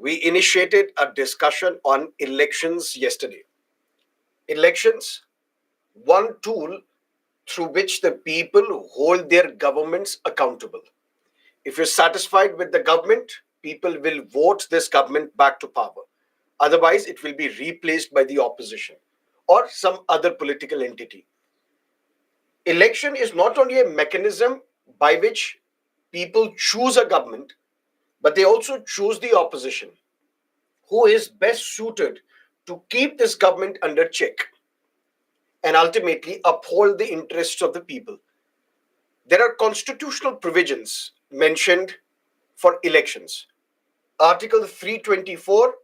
We initiated a discussion on elections yesterday. Elections, one tool through which the people hold their governments accountable. If you're satisfied with the government, people will vote this government back to power. Otherwise, it will be replaced by the opposition or some other political entity. Election is not only a mechanism by which people choose a government, but they also choose the opposition, who is best suited to keep this government under check and ultimately uphold the interests of the people. There are constitutional provisions mentioned for elections. Article 324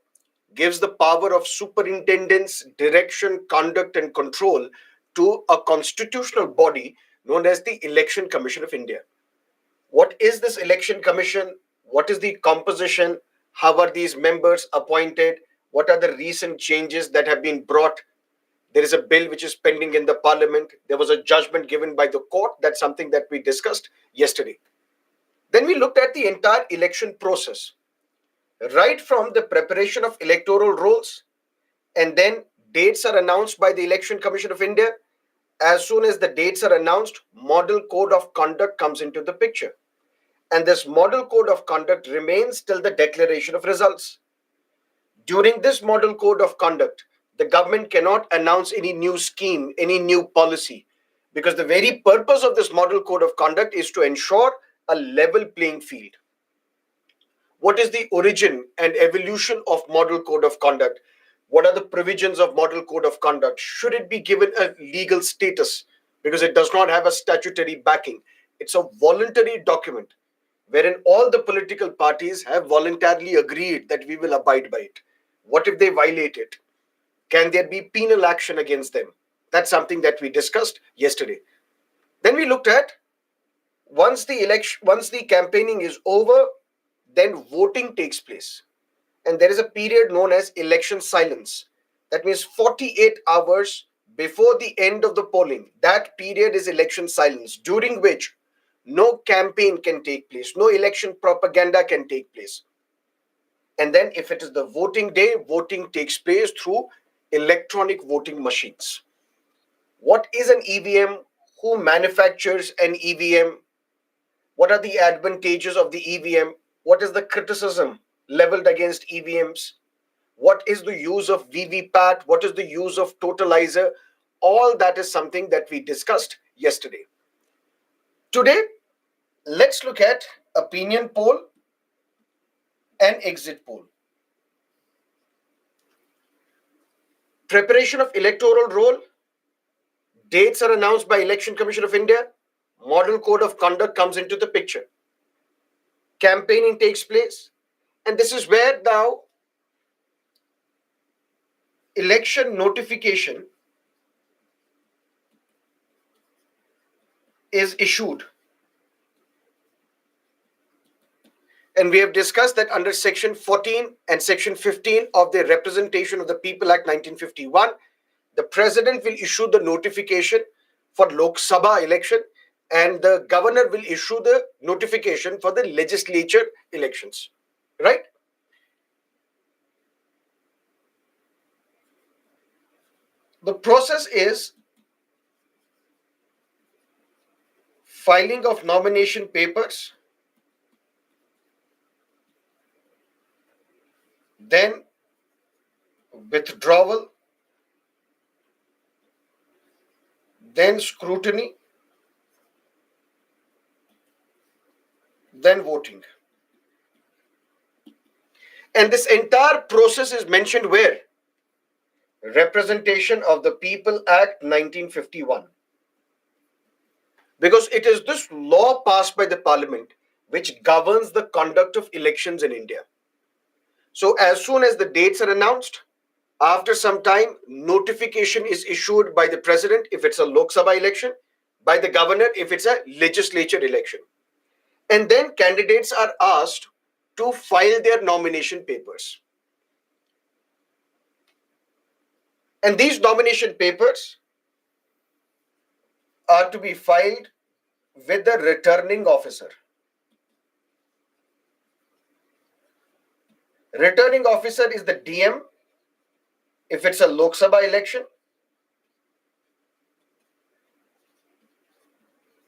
gives the power of superintendence, direction, conduct, and control to a constitutional body known as the Election Commission of India. What is this Election Commission? What is the composition? How are these members appointed? What are the recent changes that have been brought? There is a bill which is pending in the parliament. There was a judgment given by the court. That's something that we discussed yesterday. Then we looked at the entire election process, right from the preparation of electoral rolls, and then dates are announced by the Election Commission of India. As soon as the dates are announced, model code of conduct comes into the picture. And this model code of conduct remains till the declaration of results. During this model code of conduct, the government cannot announce any new scheme, any new policy, because the very purpose of this model code of conduct is to ensure a level playing field. What is the origin and evolution of model code of conduct? What are the provisions of model code of conduct? Should it be given a legal status? Because it does not have a statutory backing. It's a voluntary document wherein all the political parties have voluntarily agreed that we will abide by it. What if they violate it? Can there be penal action against them? That's something that we discussed yesterday. Then we looked at once the campaigning is over, then voting takes place. And there is a period known as election silence. That means 48 hours before the end of the polling. That period is election silence, during which no campaign can take place, no election propaganda can take place. And then, if it is the voting day, voting takes place through electronic voting machines. What is an EVM? Who manufactures an EVM? What are the advantages of the EVM? What is the criticism leveled against EVMs? What is the use of VVPAT? What is the use of totalizer? All that is something that we discussed yesterday. Today, let's look at opinion poll and exit poll. Preparation of electoral roll. Dates are announced by Election Commission of India. Model code of conduct comes into the picture. Campaigning takes place. And this is where now election notification is issued. And we have discussed that under Section 14 and Section 15 of the Representation of the People Act 1951, the President will issue the notification for Lok Sabha election and the Governor will issue the notification for the legislature elections. Right? The process is filing of nomination papers, then withdrawal, then scrutiny, then voting. And this entire process is mentioned where? Representation of the People Act 1951. Because it is this law passed by the Parliament which governs the conduct of elections in India. So as soon as the dates are announced, after some time, notification is issued by the President if it's a Lok Sabha election, by the Governor if it's a legislature election. And then candidates are asked to file their nomination papers. And these nomination papers are to be filed with the returning officer. Returning officer is the DM if it's a Lok Sabha election,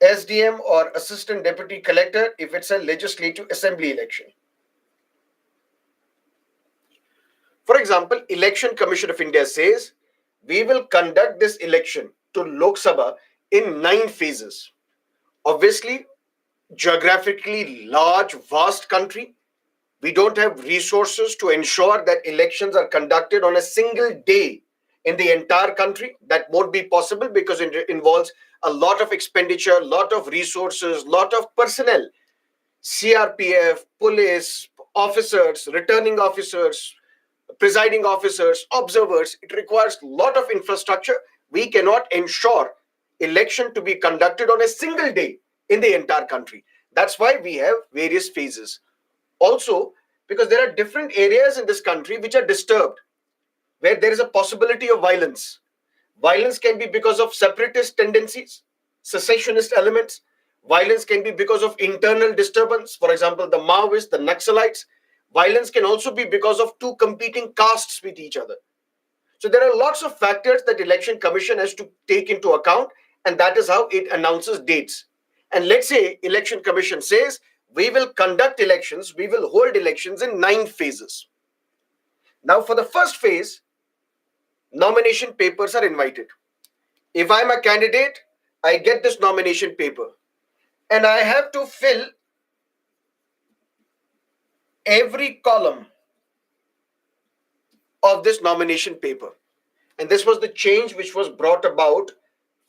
SDM or Assistant Deputy Collector if it's a Legislative Assembly election. For example, Election Commission of India says we will conduct this election to Lok Sabha in 9 phases. Obviously, geographically large, vast country, we don't have resources to ensure that elections are conducted on a single day in the entire country. That won't be possible because it involves a lot of expenditure, a lot of resources, lot of personnel, CRPF, police, officers, returning officers, presiding officers, observers. It requires a lot of infrastructure. We cannot ensure election to be conducted on a single day in the entire country. That's why we have various phases. Also, because there are different areas in this country which are disturbed, where there is a possibility of violence. Violence can be because of separatist tendencies, secessionist elements. Violence can be because of internal disturbance, for example, the Maoists, the Naxalites. Violence can also be because of two competing castes with each other. So there are lots of factors that Election Commission has to take into account, and that is how it announces dates. And let's say Election Commission says we will conduct elections, we will hold elections in 9 phases. Now, for the first phase, nomination papers are invited. If I'm a candidate, I get this nomination paper and I have to fill every column of this nomination paper. And this was the change which was brought about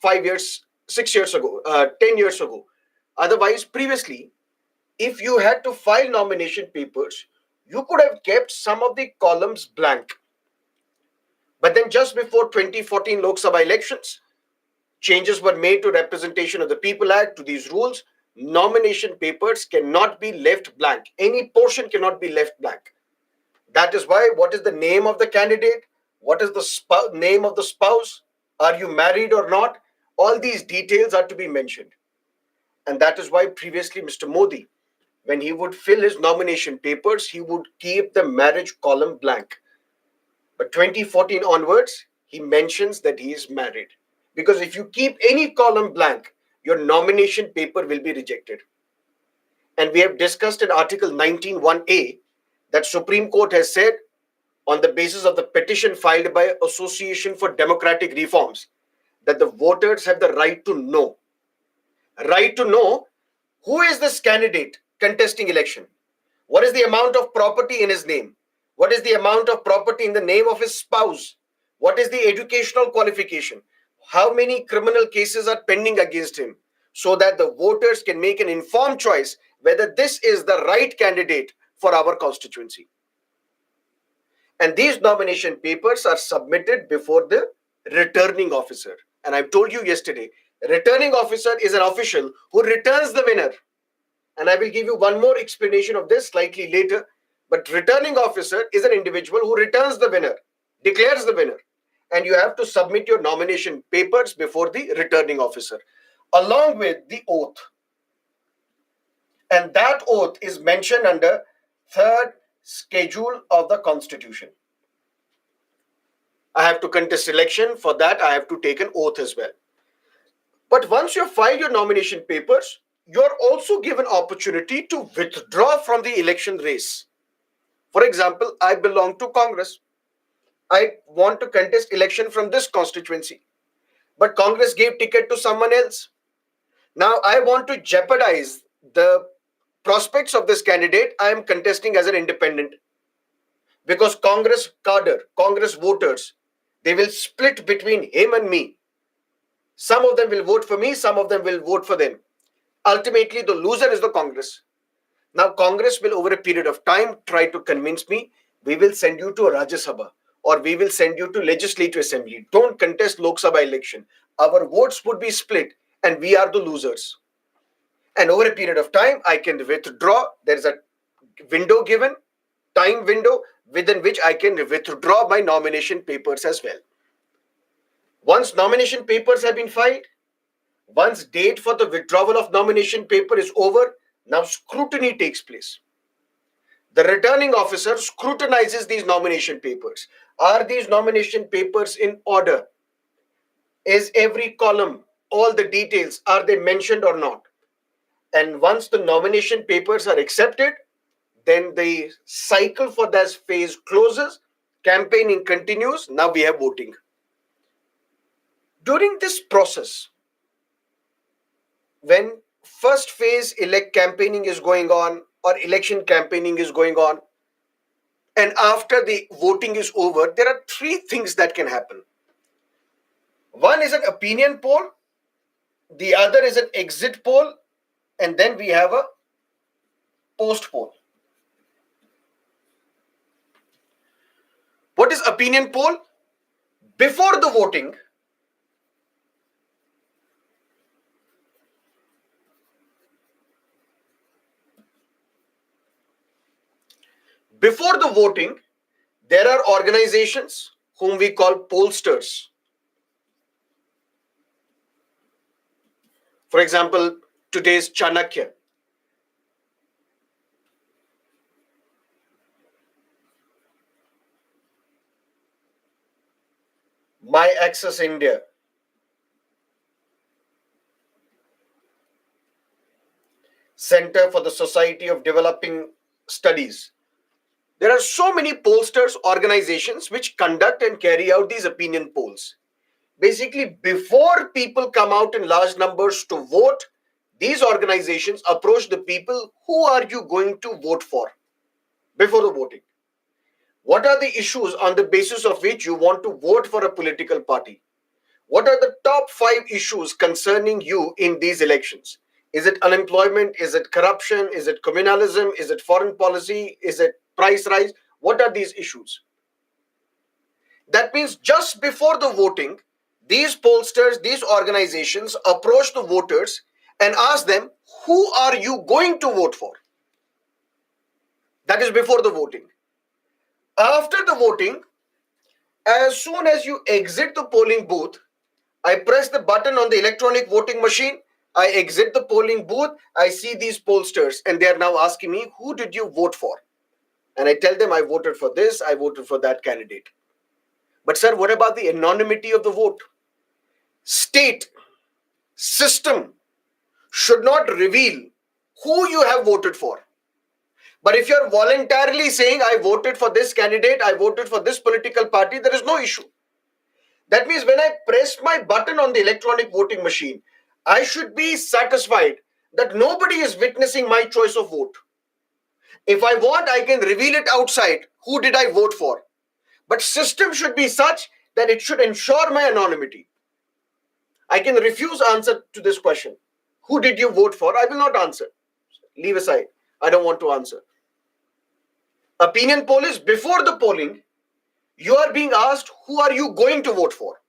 5 years, 6 years ago, 10 years ago. Otherwise, previously, if you had to file nomination papers, you could have kept some of the columns blank. But then just before 2014 Lok Sabha elections, changes were made to Representation of the People Act, to these rules. Nomination papers cannot be left blank. Any portion cannot be left blank. That is why, what is the name of the candidate? What is the name of the spouse? Are you married or not? All these details are to be mentioned. And that is why previously Mr. Modi, when he would fill his nomination papers, he would keep the marriage column blank. But 2014 onwards, he mentions that he is married. Because if you keep any column blank, your nomination paper will be rejected. And we have discussed in Article 19(1)(a) that Supreme Court has said, on the basis of the petition filed by Association for Democratic Reforms, that the voters have the right to know. Right to know who is this candidate contesting election. What is the amount of property in his name? What is the amount of property in the name of his spouse? What is the educational qualification? How many criminal cases are pending against him? So that the voters can make an informed choice whether this is the right candidate for our constituency. And these nomination papers are submitted before the returning officer. And I've told you yesterday, returning officer is an official who returns the winner. And I will give you one more explanation of this slightly later. But returning officer is an individual who returns the winner, declares the winner. And you have to submit your nomination papers before the returning officer, along with the oath. And that oath is mentioned under 3rd schedule of the Constitution. I have to contest election. For that, I have to take an oath as well. But once you file your nomination papers, you're also given opportunity to withdraw from the election race. For example, I belong to Congress. I want to contest election from this constituency, but Congress gave ticket to someone else. Now I want to jeopardize the prospects of this candidate. I am contesting as an independent, because Congress cadre, Congress voters, they will split between him and me. Some of them will vote for me, some of them will vote for them. Ultimately, the loser is the Congress. Now, Congress will, over a period of time, try to convince me, we will send you to a Rajya Sabha, or we will send you to Legislative Assembly. Don't contest Lok Sabha election. Our votes would be split, and we are the losers. And over a period of time, I can withdraw. There is a window given, time window, within which I can withdraw my nomination papers as well. Once nomination papers have been filed, once date for the withdrawal of nomination paper is over, now scrutiny takes place. The returning officer scrutinizes these nomination papers. Are these nomination papers in order? Is every column, all the details, are they mentioned or not? And once the nomination papers are accepted, then the cycle for that phase closes, campaigning continues. Now we have voting. During this process, when first phase elect campaigning is going on or election campaigning is going on, and after the voting is over, there are three things that can happen. One is an opinion poll, the other is an exit poll, and then we have a post poll. What is opinion poll? Before the voting, there are organizations whom we call pollsters. For example, today's Chanakya. My Access India. Center for the Society of Developing Studies. There are so many pollsters organizations which conduct and carry out these opinion polls. Basically, before people come out in large numbers to vote, these organizations approach the people, who are you going to vote for before the voting? What are the issues on the basis of which you want to vote for a political party? What are the top 5 issues concerning you in these elections? Is it unemployment? Is it corruption? Is it communalism? Is it foreign policy? Is it price rise? What are these issues? That means just before the voting, these pollsters, these organizations approach the voters and ask them, who are you going to vote for? That is before the voting. After the voting, as soon as you exit the polling booth, I press the button on the electronic voting machine, I exit the polling booth, I see these pollsters, and they are now asking me, who did you vote for? And I tell them I voted for this, I voted for that candidate. But sir, what about the anonymity of the vote? State, system should not reveal who you have voted for. But if you're voluntarily saying, I voted for this candidate, I voted for this political party, there is no issue. That means when I press my button on the electronic voting machine, I should be satisfied that nobody is witnessing my choice of vote. If I want, I can reveal it outside. Who did I vote for? But system should be such that it should ensure my anonymity. I can refuse answer to this question. Who did you vote for? I will not answer. Leave aside. I don't want to answer. Opinion poll is before the polling. You are being asked, who are you going to vote for?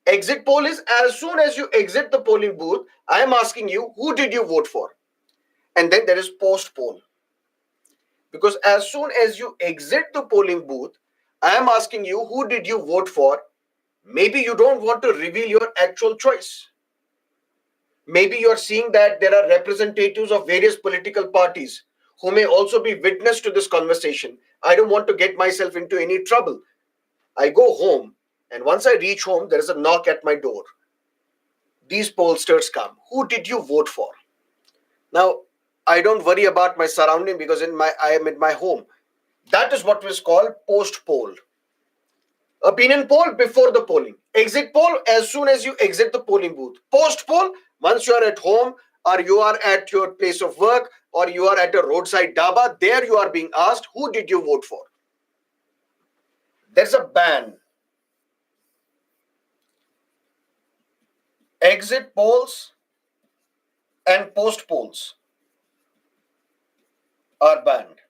Exit poll is as soon as you exit the polling booth, I am asking you, who did you vote for? And then there is post poll. Because as soon as you exit the polling booth, I am asking you, who did you vote for? Maybe you don't want to reveal your actual choice. Maybe you are seeing that there are representatives of various political parties who may also be witness to this conversation. I don't want to get myself into any trouble. I go home, and once I reach home, there is a knock at my door. These pollsters come. Who did you vote for? Now, I don't worry about my surrounding because I am in my home. That is what is called post poll. Opinion poll before the polling. Exit poll as soon as you exit the polling booth. Post poll once you are at home or you are at your place of work or you are at a roadside dhaba. There you are being asked, who did you vote for? There's a ban. Exit polls and post polls are banned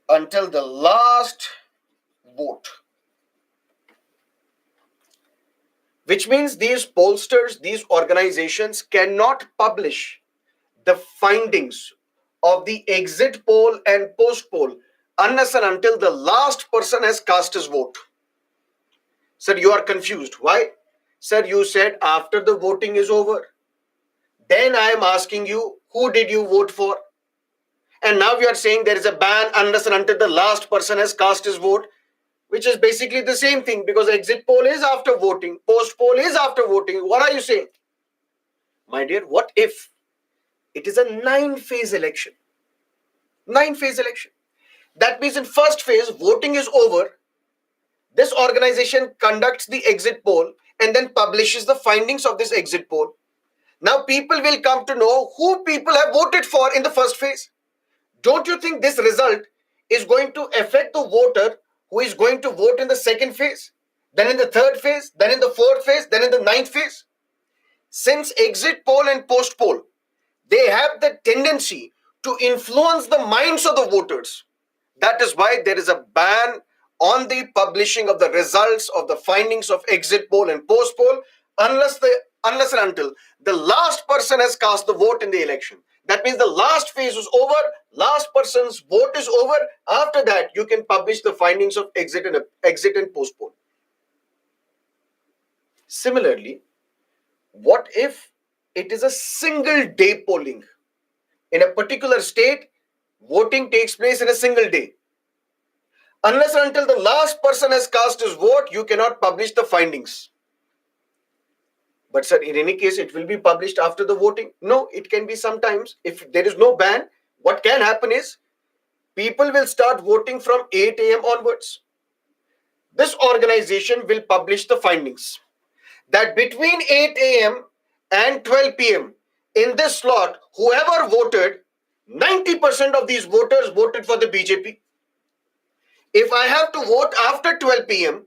until the last vote. Which means these pollsters, these organizations cannot publish the findings of the exit poll and post poll unless and until the last person has cast his vote. Sir, you are confused. Why? Sir, you said after the voting is over. Then I am asking you, who did you vote for? And now you are saying there is a ban unless and until the last person has cast his vote, which is basically the same thing, because exit poll is after voting, post poll is after voting. What are you saying? My dear, what if it is a 9-phase election? 9-phase election. That means in first phase, voting is over. This organization conducts the exit poll and then publishes the findings of this exit poll. Now people will come to know who people have voted for in the first phase. Don't you think this result is going to affect the voter who is going to vote in the second phase, then in the third phase, then in the fourth phase, then in the ninth phase? Since exit poll and post poll, they have the tendency to influence the minds of the voters. That is why there is a ban on the publishing of the results of the findings of exit poll and post poll unless and until the last person has cast the vote in the election. That means the last phase is over, last person's vote is over. After that, you can publish the findings of exit and post poll. Similarly, what if it is a single day polling? In a particular state, voting takes place in a single day. Unless and until the last person has cast his vote, you cannot publish the findings. But sir, in any case, it will be published after the voting? No, it can be sometimes. If there is no ban, what can happen is people will start voting from 8 a.m. onwards. This organization will publish the findings that between 8 a.m. and 12 p.m. in this slot, whoever voted, 90% of these voters voted for the BJP. If I have to vote after 12 p.m.,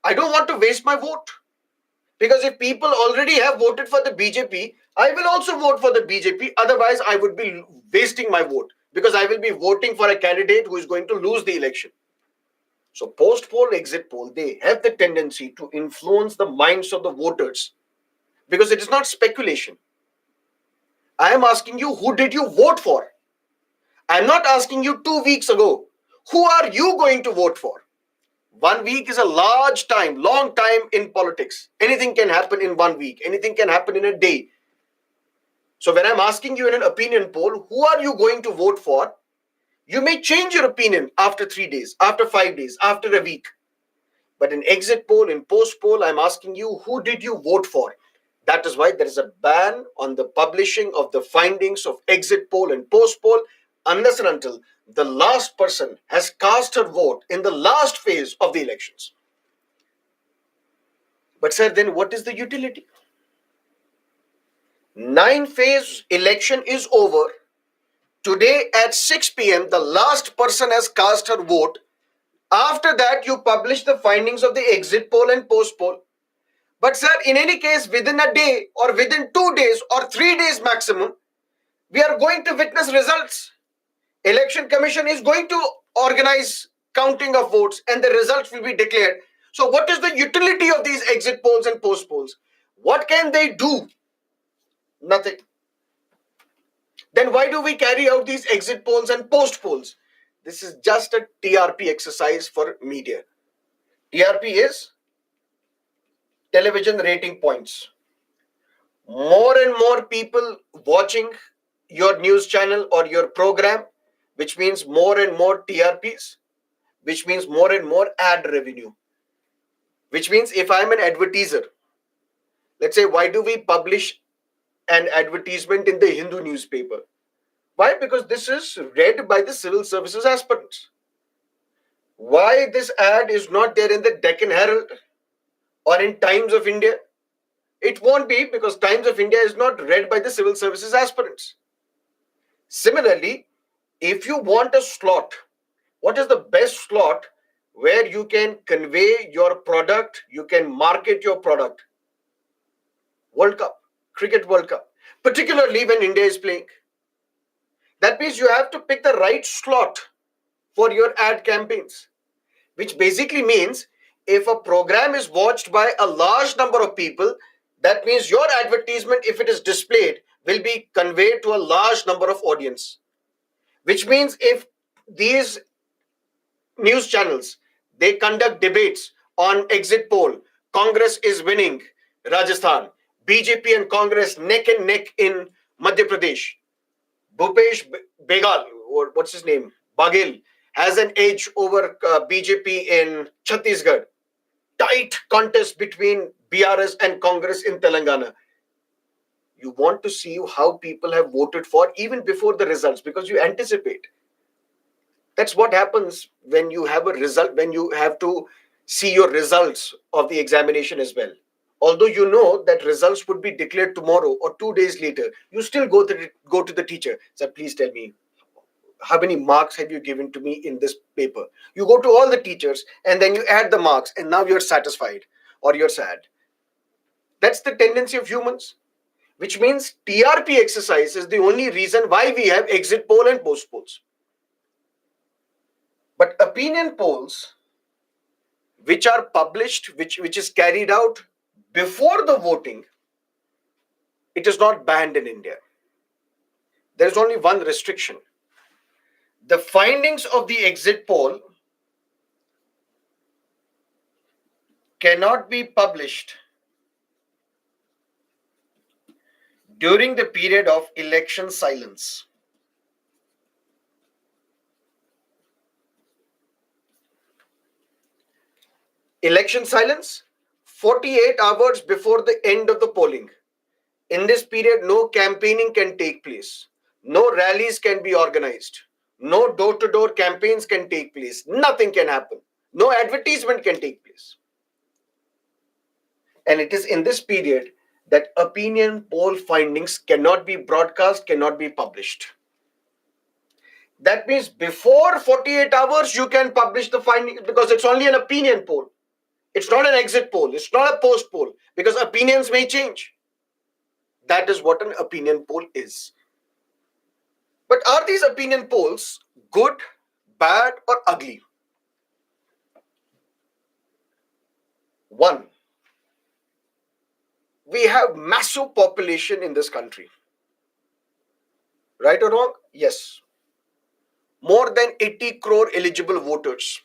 I don't want to waste my vote. Because if people already have voted for the BJP, I will also vote for the BJP. Otherwise, I would be wasting my vote because I will be voting for a candidate who is going to lose the election. So post poll, exit poll, they have the tendency to influence the minds of the voters because it is not speculation. I am asking you, who did you vote for? I am not asking you 2 weeks ago. Who are you going to vote for? 1 week is a large time, long time in politics. Anything can happen in 1 week. Anything can happen in a day. So when I'm asking you in an opinion poll, who are you going to vote for? You may change your opinion after 3 days, after 5 days, after a week. But in exit poll, in post poll, I'm asking you, who did you vote for? That is why there is a ban on the publishing of the findings of exit poll and post poll unless and until the last person has cast her vote in the last phase of the elections. But sir, then what is the utility? 9-phase election is over. Today at 6 p.m., the last person has cast her vote. After that, you publish the findings of the exit poll and post poll. But sir, in any case, within a day or within 2 days or 3 days maximum, we are going to witness results. Election Commission is going to organize counting of votes and the results will be declared. So what is the utility of these exit polls and post polls? What can they do? Nothing. Then why do we carry out these exit polls and post polls? This is just a TRP exercise for media. TRP is television rating points. More and more people watching your news channel or your program, which means more and more TRPs, which means more and more ad revenue. Which means if I'm an advertiser, let's say, why do we publish an advertisement in the Hindu newspaper? Why? Because this is read by the civil services aspirants. Why this ad is not there in the Deccan Herald or in Times of India? It won't be because Times of India is not read by the civil services aspirants. Similarly, if you want a slot, what is the best slot where you can convey your product, you can market your product? World Cup, Cricket World Cup, particularly when India is playing. That means you have to pick the right slot for your ad campaigns, which basically means if a program is watched by a large number of people, that means your advertisement, if it is displayed, will be conveyed to a large number of audience. Which means if these news channels, they conduct debates on exit poll, Congress is winning Rajasthan, BJP and Congress neck and neck in Madhya Pradesh, Bhupesh Begal, or what's his name, Bagel, has an edge over BJP in Chhattisgarh. Tight contest between BRS and Congress in Telangana. You want to see how people have voted for even before the results because you anticipate. That's what happens when you have a result, when you have to see your results of the examination as well. Although you know that results would be declared tomorrow or 2 days later, you still go to the teacher. Sir, please tell me, how many marks have you given to me in this paper? You go to all the teachers and then you add the marks, and now you're satisfied or you're sad. That's the tendency of humans, which means TRP exercise is the only reason why we have exit poll and post polls. But opinion polls, which are published, which is carried out before the voting, it is not banned in India. There is only one restriction. The findings of the exit poll cannot be published during the period of election silence. Election silence, 48 hours before the end of the polling. In this period, no campaigning can take place. No rallies can be organized. No door-to-door campaigns can take place. Nothing can happen. No advertisement can take place. And it is in this period that opinion poll findings cannot be broadcast, cannot be published. That means before 48 hours, you can publish the findings because it's only an opinion poll. It's not an exit poll. It's not a post poll because opinions may change. That is what an opinion poll is. But are these opinion polls good, bad, or ugly? One, we have massive population in this country. Right or wrong? Yes. More than 80 crore eligible voters.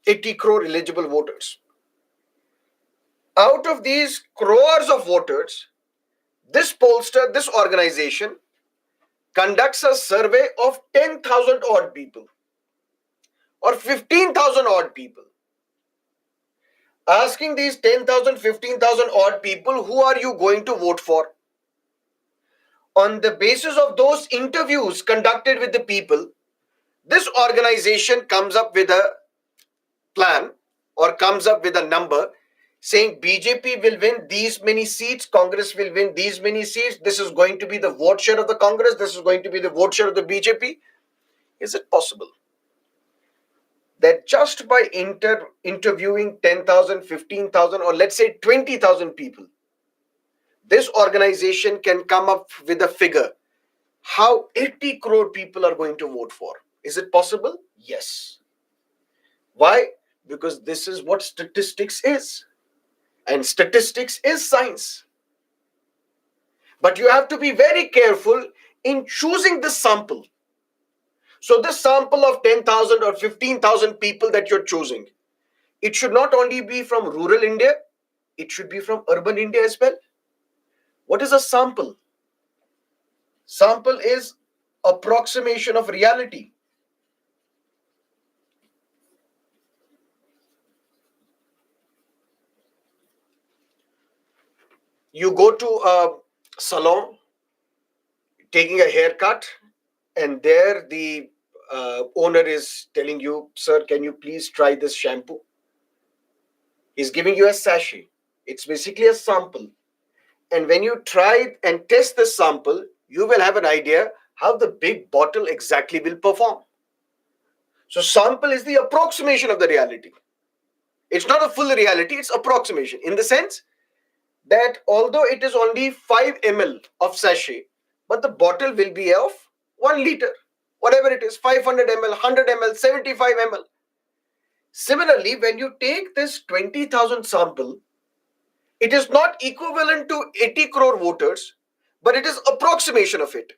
80 crore eligible voters. Out of these crores of voters, this pollster, this organization conducts a survey of 10,000 odd people or 15,000 odd people. Asking these 10,000, 15,000 odd people, who are you going to vote for? On the basis of those interviews conducted with the people, this organization comes up with a plan or comes up with a number saying BJP will win these many seats, Congress will win these many seats, this is going to be the vote share of the Congress, this is going to be the vote share of the BJP. Is it possible that just by interviewing 10,000, 15,000, or let's say 20,000 people, this organization can come up with a figure how 80 crore people are going to vote for? Is it possible? Yes. Why? Because this is what statistics is. And statistics is science. But you have to be very careful in choosing the sample. So this sample of 10,000 or 15,000 people that you're choosing, it should not only be from rural India, it should be from urban India as well. What is a sample? Sample is approximation of reality. You go to a salon taking a haircut, and there the owner is telling you, sir, can you please try this shampoo? He's giving you a sachet. It's basically a sample. And when you try and test the sample, you will have an idea how the big bottle exactly will perform. So sample is the approximation of the reality. It's not a full reality, it's approximation in the sense that although it is only 5 ml of sachet, but the bottle will be of 1 liter, whatever it is, 500 ml, 100 ml, 75 ml. Similarly, when you take this 20,000 sample, it is not equivalent to 80 crore voters, but it is approximation of it.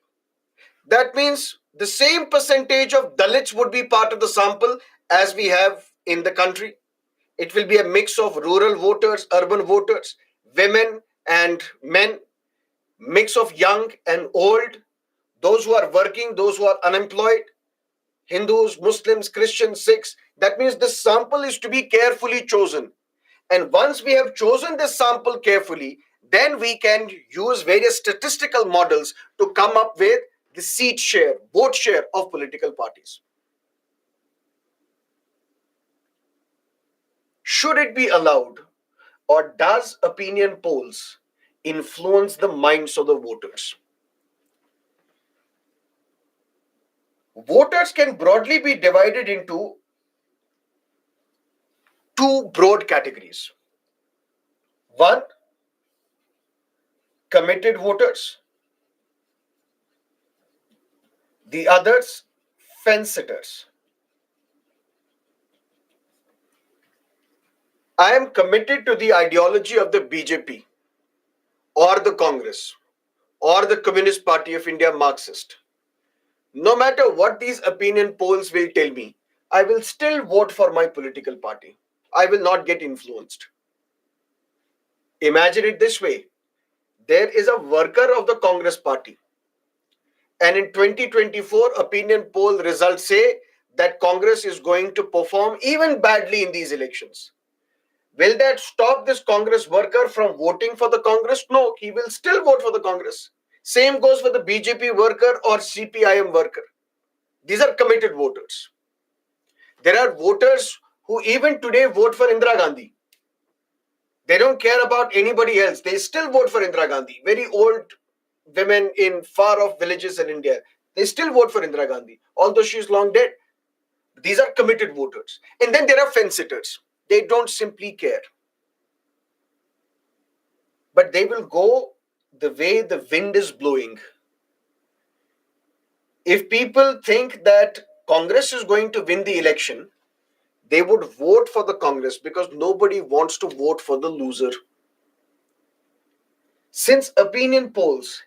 That means the same percentage of Dalits would be part of the sample as we have in the country. It will be a mix of rural voters, urban voters, women and men, mix of young and old, those who are working, those who are unemployed, Hindus, Muslims, Christians, Sikhs. That means this sample is to be carefully chosen. And once we have chosen this sample carefully, then we can use various statistical models to come up with the seat share, vote share of political parties. Should it be allowed, or does opinion polls influence the minds of the voters? Voters can broadly be divided into two broad categories. One, committed voters, the others, fence sitters. I am committed to the ideology of the BJP or the Congress or the Communist Party of India Marxist. No matter what these opinion polls will tell me, I will still vote for my political party. I will not get influenced. Imagine it this way: there is a worker of the Congress party, and in 2024 opinion poll results say that Congress is going to perform even badly in these elections. Will that stop this Congress worker from voting for the Congress? No, he will still vote for the Congress. Same goes for the BJP worker or CPIM worker. These are committed voters. There are voters who even today vote for Indira Gandhi. They don't care about anybody else. They still vote for Indira Gandhi. Very old women in far off villages in India, they still vote for Indira Gandhi, although she is long dead. These are committed voters. And then there are fence sitters. They don't simply care, but they will go the way the wind is blowing. If people think that Congress is going to win the election, they would vote for the Congress because nobody wants to vote for the loser. Since opinion polls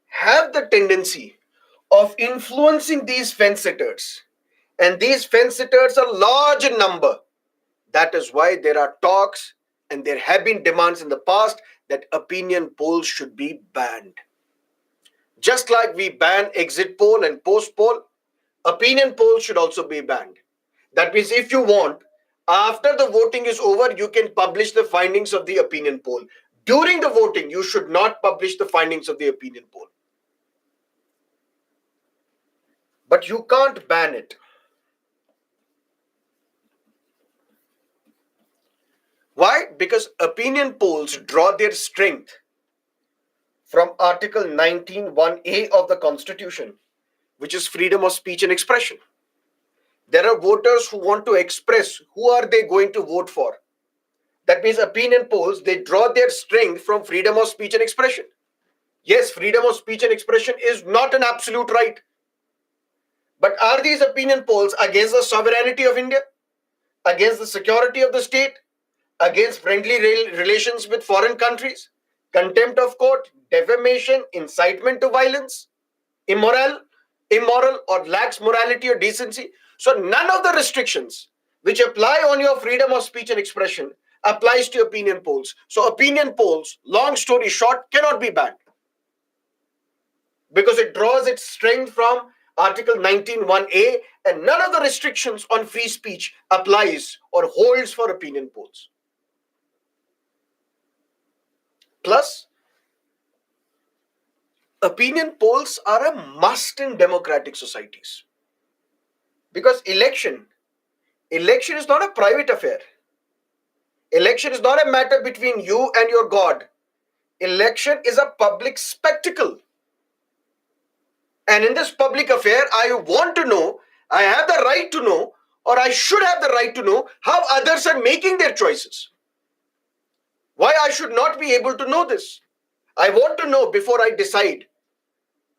have the tendency of influencing these fence sitters, and these fence sitters are large in number, that is why there are talks and there have been demands in the past that opinion polls should be banned. Just like we ban exit poll and post poll, opinion polls should also be banned. That means if you want, after the voting is over, you can publish the findings of the opinion poll. During the voting, you should not publish the findings of the opinion poll. But you can't ban it. Why? Because opinion polls draw their strength from Article 19(1)(a) of the Constitution, which is freedom of speech and expression. There are voters who want to express who are they going to vote for. That means opinion polls, they draw their strength from freedom of speech and expression. Yes, freedom of speech and expression is not an absolute right. But are these opinion polls against the sovereignty of India? Against the security of the state? Against friendly relations with foreign countries? Contempt of court? Defamation? Incitement to violence? Immoral or lacks morality or decency? So none of the restrictions which apply on your freedom of speech and expression applies to opinion polls. So opinion polls, long story short, cannot be banned because it draws its strength from Article 19(1)(a), and none of the restrictions on free speech applies or holds for opinion polls. Plus, opinion polls are a must in democratic societies because election is not a private affair. Election is not a matter between you and your God. Election is a public spectacle. And in this public affair, I want to know, I have the right to know, or I should have the right to know how others are making their choices. Why I should not be able to know this? I want to know before I decide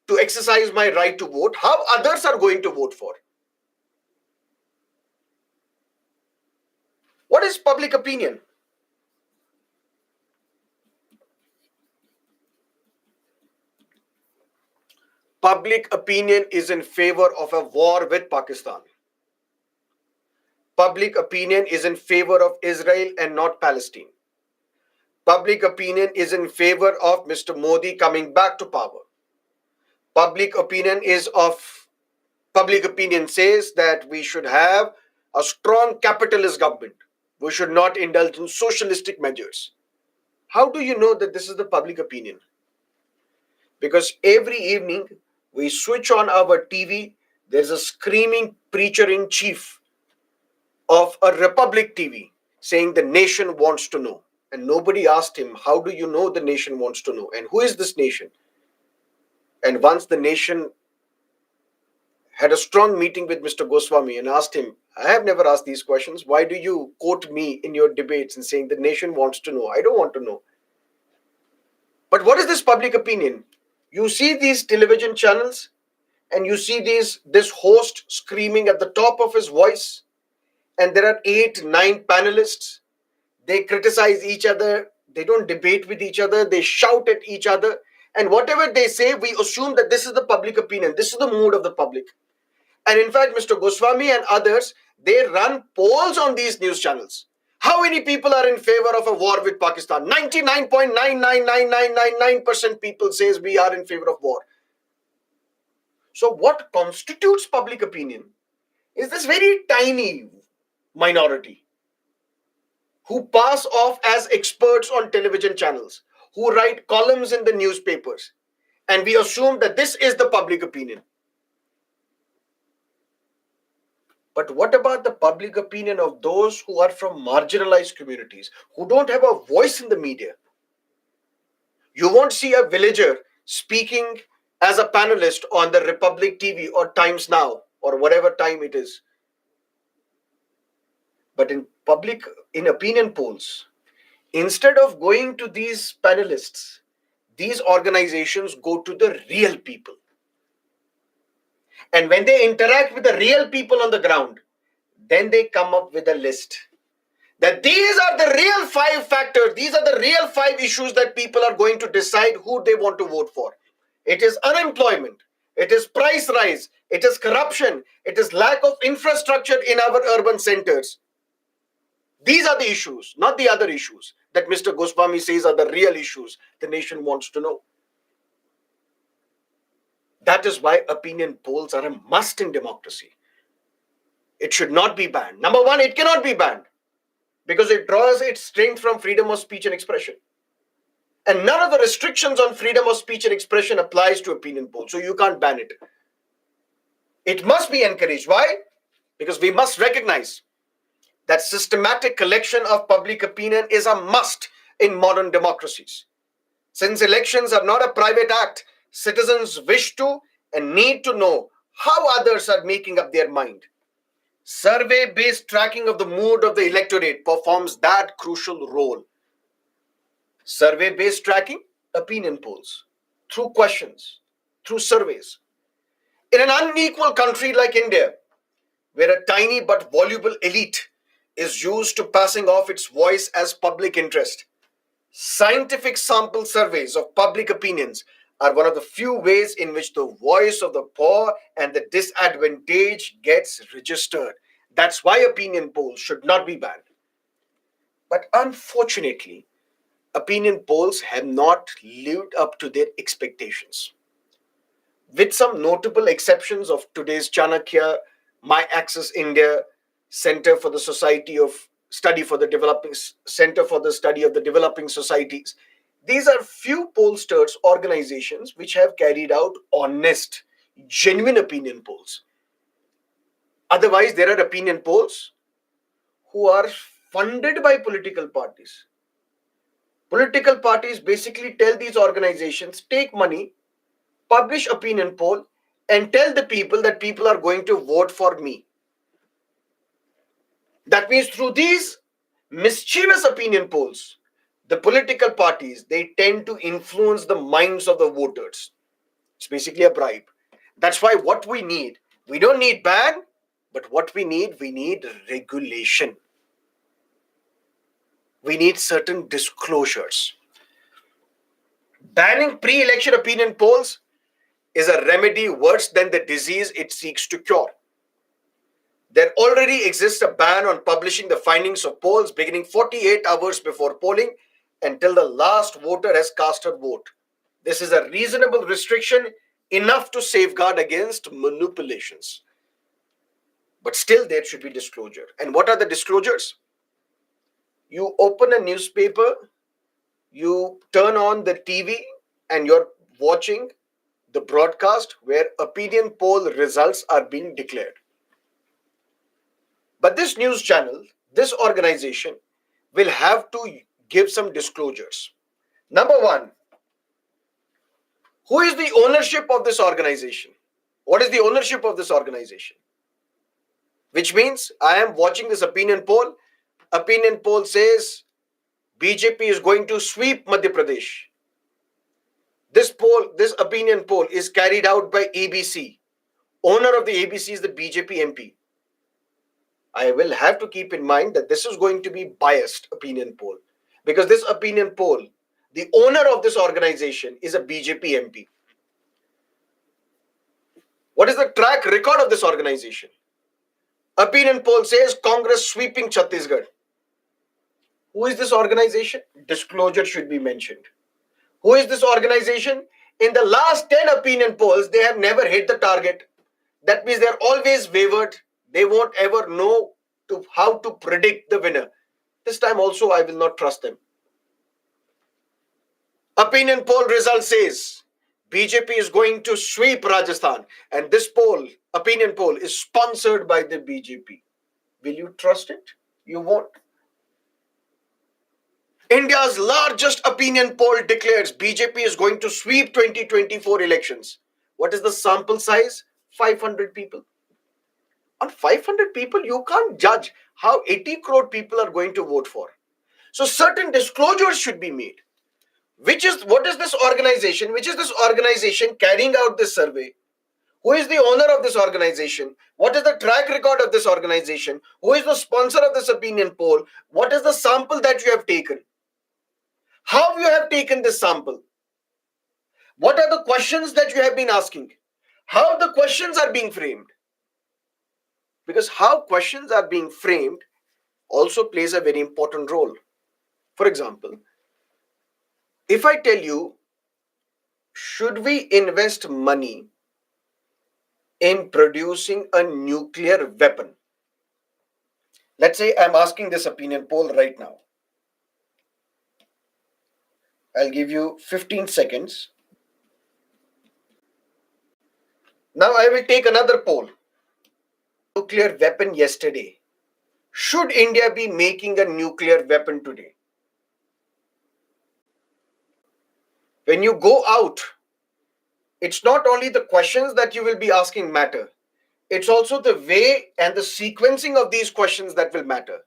to exercise my right to vote how others are going to vote for. What is public opinion? Public opinion is in favor of a war with Pakistan. Public opinion is in favor of Israel and not Palestine. Public opinion is in favor of Mr. Modi coming back to power. Public opinion is of Public opinion says that we should have a strong capitalist government. We should not indulge in socialistic measures. How do you know that this is the public opinion? Because every evening we switch on our TV, there's a screaming preacher in chief of a Republic TV saying the nation wants to know. And nobody asked him, how do you know the nation wants to know? And who is this nation? And once the nation had a strong meeting with Mr. Goswami and asked him, I have never asked these questions. Why do you quote me in your debates and saying the nation wants to know? I don't want to know. But what is this public opinion? You see these television channels and you see this host screaming at the top of his voice, and there are 8, 9 panelists. They criticize each other. They don't debate with each other. They shout at each other. And whatever they say, we assume that this is the public opinion. This is the mood of the public. And in fact, Mr. Goswami and others, they run polls on these news channels. How many people are in favor of a war with Pakistan? 99.99999% people says we are in favor of war. So what constitutes public opinion is this very tiny minority who pass off as experts on television channels, who write columns in the newspapers, and we assume that this is the public opinion. But what about the public opinion of those who are from marginalized communities, who don't have a voice in the media? You won't see a villager speaking as a panelist on the Republic TV or Times Now or whatever time it is. But in opinion polls, instead of going to these panelists, these organizations go to the real people. And when they interact with the real people on the ground, then they come up with a list that these are the real 5 factors, these are the real 5 issues that people are going to decide who they want to vote for. It is unemployment, it is price rise, it is corruption, it is lack of infrastructure in our urban centers. These are the issues, not the other issues that Mr. Goswami says are the real issues the nation wants to know. That is why opinion polls are a must in democracy. It should not be banned. Number one, it cannot be banned because it draws its strength from freedom of speech and expression. And none of the restrictions on freedom of speech and expression applies to opinion polls. So you can't ban it. It must be encouraged. Why? Because we must recognize that systematic collection of public opinion is a must in modern democracies. Since elections are not a private act, citizens wish to and need to know how others are making up their mind. Survey-based tracking of the mood of the electorate performs that crucial role. Survey-based tracking, opinion polls, through questions, through surveys. In an unequal country like India, where a tiny but voluble elite is used to passing off its voice as public interest, scientific sample surveys of public opinions are one of the few ways in which the voice of the poor and the disadvantaged gets registered. That's why opinion polls should not be banned. But unfortunately, opinion polls have not lived up to their expectations. With some notable exceptions of today's Chanakya, My Access India, Center for the Society of Study for the Developing Center for the Study of the Developing Societies. These are few pollsters organizations which have carried out honest, genuine opinion polls. Otherwise, there are opinion polls who are funded by political parties. Political parties basically tell these organizations, take money, publish opinion poll, and tell the people that people are going to vote for me. That means through these mischievous opinion polls, the political parties, they tend to influence the minds of the voters. It's basically a bribe. That's why what we don't need ban, but what we need regulation. We need certain disclosures. Banning pre-election opinion polls is a remedy worse than the disease it seeks to cure. There already exists a ban on publishing the findings of polls beginning 48 hours before polling until the last voter has cast her vote. This is a reasonable restriction enough to safeguard against manipulations. But still, there should be disclosure. And what are the disclosures? You open a newspaper, you turn on the TV, and you're watching the broadcast where opinion poll results are being declared. But this news channel, this organization, will have to give some disclosures. Number one, who is the ownership of this organization? What is the ownership of this organization? Which means I am watching this opinion poll. Opinion poll says BJP is going to sweep Madhya Pradesh. This opinion poll is carried out by ABC. Owner of the ABC is the BJP MP. I will have to keep in mind that this is going to be biased opinion poll, because this opinion poll, the owner of this organization is a BJP MP. What is the track record of this organization? Opinion poll says Congress sweeping Chhattisgarh. Who is this organization? Disclosure should be mentioned. Who is this organization? In the last 10 opinion polls, they have never hit the target. That means they're always wavered. They won't ever know how to predict the winner. This time also, I will not trust them. Opinion poll result says BJP is going to sweep Rajasthan. And this poll, opinion poll, is sponsored by the BJP. Will you trust it? You won't. India's largest opinion poll declares BJP is going to sweep 2024 elections. What is the sample size? 500 people. On 500 people, you can't judge how 80 crore people are going to vote for. So certain disclosures should be made. What is this organization? Which is this organization carrying out this survey? Who is the owner of this organization? What is the track record of this organization? Who is the sponsor of this opinion poll? What is the sample that you have taken? How you have taken this sample? What are the questions that you have been asking? How the questions are being framed? Because how questions are being framed also plays a very important role. For example, if I tell you, should we invest money in producing a nuclear weapon? Let's say I'm asking this opinion poll right now. I'll give you 15 seconds. Now I will take another poll. Nuclear weapon yesterday. Should India be making a nuclear weapon today? When you go out, it's not only the questions that you will be asking matter. It's also the way and the sequencing of these questions that will matter.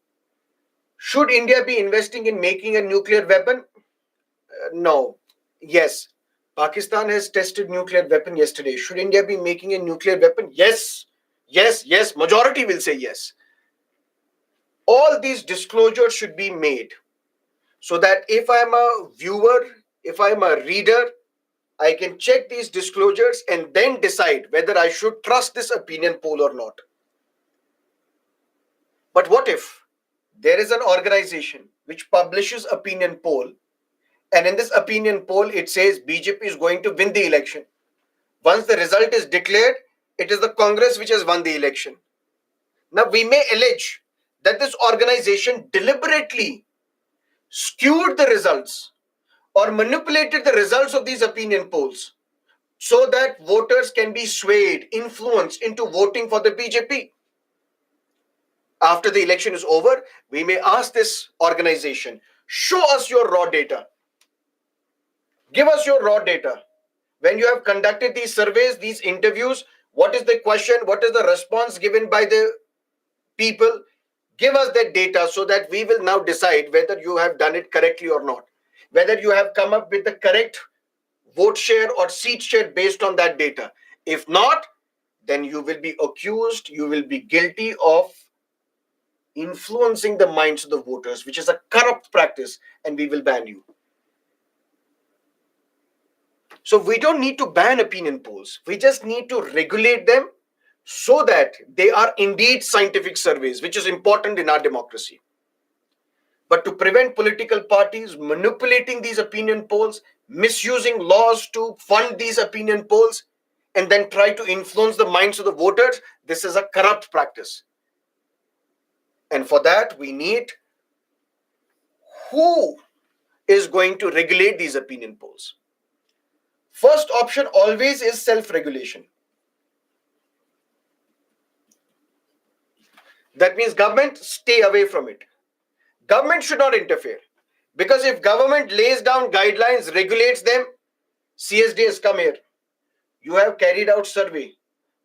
Should India be investing in making a nuclear weapon? No. Yes. Pakistan has tested nuclear weapon yesterday. Should India be making a nuclear weapon? Yes. Yes. Yes. Majority will say yes. All these disclosures should be made so that if I'm a viewer, if I'm a reader, I can check these disclosures and then decide whether I should trust this opinion poll or not. But what if there is an organization which publishes opinion poll, and in this opinion poll it says BJP is going to win the election. Once the result is declared, it is the Congress which has won the election. Now we may allege that this organization deliberately skewed the results or manipulated the results of these opinion polls so that voters can be swayed, influenced into voting for the BJP. After the election is over, we may ask this organization, show us your raw data. Give us your raw data. When you have conducted these surveys, these interviews, what is the question? What is the response given by the people? Give us that data so that we will now decide whether you have done it correctly or not. Whether you have come up with the correct vote share or seat share based on that data. If not, then you will be accused, you will be guilty of influencing the minds of the voters, which is a corrupt practice, and we will ban you. So we don't need to ban opinion polls. We just need to regulate them so that they are indeed scientific surveys, which is important in our democracy. But to prevent political parties manipulating these opinion polls, misusing laws to fund these opinion polls, and then try to influence the minds of the voters, this is a corrupt practice. And for that, we need who is going to regulate these opinion polls. First option always is self-regulation. That means government stay away from it. Government should not interfere. Because if government lays down guidelines, regulates them, CSD has come here. You have carried out survey.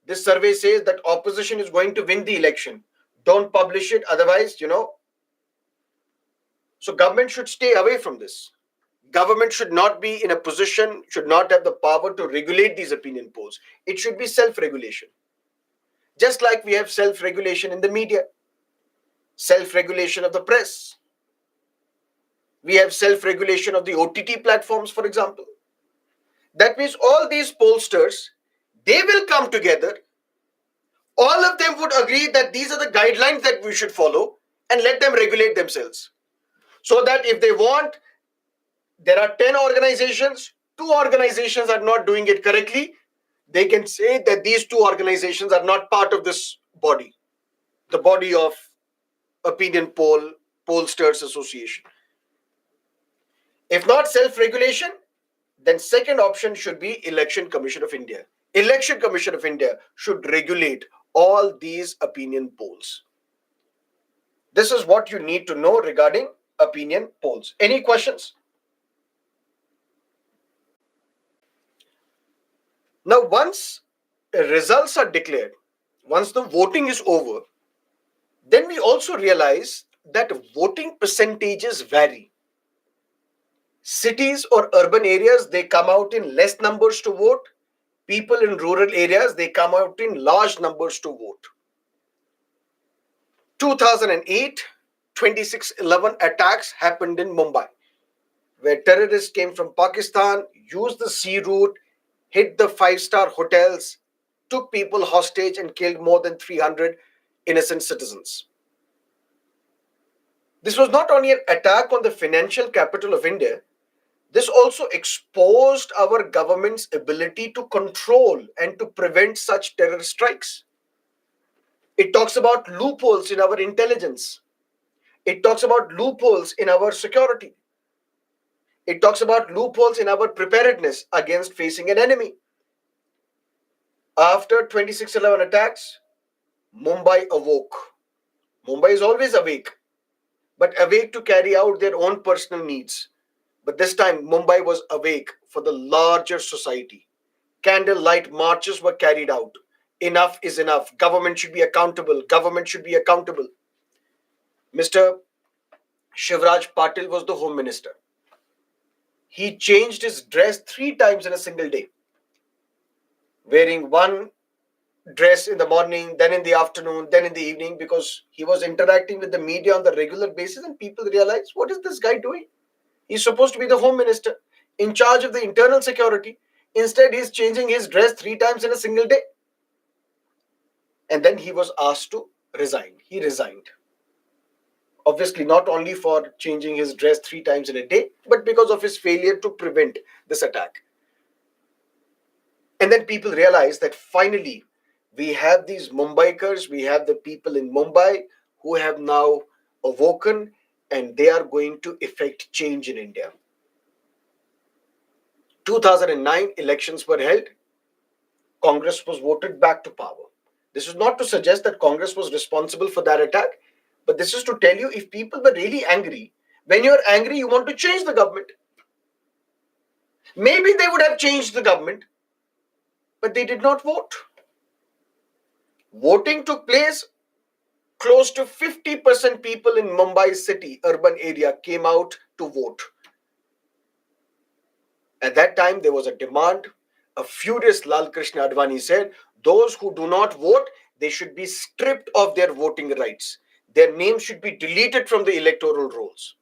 This survey says that opposition is going to win the election. Don't publish it, otherwise, So government should stay away from this. Government should not be in a position, should not have the power to regulate these opinion polls. It should be self-regulation. Just like we have self-regulation in the media, self-regulation of the press. We have self-regulation of the OTT platforms, for example. That means all these pollsters, they will come together. All of them would agree that these are the guidelines that we should follow and let them regulate themselves. So that if they want, there are 10 organizations, 2 organizations are not doing it correctly, they can say that these 2 organizations are not part of this body, the body of opinion pollsters association. If not self-regulation, then second option should be Election Commission of India. Election Commission of India should regulate all these opinion polls. This is what you need to know regarding opinion polls. Any questions? Now, once results are declared, once the voting is over, then we also realize that voting percentages vary. Cities or urban areas, they come out in less numbers to vote. People in rural areas, they come out in large numbers to vote. 2008, 26/11 attacks happened in Mumbai, where terrorists came from Pakistan, used the sea route, hit the 5-star hotels, took people hostage and killed more than 300 innocent citizens. This was not only an attack on the financial capital of India, this also exposed our government's ability to control and to prevent such terror strikes. It talks about loopholes in our intelligence. It talks about loopholes in our security. It talks about loopholes in our preparedness against facing an enemy. After 26/11 attacks, Mumbai awoke. Mumbai is always awake, but awake to carry out their own personal needs. But this time, Mumbai was awake for the larger society. Candlelight marches were carried out. Enough is enough. Government should be accountable. Government should be accountable. Mr. Shivraj Patil was the Home Minister. He changed his dress 3 times in a single day, wearing one dress in the morning, then in the afternoon, then in the evening, because he was interacting with the media on the regular basis, and people realized, what is this guy doing? He's supposed to be the Home Minister in charge of the internal security. Instead, he's changing his dress 3 times in a single day. And then he was asked to resign. He resigned. Obviously, not only for changing his dress 3 times in a day, but because of his failure to prevent this attack. And then people realized that finally, we have these Mumbaikars, we have the people in Mumbai who have now awoken, and they are going to effect change in India. 2009 elections were held. Congress was voted back to power. This is not to suggest that Congress was responsible for that attack, but this is to tell you, if people were really angry, when you're angry, you want to change the government. Maybe they would have changed the government, but they did not vote. Voting took place. Close to 50% people in Mumbai city, urban area, came out to vote. At that time, there was a demand. A furious Lal Krishna Advani said, those who do not vote, they should be stripped of their voting rights. Their names should be deleted from the electoral rolls.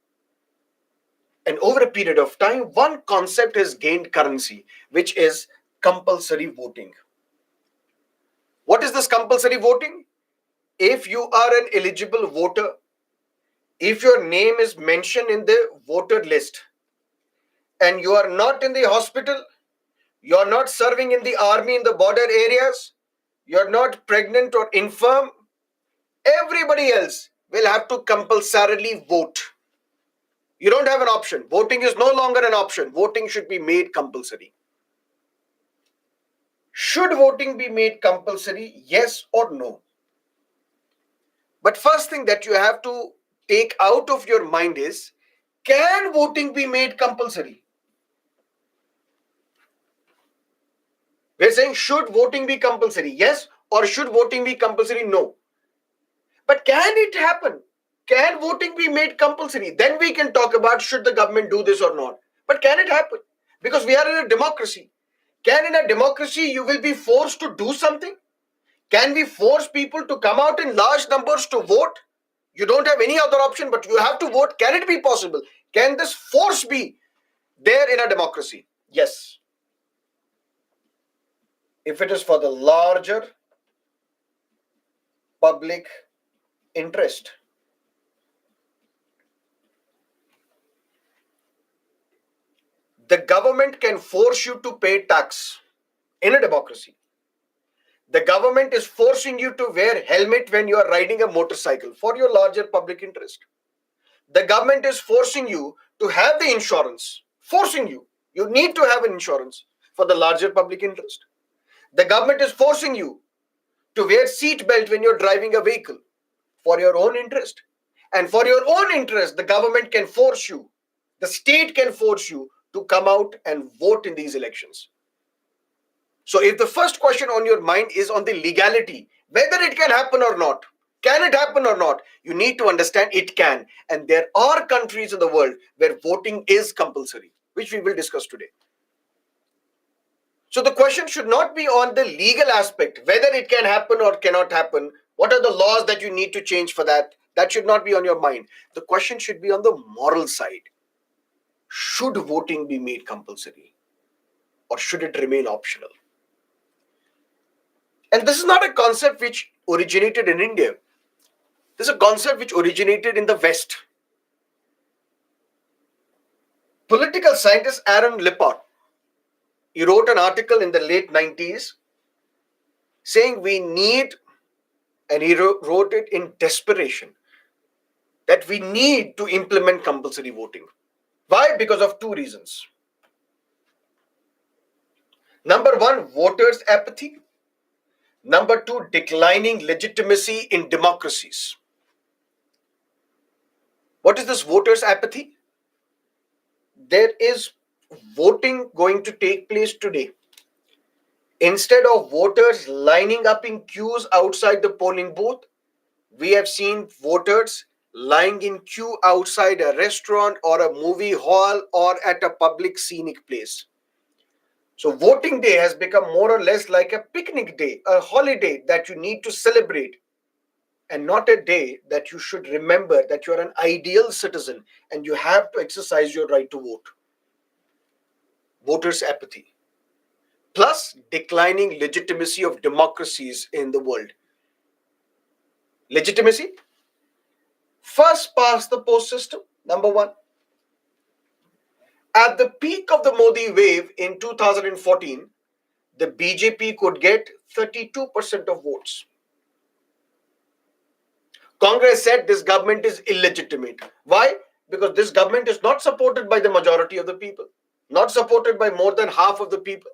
And over a period of time, one concept has gained currency, which is compulsory voting. What is this compulsory voting? If you are an eligible voter, if your name is mentioned in the voter list and you are not in the hospital, you're not serving in the army in the border areas, you're not pregnant or infirm, everybody else will have to compulsorily vote. You don't have an option. Voting is no longer an option. Voting should be made compulsory. Should voting be made compulsory? Yes or no? But first thing that you have to take out of your mind is, can voting be made compulsory? We're saying, should voting be compulsory? Yes. Or should voting be compulsory? No. But can it happen? Can voting be made compulsory? Then we can talk about, should the government do this or not. But can it happen? Because we are in a democracy. Can in a democracy you will be forced to do something? Can we force people to come out in large numbers to vote? You don't have any other option, but you have to vote. Can it be possible? Can this force be there in a democracy? Yes. If it is for the larger public interest. The government can force you to pay tax in a democracy. The government is forcing you to wear helmet when you are riding a motorcycle for your larger public interest. The government is forcing you to have the insurance, forcing you. You need to have an insurance for the larger public interest. The government is forcing you to wear seat belt when you're driving a vehicle for your own interest. And for your own interest, the government can force you, the state can force you to come out and vote in these elections. So if the first question on your mind is on the legality, whether it can happen or not, can it happen or not, you need to understand it can. And there are countries in the world where voting is compulsory, which we will discuss today. So the question should not be on the legal aspect, whether it can happen or cannot happen. What are the laws that you need to change for that? That should not be on your mind. The question should be on the moral side. Should voting be made compulsory or should it remain optional? And this is not a concept which originated in India. This is a concept which originated in the West. Political scientist Aaron Lippert, he wrote an article in the late 90s saying we need, and he wrote it in desperation, that we need to implement compulsory voting. Why? Because of two reasons. Number one, voters' apathy. Number two, declining legitimacy in democracies. What is this voters' apathy? There is voting going to take place today. Instead of voters lining up in queues outside the polling booth, we have seen voters lying in queue outside a restaurant or a movie hall or at a public scenic place. So voting day has become more or less like a picnic day, a holiday that you need to celebrate, and not a day that you should remember that you are an ideal citizen and you have to exercise your right to vote. Voters' apathy, plus declining legitimacy of democracies in the world. Legitimacy? First past the post system, number one. At the peak of the Modi wave in 2014, the BJP could get 32% of votes. Congress said this government is illegitimate. Why? Because this government is not supported by the majority of the people, not supported by more than half of the people.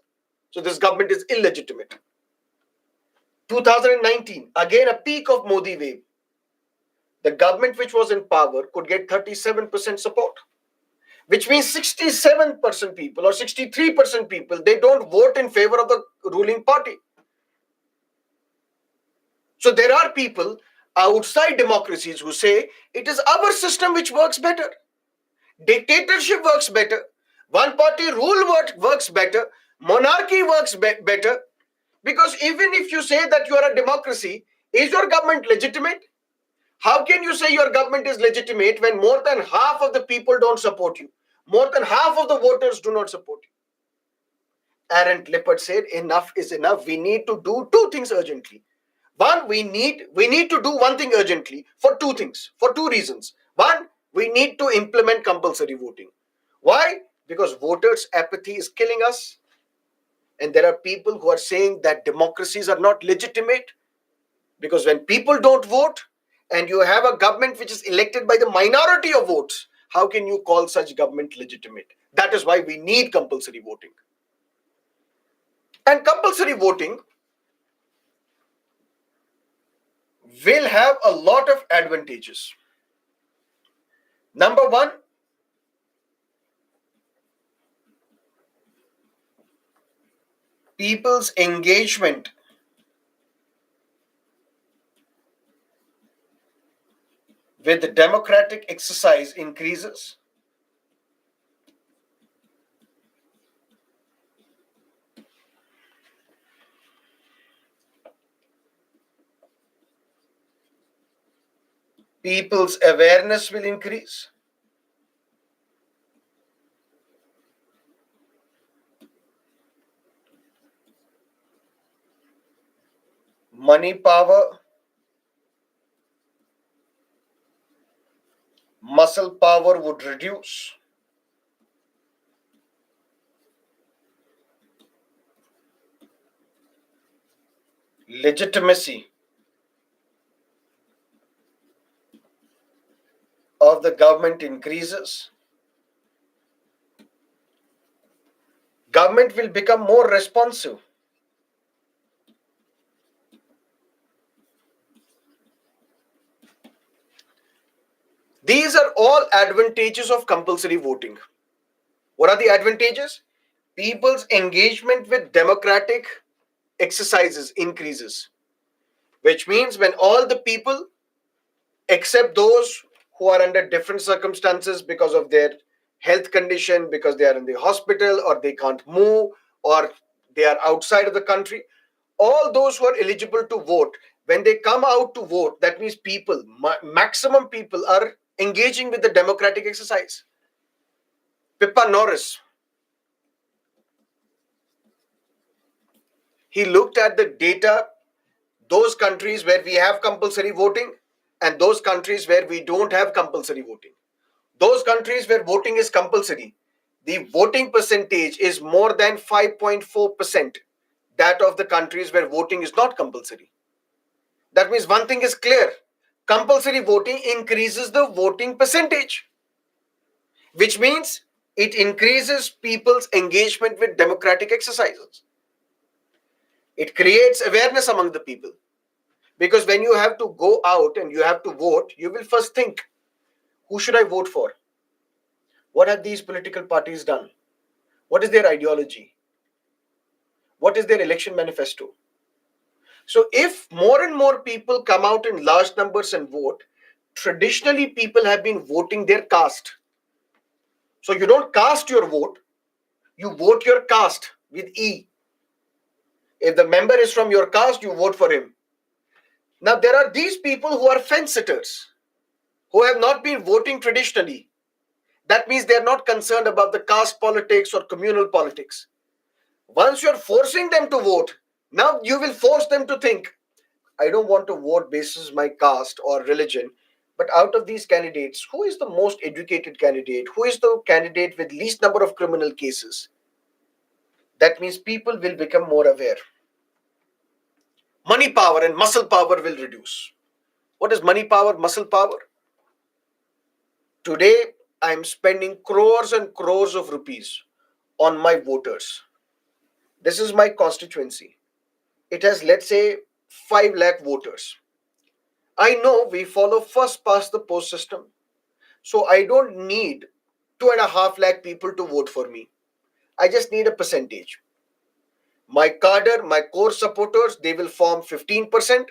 So this government is illegitimate. 2019, again a peak of Modi wave. The government which was in power could get 37% support, which means 67% people or 63% people, they don't vote in favor of the ruling party. So there are people outside democracies who say it is our system which works better. Dictatorship works better. One party rule works better. Monarchy works better. Because even if you say that you are a democracy, is your government legitimate? How can you say your government is legitimate when more than half of the people don't support you? More than half of the voters do not support you. Aaron Lippert said, enough is enough. We need to do two things urgently. One, we need to do one thing urgently for two things, for two reasons. One, we need to implement compulsory voting. Why? Because voters' apathy is killing us. And there are people who are saying that democracies are not legitimate because when people don't vote and you have a government which is elected by the minority of votes, how can you call such government legitimate? That is why we need compulsory voting. And compulsory voting will have a lot of advantages. Number one, people's engagement with democratic exercise increases. People's awareness will increase. Money power, muscle power would reduce. Legitimacy of the government increases. Government will become more responsive. These are all advantages of compulsory voting. What are the advantages? People's engagement with democratic exercises increases, which means when all the people, except those who are under different circumstances because of their health condition, because they are in the hospital or they can't move or they are outside of the country, all those who are eligible to vote, when they come out to vote, that means people, maximum people are engaging with the democratic exercise. Pippa Norris, he looked at the data, those countries where we have compulsory voting and those countries where we don't have compulsory voting. Those countries where voting is compulsory, the voting percentage is more than 5.4% that of the countries where voting is not compulsory. That means one thing is clear: compulsory voting increases the voting percentage, which means it increases people's engagement with democratic exercises. It creates awareness among the people. Because when you have to go out and you have to vote, you will first think, who should I vote for? What have these political parties done? What is their ideology? What is their election manifesto? So, if more and more people come out in large numbers and vote, traditionally people have been voting their caste. So, you don't cast your vote, you vote your caste with E. If the member is from your caste, you vote for him. Now, there are these people who are fence sitters, who have not been voting traditionally. That means they are not concerned about the caste politics or communal politics. Once you're forcing them to vote, now you will force them to think, I don't want to vote basis my caste or religion, but out of these candidates, who is the most educated candidate? Who is the candidate with least number of criminal cases? That means people will become more aware. Money power and muscle power will reduce. What is money power, muscle power? Today, I'm spending crores and crores of rupees on my voters. This is my constituency. It has, let's say, 5 lakh voters. I know we follow first past the post system. So I don't need 2.5 lakh people to vote for me. I just need a percentage. My cadre, my core supporters, they will form 15%.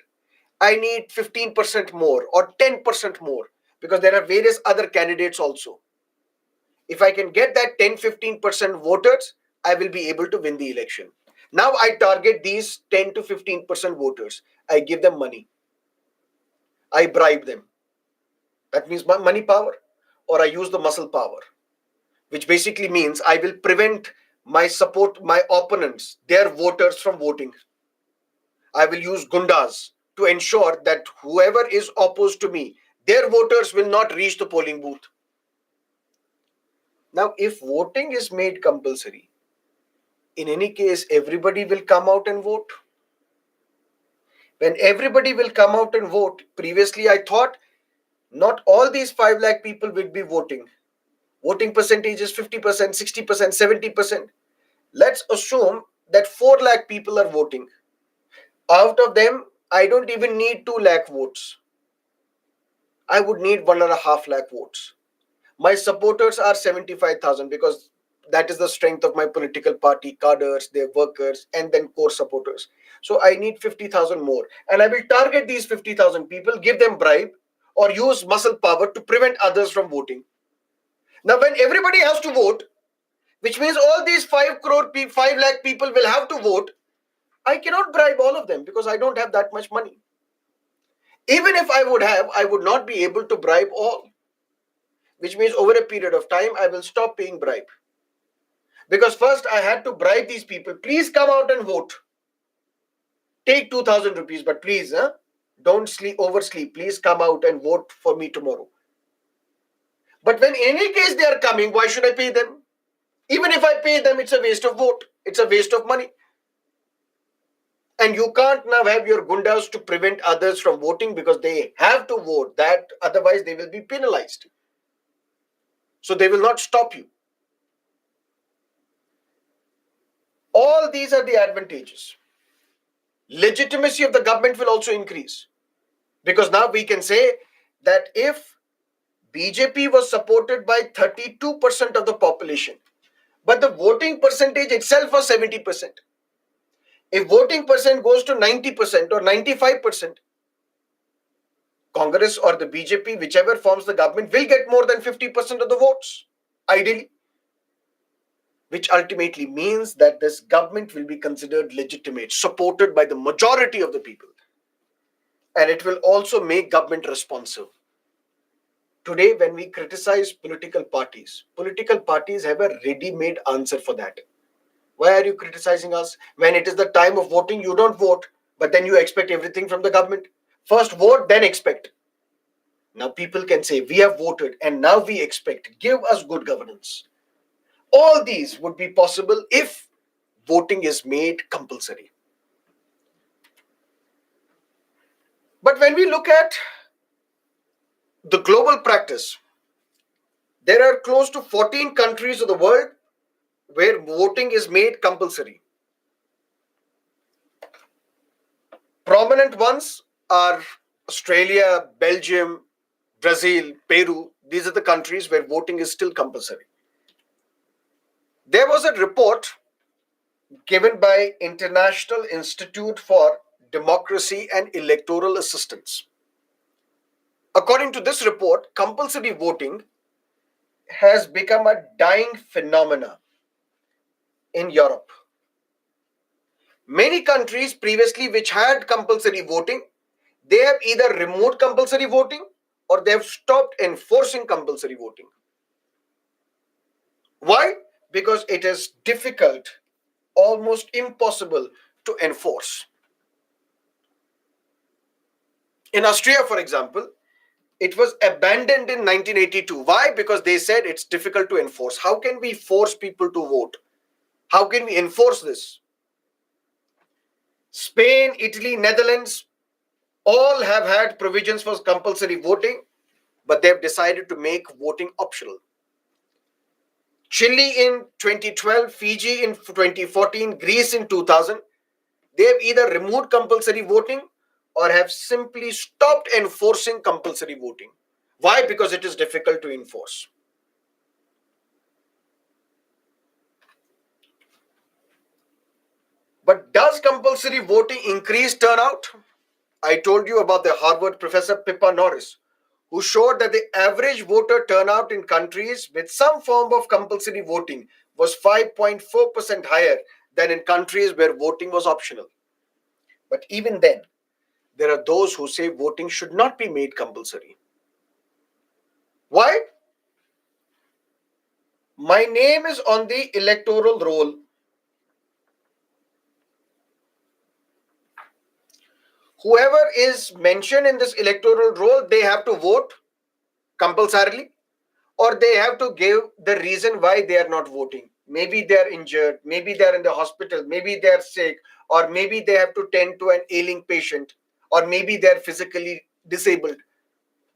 I need 15% more or 10% more because there are various other candidates also. If I can get that 10-15% voters, I will be able to win the election. Now I target these 10 to 15% voters. I give them money. I bribe them. That means my money power, or I use the muscle power, which basically means I will prevent my opponents, their voters from voting. I will use gundas to ensure that whoever is opposed to me, their voters will not reach the polling booth. Now, if voting is made compulsory, in any case, everybody will come out and vote. When everybody will come out and vote, previously I thought not all these 5 lakh people will be voting. Voting percentage is 50%, 60%, 70%. Let's assume that 4 lakh people are voting. Out of them, I don't even need 2 lakh votes. I would need 1.5 lakh votes. My supporters are 75,000 because that is the strength of my political party, cadres, their workers, and then core supporters. So I need 50,000 more. And I will target these 50,000 people, give them bribe, or use muscle power to prevent others from voting. Now, when everybody has to vote, which means all these 5 lakh people will have to vote, I cannot bribe all of them because I don't have that much money. Even if I would have, I would not be able to bribe all, which means over a period of time, I will stop paying bribe. Because first I had to bribe these people. Please come out and vote. Take 2,000 rupees, but please, don't oversleep. Please come out and vote for me tomorrow. But when in any case they are coming, why should I pay them? Even if I pay them, it's a waste of vote. It's a waste of money. And you can't now have your gundas to prevent others from voting because they have to vote. That otherwise they will be penalized. So they will not stop you. All these are the advantages. Legitimacy of the government will also increase. Because now we can say that if BJP was supported by 32% of the population, but the voting percentage itself was 70%. If voting percent goes to 90% or 95%, Congress or the BJP, whichever forms the government, will get more than 50% of the votes, ideally. Which ultimately means that this government will be considered legitimate, supported by the majority of the people. And it will also make government responsive. Today, when we criticize political parties have a ready-made answer for that. Why are you criticizing us? When it is the time of voting, you don't vote, but then you expect everything from the government. First vote, then expect. Now people can say, we have voted and now we expect. Give us good governance. All these would be possible if voting is made compulsory. But when we look at the global practice, there are close to 14 countries of the world where voting is made compulsory. Prominent ones are Australia, Belgium, Brazil, Peru. These are the countries where voting is still compulsory. There was a report given by International Institute for Democracy and Electoral Assistance. According to this report, compulsory voting has become a dying phenomena in Europe. Many countries previously which had compulsory voting, they have either removed compulsory voting or they have stopped enforcing compulsory voting. Why? Because it is difficult, almost impossible to enforce. In Austria, for example, it was abandoned in 1982. Why? Because they said it's difficult to enforce. How can we force people to vote? How can we enforce this? Spain, Italy, Netherlands, all have had provisions for compulsory voting, but they've decided to make voting optional. Chile in 2012, Fiji in 2014, Greece in 2000, they have either removed compulsory voting or have simply stopped enforcing compulsory voting. Why? Because it is difficult to enforce. But does compulsory voting increase turnout? I told you about the Harvard professor Pippa Norris, who showed that the average voter turnout in countries with some form of compulsory voting was 5.4% higher than in countries where voting was optional. But even then, there are those who say voting should not be made compulsory. Why? My name is on the electoral roll. Whoever is mentioned in this electoral roll, they have to vote compulsorily, or they have to give the reason why they are not voting. maybe they're injured, maybe they're in the hospital, maybe they're sick, or maybe they have to tend to an ailing patient, or maybe they're physically disabled.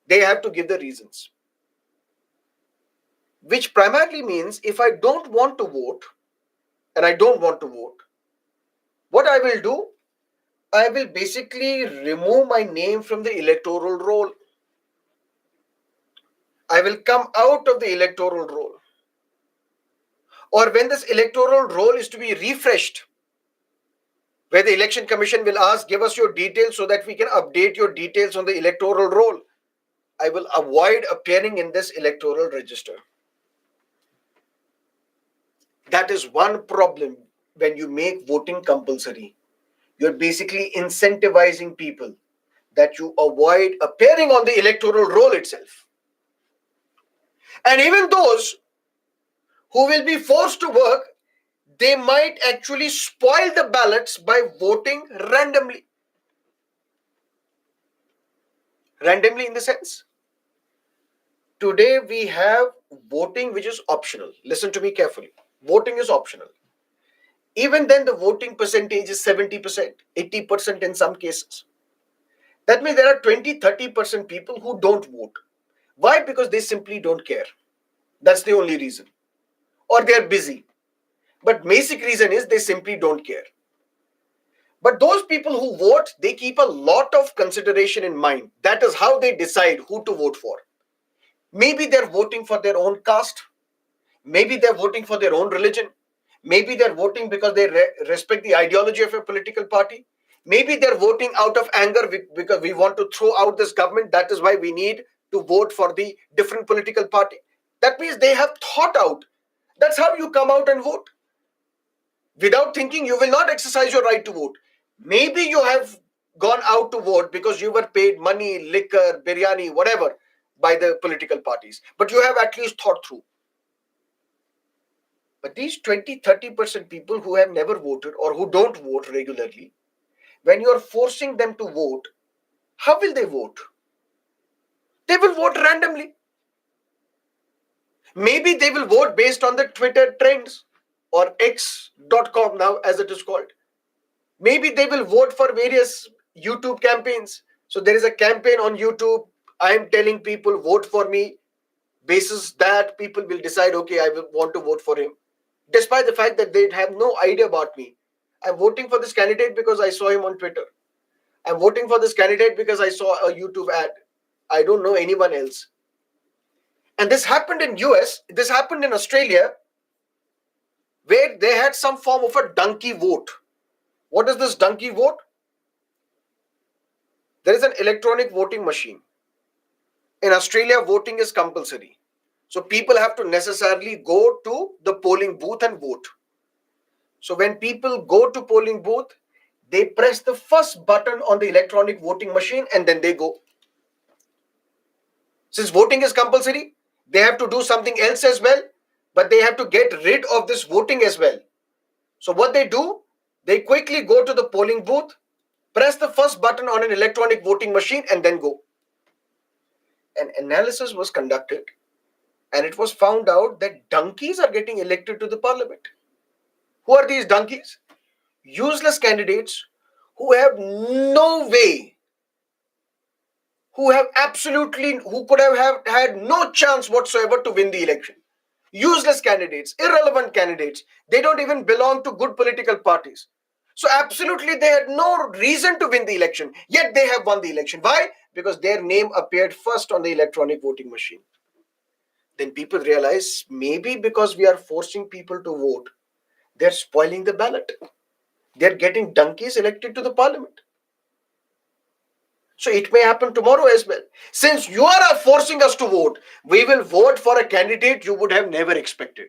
They have to give the reasons, which primarily means if I don't want to vote and I don't want to vote, what I will do, I will basically remove my name from the electoral roll. I will come out of the electoral roll. Or when this electoral roll is to be refreshed, where the election commission will ask, give us your details so that we can update your details on the electoral roll, I will avoid appearing in this electoral register. That is one problem when you make voting compulsory. You're basically incentivizing people that you avoid appearing on the electoral roll itself. And even those who will be forced to work, they might actually spoil the ballots by voting randomly. Randomly in the sense, today we have voting which is optional. Listen to me carefully. Voting is optional. Even then, the voting percentage is 70%, 80% in some cases. That means there are 20-30% people who don't vote. Why? Because they simply don't care. That's the only reason. Or they're busy. But basic reason is they simply don't care. But those people who vote, they keep a lot of consideration in mind. That is how they decide who to vote for. Maybe they're voting for their own caste. Maybe they're voting for their own religion. Maybe they're voting because they respect the ideology of a political party. Maybe they're voting out of anger because we want to throw out this government. That is why we need to vote for the different political party. That means they have thought out. That's how you come out and vote. Without thinking, you will not exercise your right to vote. Maybe you have gone out to vote because you were paid money, liquor, biryani, whatever by the political parties. But you have at least thought through. But these 20-30% people who have never voted or who don't vote regularly, when you are forcing them to vote, how will they vote? They will vote randomly. Maybe they will vote based on the Twitter trends or X.com now, as it is called. Maybe they will vote for various YouTube campaigns. So there is a campaign on YouTube. I am telling people vote for me. Basis that people will decide, okay, I will want to vote for him, despite the fact that they have no idea about me. I'm voting for this candidate because I saw him on Twitter. I'm voting for this candidate because I saw a YouTube ad. I don't know anyone else. And this happened in US, this happened in Australia, where they had some form of a donkey vote. What is this donkey vote? There is an electronic voting machine. In Australia, voting is compulsory. So people have to necessarily go to the polling booth and vote. So when people go to polling booth, they press the first button on the electronic voting machine and then they go. Since voting is compulsory, they have to do something else as well, but they have to get rid of this voting as well. So what they do, they quickly go to the polling booth, press the first button on an electronic voting machine and then go. An analysis was conducted and it was found out that donkeys are getting elected to the parliament. Who are these donkeys? Useless candidates who have no way, who could have had no chance whatsoever to win the election. Useless candidates, irrelevant candidates. They don't even belong to good political parties. So absolutely they had no reason to win the election, yet they have won the election. Why? Because their name appeared first on the electronic voting machine. Then people realize maybe because we are forcing people to vote, they're spoiling the ballot. They're getting donkeys elected to the parliament. So it may happen tomorrow as well. Since you are forcing us to vote, we will vote for a candidate you would have never expected.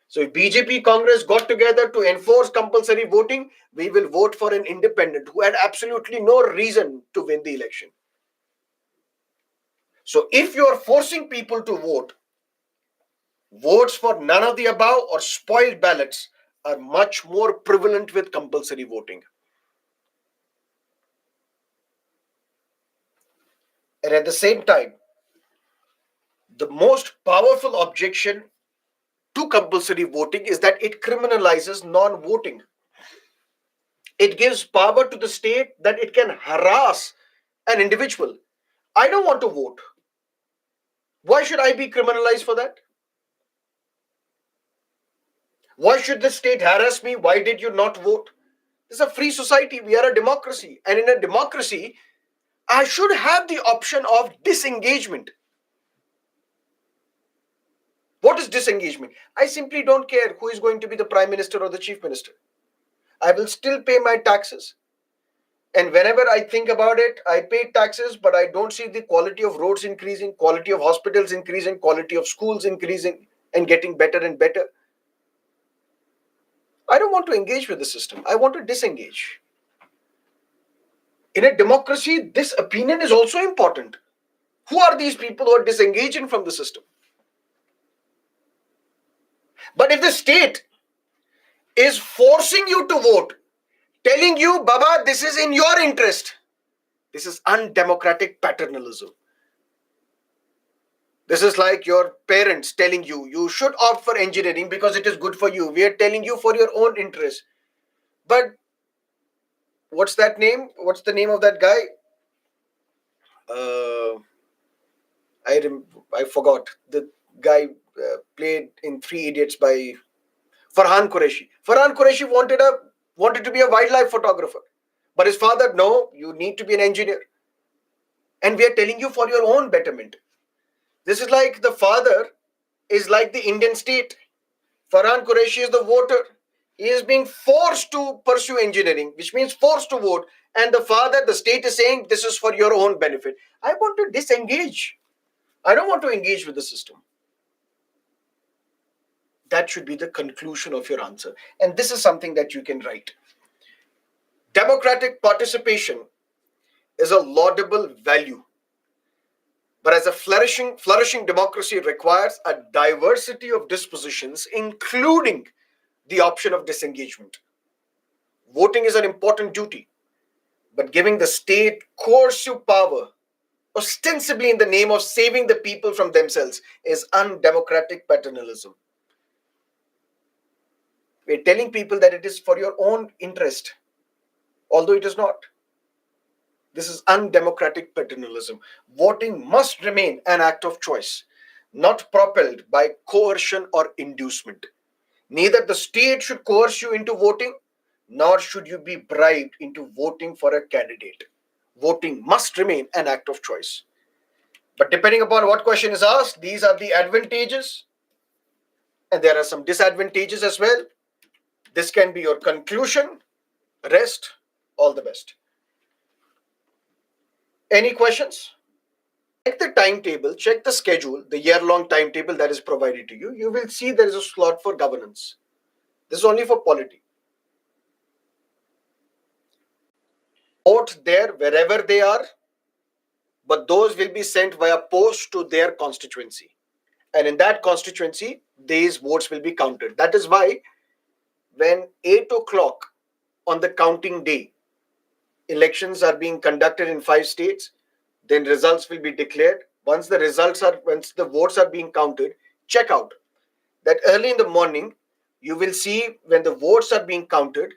So if BJP Congress got together to enforce compulsory voting, we will vote for an independent who had absolutely no reason to win the election. So if you are forcing people to vote, votes for none of the above or spoiled ballots are much more prevalent with compulsory voting. And at the same time, the most powerful objection to compulsory voting is that it criminalizes non voting. It gives power to the state that it can harass an individual. I don't want to vote. Why should I be criminalized for that? Why should the state harass me? Why did you not vote? This is a free society. We are a democracy. And in a democracy, I should have the option of disengagement. What is disengagement? I simply don't care who is going to be the prime minister or the chief minister. I will still pay my taxes. And whenever I think about it, I pay taxes, but I don't see the quality of roads increasing, quality of hospitals increasing, quality of schools increasing and getting better and better. I don't want to engage with the system. I want to disengage. In a democracy, this opinion is also important. Who are these people who are disengaging from the system? But if the state is forcing you to vote, telling you, Baba, this is in your interest, this is undemocratic paternalism. This is like your parents telling you, you should opt for engineering because it is good for you. We are telling you for your own interest. But what's that name? What's the name of that guy? Uh, I forgot. The guy played in Three Idiots by Farhan Qureshi. Farhan Qureshi wanted to be a wildlife photographer, but his father, no, you need to be an engineer. And we are telling you for your own betterment. This is like the father is like the Indian state. Farhan Qureshi is the voter. He is being forced to pursue engineering, which means forced to vote. And the father, the state is saying this is for your own benefit. I want to disengage. I don't want to engage with the system. That should be the conclusion of your answer. And this is something that you can write. Democratic participation is a laudable value. But as a flourishing democracy requires a diversity of dispositions, including the option of disengagement. Voting is an important duty, but giving the state coercive power, ostensibly in the name of saving the people from themselves, is undemocratic paternalism. We're telling people that it is for your own interest, although it is not. This is undemocratic paternalism. Voting must remain an act of choice, not propelled by coercion or inducement. Neither the state should coerce you into voting, nor should you be bribed into voting for a candidate. Voting must remain an act of choice. But depending upon what question is asked, these are the advantages, and there are some disadvantages as well. This can be your conclusion. Rest, all the best. Any questions? Check the timetable, check the schedule, the year-long timetable that is provided to you. You will see there is a slot for governance. This is only for polity. Vote there wherever they are, but those will be sent via post to their constituency. And in that constituency, these votes will be counted. That is why when 8 o'clock on the counting day, elections are being conducted in 5 states, then results will be declared. Once the votes are being counted, check out that early in the morning, you will see when the votes are being counted,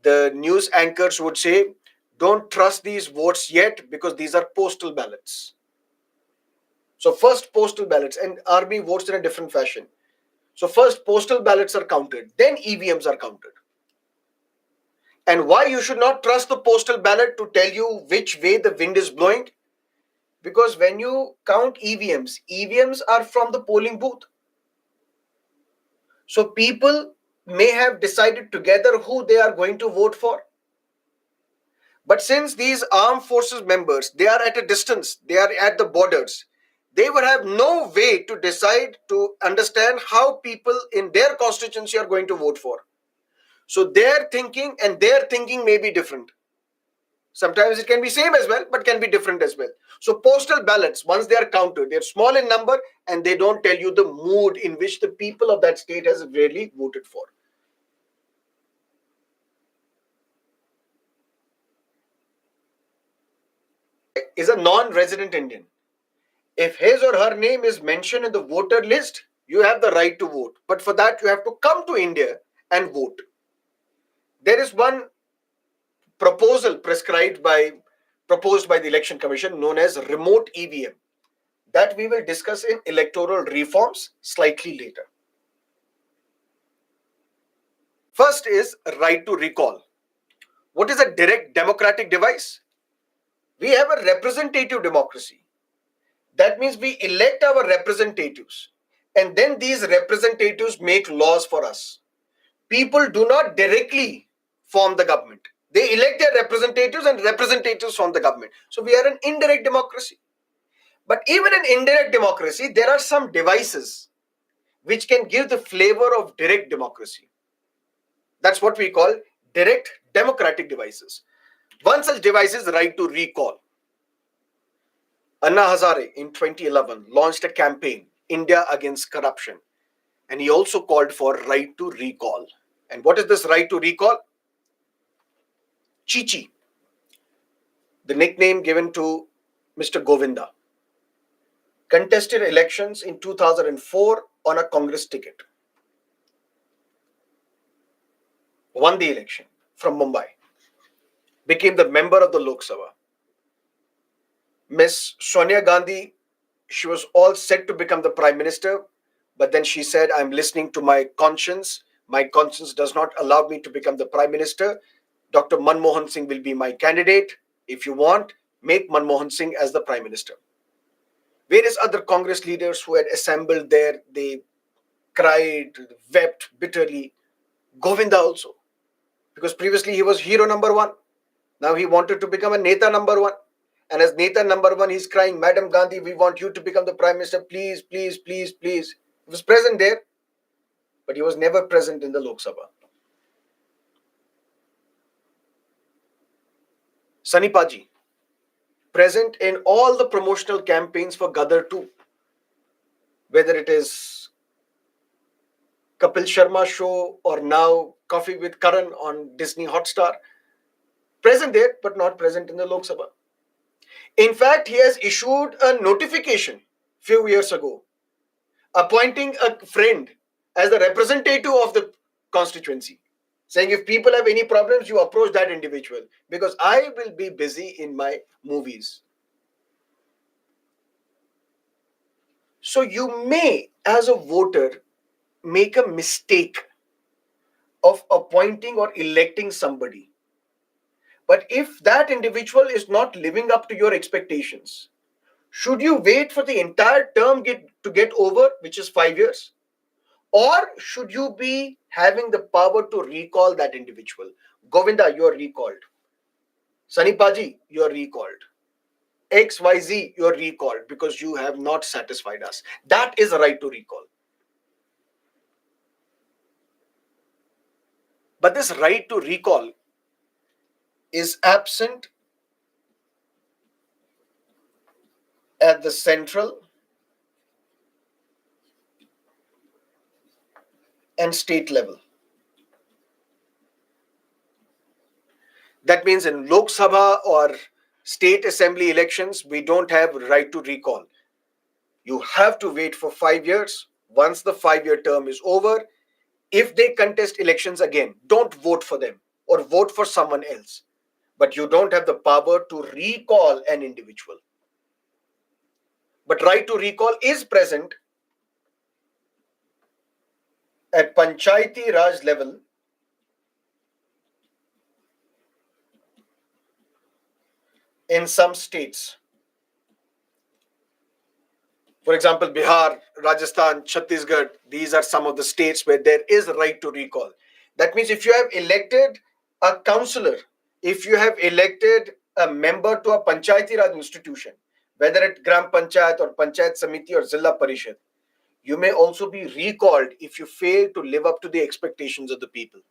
the news anchors would say, don't trust these votes yet because these are postal ballots. So first postal ballots, and army votes in a different fashion. So first postal ballots are counted, then EVMs are counted. And why you should not trust the postal ballot to tell you which way the wind is blowing? Because when you count EVMs are from the polling booth. So people may have decided together who they are going to vote for. But since these armed forces members, they are at a distance, they are at the borders, they would have no way to decide to understand how people in their constituency are going to vote for. So their thinking and their thinking may be different. Sometimes it can be same as well, but can be different as well. So postal ballots, once they are counted, they're small in number and they don't tell you the mood in which the people of that state has really voted for. Is a non-resident Indian. If his or her name is mentioned in the voter list, You have the right to vote, but for that you have to come to India and vote. There is one proposal proposed by the Election Commission known as remote EVM that we will discuss in electoral reforms slightly later. First is right to recall. What is a direct democratic device? We have a representative democracy. That means we elect our representatives, and then these representatives make laws for us. People do not directly form the government. They elect their representatives, and representatives form the government. So we are an indirect democracy. But even in indirect democracy, there are some devices which can give the flavor of direct democracy. That's what we call direct democratic devices. One such device is right to recall. Anna Hazare in 2011 launched a campaign, India Against Corruption, and he also called for right to recall. And what is this right to recall? Chichi, the nickname given to Mr. Govinda, contested elections in 2004 on a Congress ticket, won the election from Mumbai, became the member of the Lok Sabha. Miss Sonia Gandhi, she was all set to become the prime minister, but then she said, I'm listening to my conscience. My conscience does not allow me to become the prime minister. Dr. Manmohan Singh will be my candidate. If you want, make Manmohan Singh as the prime minister. Various other Congress leaders who had assembled there, they cried, wept bitterly. Govinda also, because previously he was hero number one. Now he wanted to become a Neta number one. And as Neta number one, he's crying, Madam Gandhi, we want you to become the prime minister. Please, please, please, please. He was present there, but he was never present in the Lok Sabha. Sunny Paji, present in all the promotional campaigns for Gadar 2, whether it is Kapil Sharma show or now Coffee with Karan on Disney Hotstar. Present there, but not present in the Lok Sabha. In fact, he has issued a notification few years ago appointing a friend as the representative of the constituency, saying if people have any problems, you approach that individual because I will be busy in my movies. So you may, as a voter, make a mistake of appointing or electing somebody. But if that individual is not living up to your expectations, should you wait for the entire term to get over, which is 5 years? Or should you be having the power to recall that individual? Govinda, you are recalled. Sunny Paji, you are recalled. XYZ, you are recalled because you have not satisfied us. That is a right to recall. But this right to recall is absent at the central and state level. That means in Lok Sabha or state assembly elections, we don't have right to recall. You have to wait for 5 years. Once the 5-year term is over, if they contest elections again, don't vote for them or vote for someone else. But you don't have the power to recall an individual. But right to recall is present at Panchayati Raj level in some states. For example, Bihar, Rajasthan, Chhattisgarh, these are some of the states where there is a right to recall. That means if you have elected a councillor, if you have elected a member to a Panchayati Raj institution, whether at Gram Panchayat or Panchayat Samiti or Zilla Parishad, you may also be recalled if you fail to live up to the expectations of the people.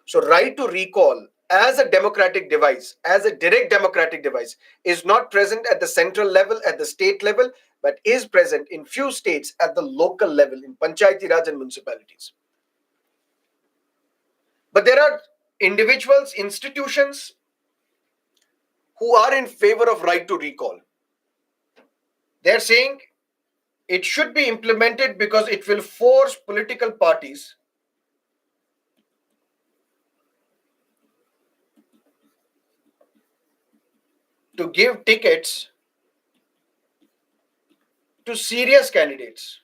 So, right to recall as a democratic device, as a direct democratic device, is not present at the central level, at the state level, but is present in few states at the local level, in Panchayati Raj and municipalities. But there are individuals, institutions who are in favor of right to recall. They are saying It should be implemented because it will force political parties to give tickets to serious candidates.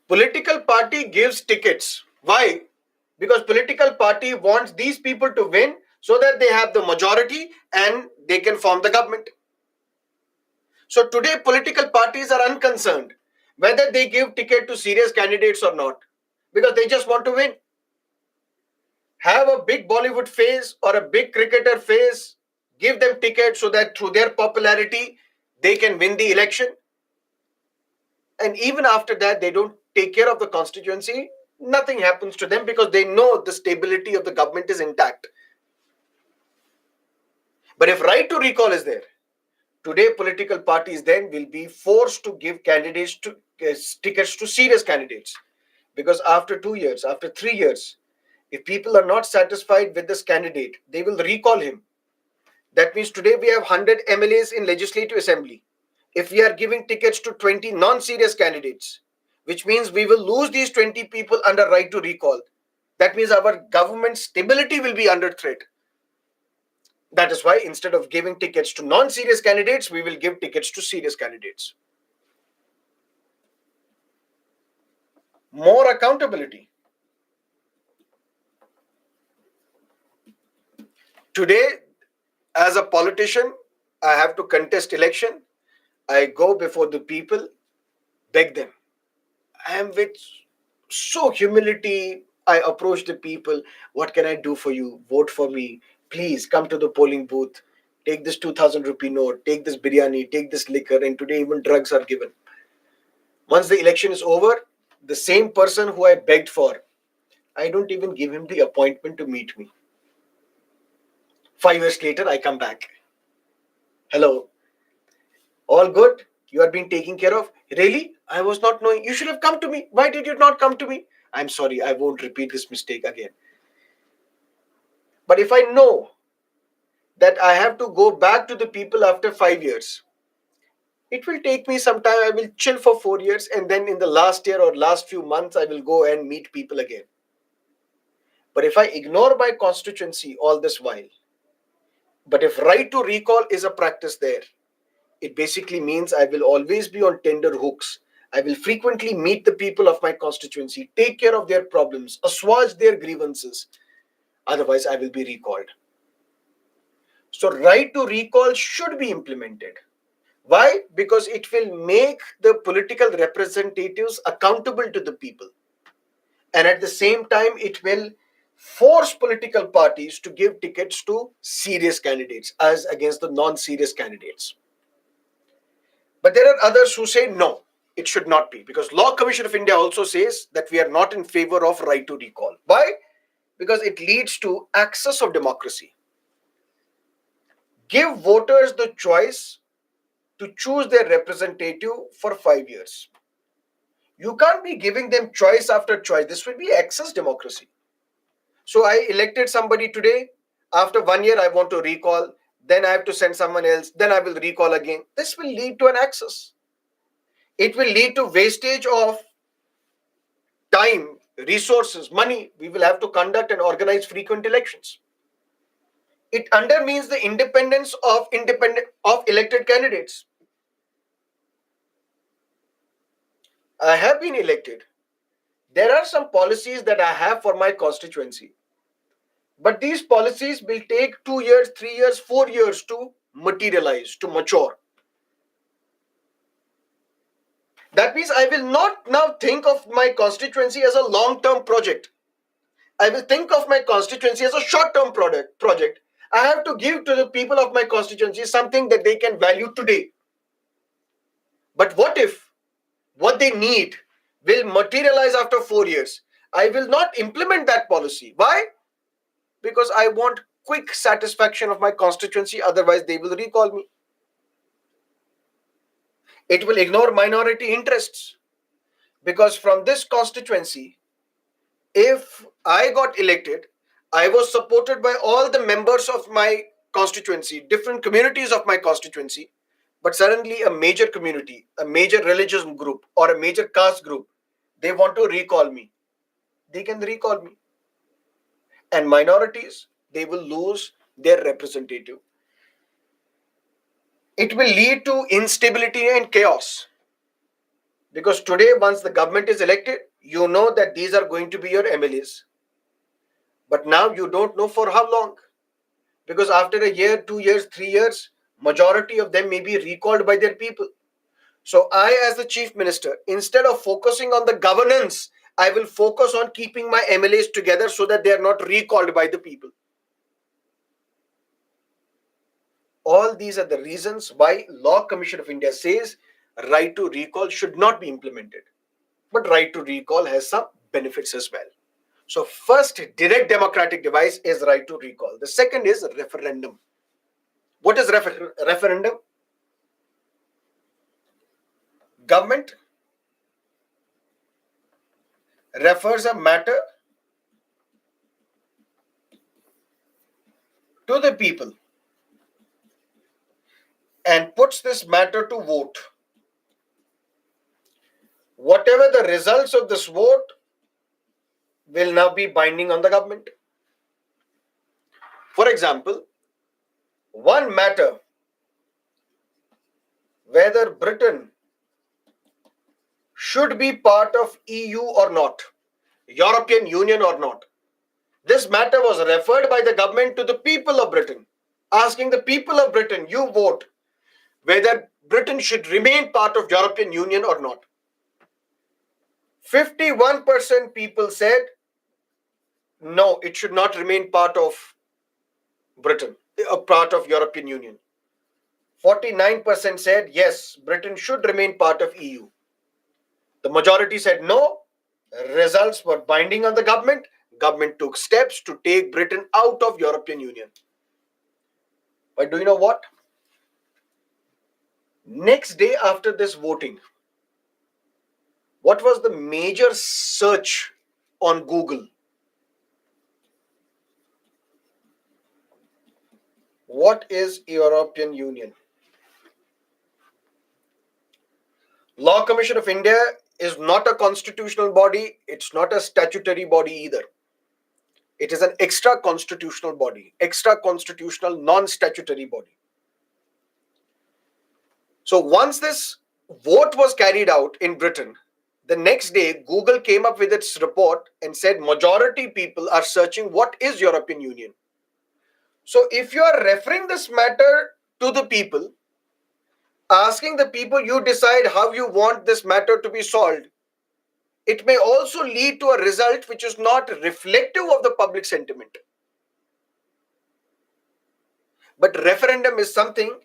Political party gives tickets. Why? Because political party wants these people to win so that they have the majority and they can form the government. So today political parties are unconcerned whether they give ticket to serious candidates or not, because they just want to win. Have a big Bollywood face or a big cricketer face, give them tickets so that through their popularity they can win the election. And even after that, they don't take care of the constituency. Nothing happens to them because they know the stability of the government is intact. But if right to recall is there, today political parties then will be forced to give candidates to tickets to serious candidates, because after 2 years, after 3 years, if people are not satisfied with this candidate, they will recall him. That means today we have 100 MLAs in Legislative Assembly. If we are giving tickets to 20 non-serious candidates, which means we will lose these 20 people under right to recall. That means our government stability will be under threat. That is why instead of giving tickets to non-serious candidates, we will give tickets to serious candidates. More accountability. Today, as a politician, I have to contest election. I go before the people, beg them. I am with so humility. I approach the people. What can I do for you? Vote for me. Please come to the polling booth. Take this 2,000 rupee note. Take this biryani. Take this liquor. And today even drugs are given. Once the election is over, the same person who I begged for, I don't even give him the appointment to meet me. 5 years later, I come back. Hello, all good? You are being taken care of? Really? I was not knowing. You should have come to me. Why did you not come to me? I'm sorry, I won't repeat this mistake again. But if I know that I have to go back to the people after 5 years, it will take me some time. I will chill for 4 years, and then in the last year or last few months, I will go and meet people again. But if I ignore my constituency all this while, but if right to recall is a practice there, it basically means I will always be on tender hooks. I will frequently meet the people of my constituency, take care of their problems, assuage their grievances. Otherwise, I will be recalled. So, right to recall should be implemented. Why? Because it will make the political representatives accountable to the people. And at the same time, it will force political parties to give tickets to serious candidates as against the non serious candidates. But there are others who say no, it should not be, because Law Commission of India also says that we are not in favor of right to recall. Why? Because it leads to access of democracy. Give voters the choice to choose their representative for 5 years. You can't be giving them choice after choice. This will be access democracy. So I elected somebody today. After 1 year, I want to recall. Then I have to send someone else. Then I will recall again. This will lead to an access. It will lead to wastage of time, resources, money. We will have to conduct and organize frequent elections. It undermines the independence of elected candidates. I have been elected. There are some policies that I have for my constituency. But these policies will take 2 years, 3 years, 4 years to materialize, to mature. That means I will not now think of my constituency as a long-term project. I will think of my constituency as a short-term project. I have to give to the people of my constituency something that they can value today. But what if what they need will materialize after 4 years? I will not implement that policy. Why? Because I want quick satisfaction of my constituency, otherwise they will recall me. It will ignore minority interests, because from this constituency, if I got elected, I was supported by all the members of my constituency, different communities of my constituency, but suddenly a major community, a major religious group, or a major caste group, they want to recall me. They can recall me. And minorities, they will lose their representative. It will lead to instability and chaos. Because today, once the government is elected, you know that these are going to be your MLAs. But now you don't know for how long. Because after a year, 2 years, 3 years, majority of them may be recalled by their people. So I, as the chief minister, instead of focusing on the governance, I will focus on keeping my MLAs together so that they are not recalled by the people. All these are the reasons why Law Commission of India says right to recall should not be implemented. But right to recall has some benefits as well. So first direct democratic device is right to recall. The second is referendum. What is referendum? Government refers a matter to the people and puts this matter to vote. Whatever the results of this vote will now be binding on the government. For example, one matter, whether Britain should be part of EU or not, European Union or not. This matter was referred by the government to the people of Britain, asking the people of Britain, you vote whether Britain should remain part of European Union or not. 51% people said no, it should not remain part of Britain, a part of European Union. 49% said yes, Britain should remain part of EU. The majority said no. Results were binding on the government. Government took steps to take Britain out of European Union. But do you know what? Next day after this voting, what was the major search on Google? What is European Union? Law Commission of India is not a constitutional body. It's not a statutory body either. It is an extra constitutional body, extra constitutional non-statutory body. So once this vote was carried out in Britain, the next day Google came up with its report and said majority people are searching what is European Union. So if you are referring this matter to the people, asking the people you decide how you want this matter to be solved, it may also lead to a result which is not reflective of the public sentiment. But referendum is something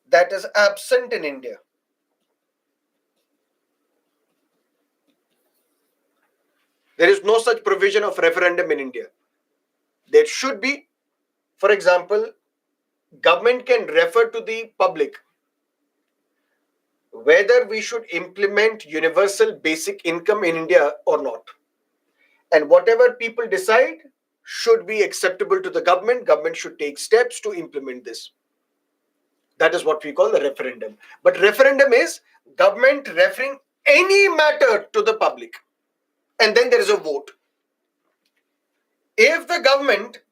that is absent in India. There is no such provision of referendum in India. There should be, for example, government can refer to the public whether we should implement universal basic income in India or not. And whatever people decide should be acceptable to the government. Government should take steps to implement this. That is what we call the referendum. But referendum is government referring any matter to the public. And then there is a vote. If the government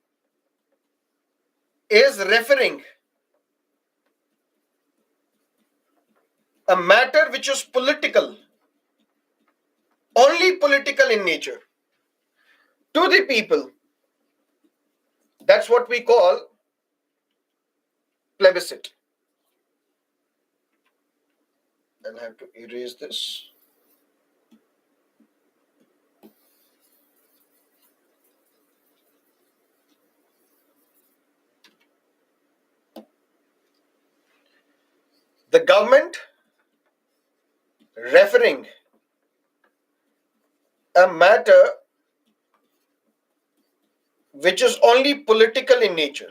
is referring a matter which is political, only political in nature, to the people, that's what we call plebiscite. I'll have to erase this. The government referring a matter which is only political in nature,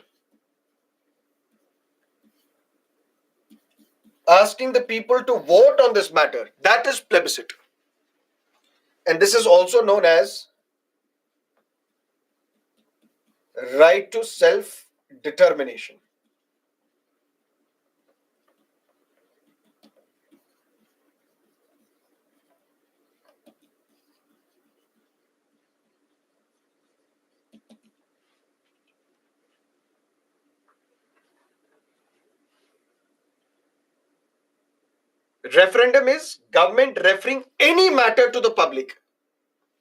asking the people to vote on this matter, that is plebiscite. And this is also known as right to self self-determination. Referendum is government referring any matter to the public,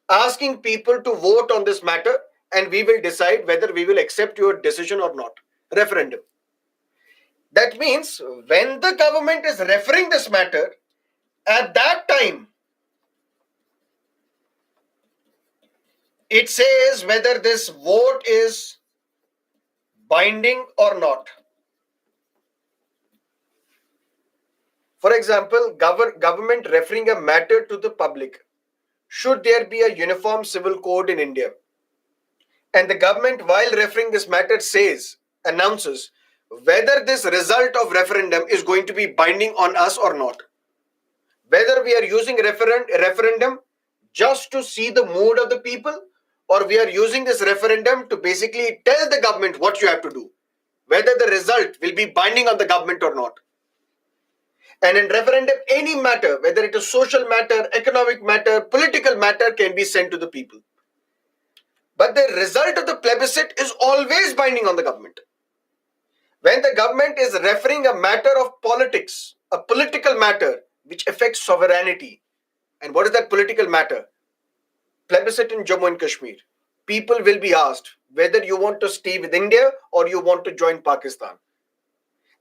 asking people to vote on this matter, and we will decide whether we will accept your decision or not. Referendum. That means when the government is referring this matter, at that time, it says whether this vote is binding or not. For example, government referring a matter to the public. Should there be a uniform civil code in India? And the government, while referring this matter, announces whether this result of referendum is going to be binding on us or not. Whether we are using referendum just to see the mood of the people, or we are using this referendum to basically tell the government what you have to do, whether the result will be binding on the government or not. And in referendum, any matter, whether it is social matter, economic matter, political matter, can be sent to the people. But the result of the plebiscite is always binding on the government. When the government is referring a matter of politics, a political matter which affects sovereignty, and what is that political matter? Plebiscite in Jammu and Kashmir. People will be asked whether you want to stay with India or you want to join Pakistan.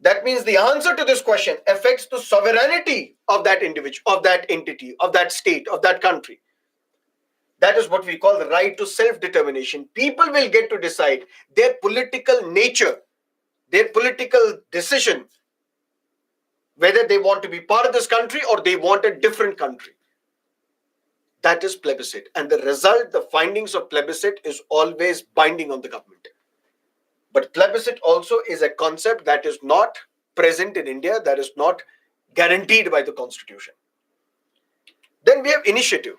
That means the answer to this question affects the sovereignty of that individual, of that entity, of that state, of that country. That is what we call the right to self-determination. People will get to decide their political nature, their political decision, whether they want to be part of this country or they want a different country. That is plebiscite. And the result, the findings of plebiscite is always binding on the government. But plebiscite also is a concept that is not present in India, that is not guaranteed by the constitution. Then we have initiative.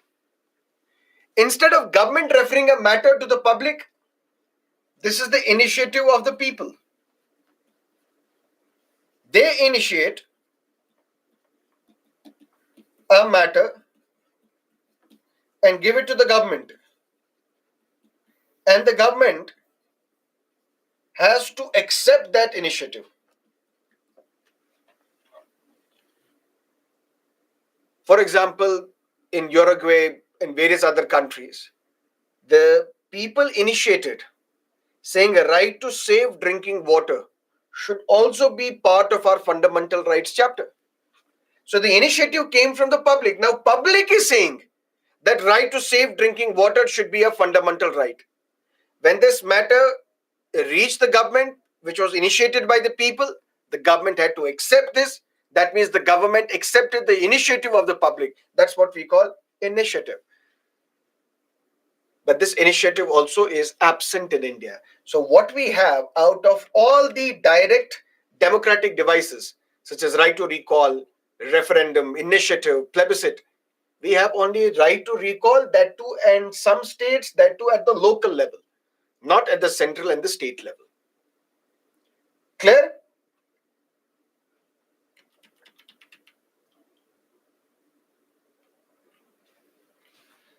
Instead of government referring a matter to the public, this is the initiative of the people. They initiate a matter and give it to the government. And the government has to accept that initiative. For example, in Uruguay and various other countries, the people initiated saying a right to safe drinking water should also be part of our fundamental rights chapter. So the initiative came from the public. Now public is saying that right to safe drinking water should be a fundamental right. When this matter reached the government, which was initiated by the people, the government had to accept this. That means the government accepted the initiative of the public. That's what we call initiative. But this initiative also is absent in India. So what we have out of all the direct democratic devices, such as right to recall, referendum, initiative, plebiscite, we have only right to recall, that too, and some states, that too at the local level, not at the central and the state level. Clear?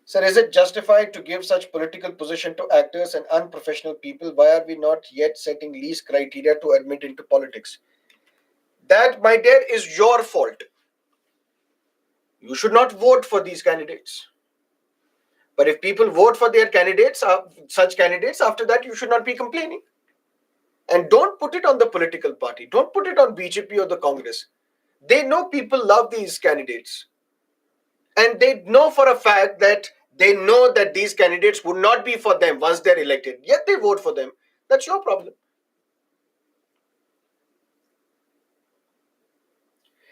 Sir, is it justified to give such political position to actors and unprofessional people? Why are we not yet setting least criteria to admit into politics? That, my dear, is your fault. You should not vote for these candidates. But if people vote for their candidates, such candidates, after that you should not be complaining. And don't put it on the political party. Don't put it on BJP or the Congress. They know people love these candidates. And they know for a fact that they know that these candidates would not be for them once they're elected. Yet they vote for them. That's your problem.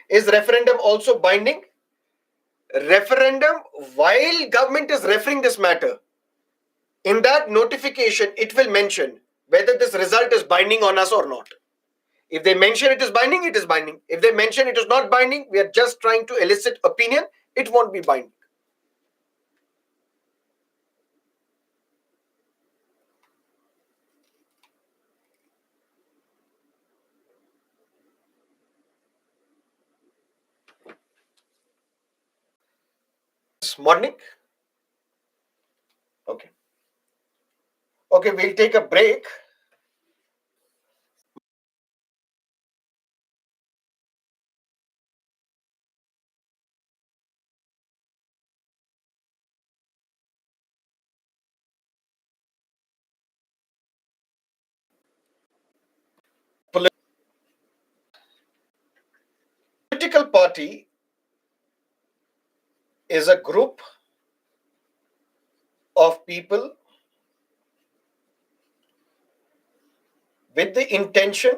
Is referendum also binding? Referendum, while government is referring this matter, in that notification, it will mention whether this result is binding on us or not. If they mention it is binding, it is binding. If they mention it is not binding, we are just trying to elicit opinion, it won't be binding. it's morning. Okay. Okay, we'll take a break. Political party is a group of people with the intention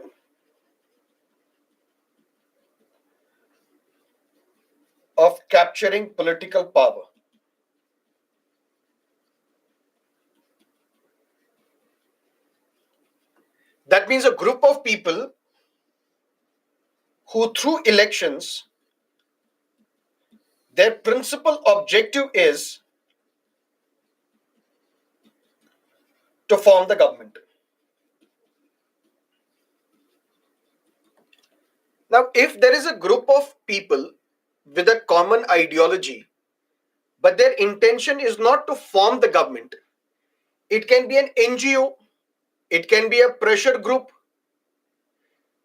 of capturing political power. That means a group of people who, through elections, their principal objective is to form the government. Now, if there is a group of people with a common ideology, but their intention is not to form the government, it can be an NGO, it can be a pressure group,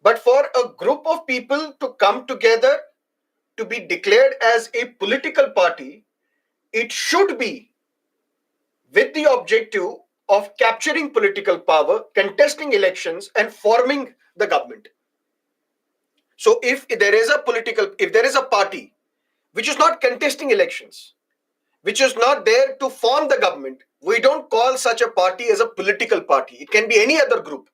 but for a group of people to come together to be declared as a political party, it should be with the objective of capturing political power, contesting elections, and forming the government. So if there is a party which is not contesting elections, which is not there to form the government, we don't call such a party as a political party. It can be any other group.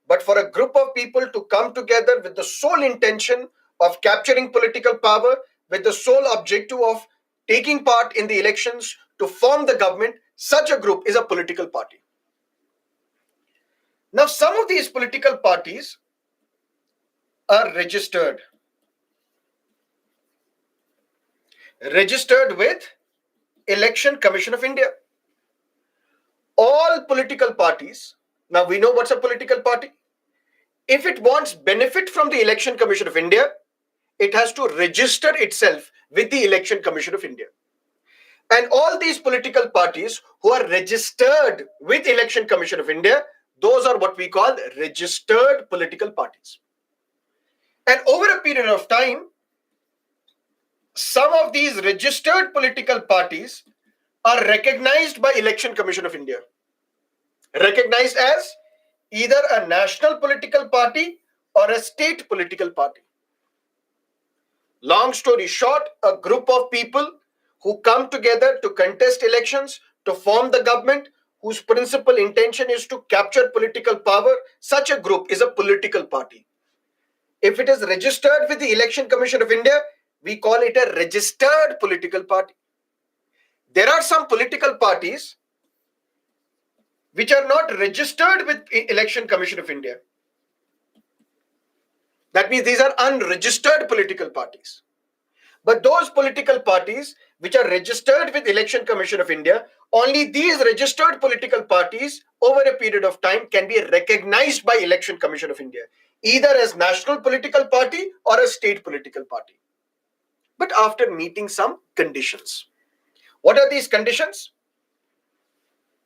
But for a group of people to come together with the sole intention of capturing political power, with the sole objective of taking part in the elections to form the government, such a group is a political party. Now, some of these political parties are registered with Election Commission of India. All political parties, now we know what's a political party. If it wants benefit from the Election Commission of India, it has to register itself with the Election Commission of India. And all these political parties who are registered with Election Commission of India, those are what we call registered political parties. And over a period of time, some of these registered political parties are recognized by Election Commission of India. Recognized as either a national political party or a state political party. Long story short, a group of people who come together to contest elections, to form the government, whose principal intention is to capture political power, such a group is a political party. If it is registered with the Election Commission of India, we call it a registered political party. There are some political parties which are not registered with Election Commission of India. That means these are unregistered political parties. But those political parties which are registered with Election Commission of India, only these registered political parties over a period of time can be recognized by Election Commission of India, either as national political party or a state political party. But after meeting some conditions. What are these conditions?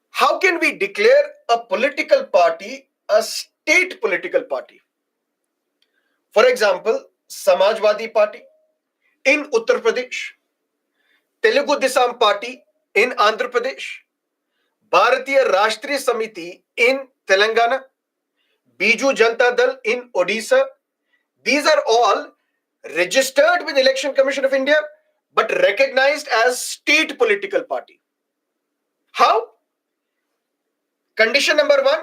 How can we declare a political party a state political party? For example, Samajwadi Party in Uttar Pradesh, Telugu Desam Party in Andhra Pradesh, Bharatiya Rashtriya Samiti in Telangana, Biju Janata Dal in Odisha. These are all registered with Election Commission of India but recognized as state political party. How? Condition number 1,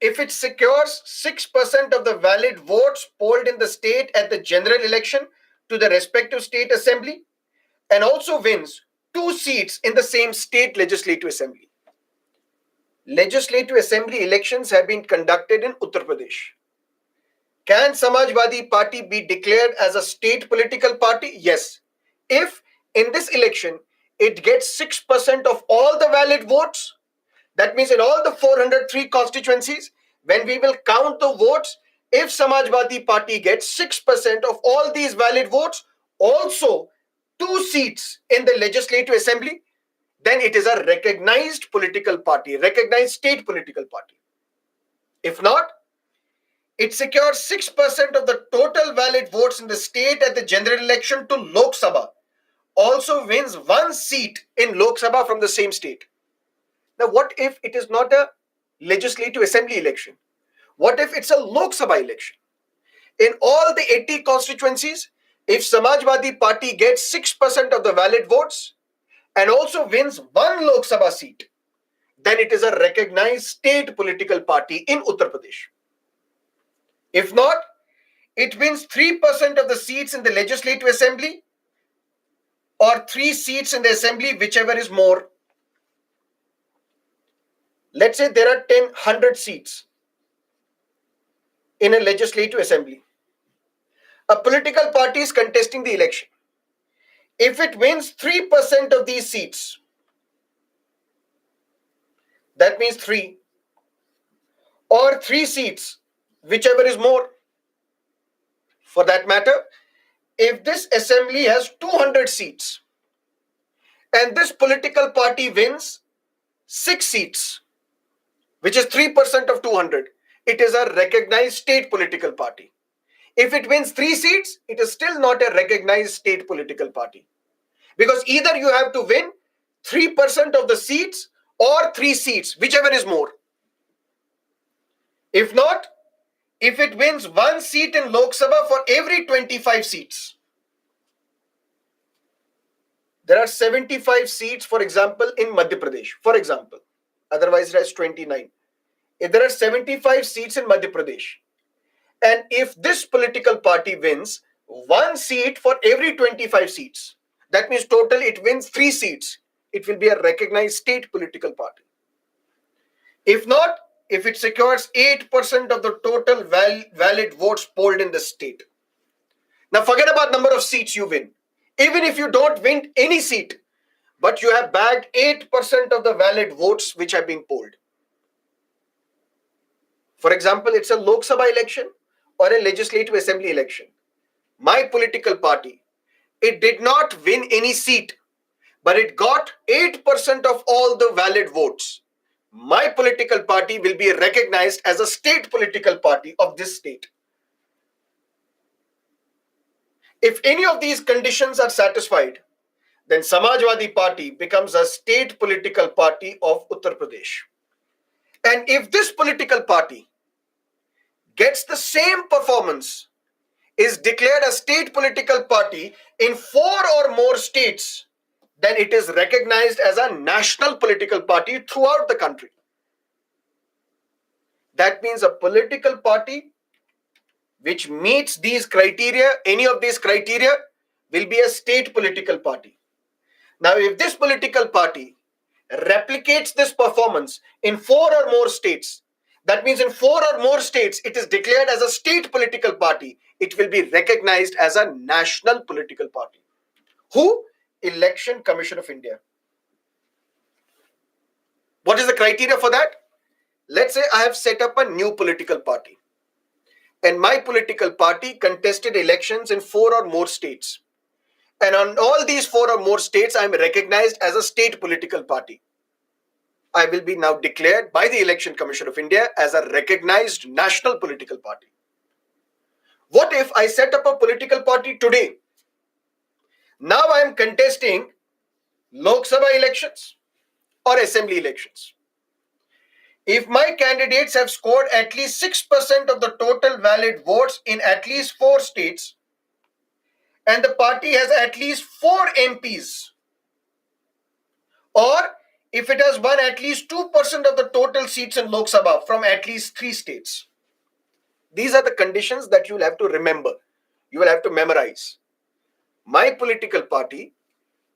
if it secures 6% of the valid votes polled in the state at the general election to the respective state assembly and also wins 2 seats in the same state legislative assembly. Legislative assembly elections have been conducted in Uttar Pradesh. Can Samajwadi Party be declared as a state political party? Yes. If in this election it gets 6% of all the valid votes, that means in all the 403 constituencies, when we will count the votes, if Samajwadi Party gets 6% of all these valid votes, also 2 seats in the Legislative Assembly, then it is a recognized political party, recognized state political party. If not, it secures 6% of the total valid votes in the state at the general election to Lok Sabha, also wins 1 seat in Lok Sabha from the same state. Now, what if it is not a Legislative Assembly election? What if it's a Lok Sabha election? In all the 80 constituencies, if Samajwadi Party gets 6% of the valid votes and also wins 1 Lok Sabha seat, then it is a recognized state political party in Uttar Pradesh. If not, it wins 3% of the seats in the Legislative Assembly or 3 seats in the Assembly, whichever is more. Let's say there are 100 seats in a Legislative Assembly. A political party is contesting the election. If it wins 3% of these seats, that means 3, or 3 seats, whichever is more. For that matter, if this assembly has 200 seats and this political party wins 6 seats, which is 3% of 200, it is a recognized state political party. If it wins 3 seats, it is still not a recognized state political party. Because either you have to win 3% of the seats or 3 seats, whichever is more. If not, if it wins 1 seat in Lok Sabha for every 25 seats, there are 75 seats, for example, in Madhya Pradesh, for example. Otherwise, it has 29. If there are 75 seats in Madhya Pradesh, and if this political party wins 1 seat for every 25 seats, that means total it wins 3 seats, it will be a recognized state political party. If not, if it secures 8% of the total valid votes polled in the state. Now forget about number of seats you win. Even if you don't win any seat, but you have bagged 8% of the valid votes which have been polled. For example, it's a Lok Sabha election or a Legislative Assembly election. My political party, it did not win any seat, but it got 8% of all the valid votes. My political party will be recognized as a state political party of this state. If any of these conditions are satisfied, then Samajwadi Party becomes a state political party of Uttar Pradesh. And if this political party gets the same performance, is declared a state political party in 4 or more states, then it is recognized as a national political party throughout the country. That means a political party which meets these criteria, any of these criteria, will be a state political party. Now, if this political party replicates this performance in 4 or more states, that means in 4 or more states, it is declared as a state political party. It will be recognized as a national political party. Who? Election Commission of India. What is the criteria for that? Let's say I have set up a new political party, and my political party contested elections in 4 or more states. And on all these 4 or more states, I am recognized as a state political party. I will be now declared by the Election Commission of India as a recognized national political party. What if I set up a political party today? Now I am contesting Lok Sabha elections or assembly elections. If my candidates have scored at least 6% of the total valid votes in at least 4 states, and the party has at least 4 MPs, or if it has won at least 2% of the total seats in Lok Sabha from at least 3 states. These are the conditions that you will have to remember. You will have to memorize. My political party,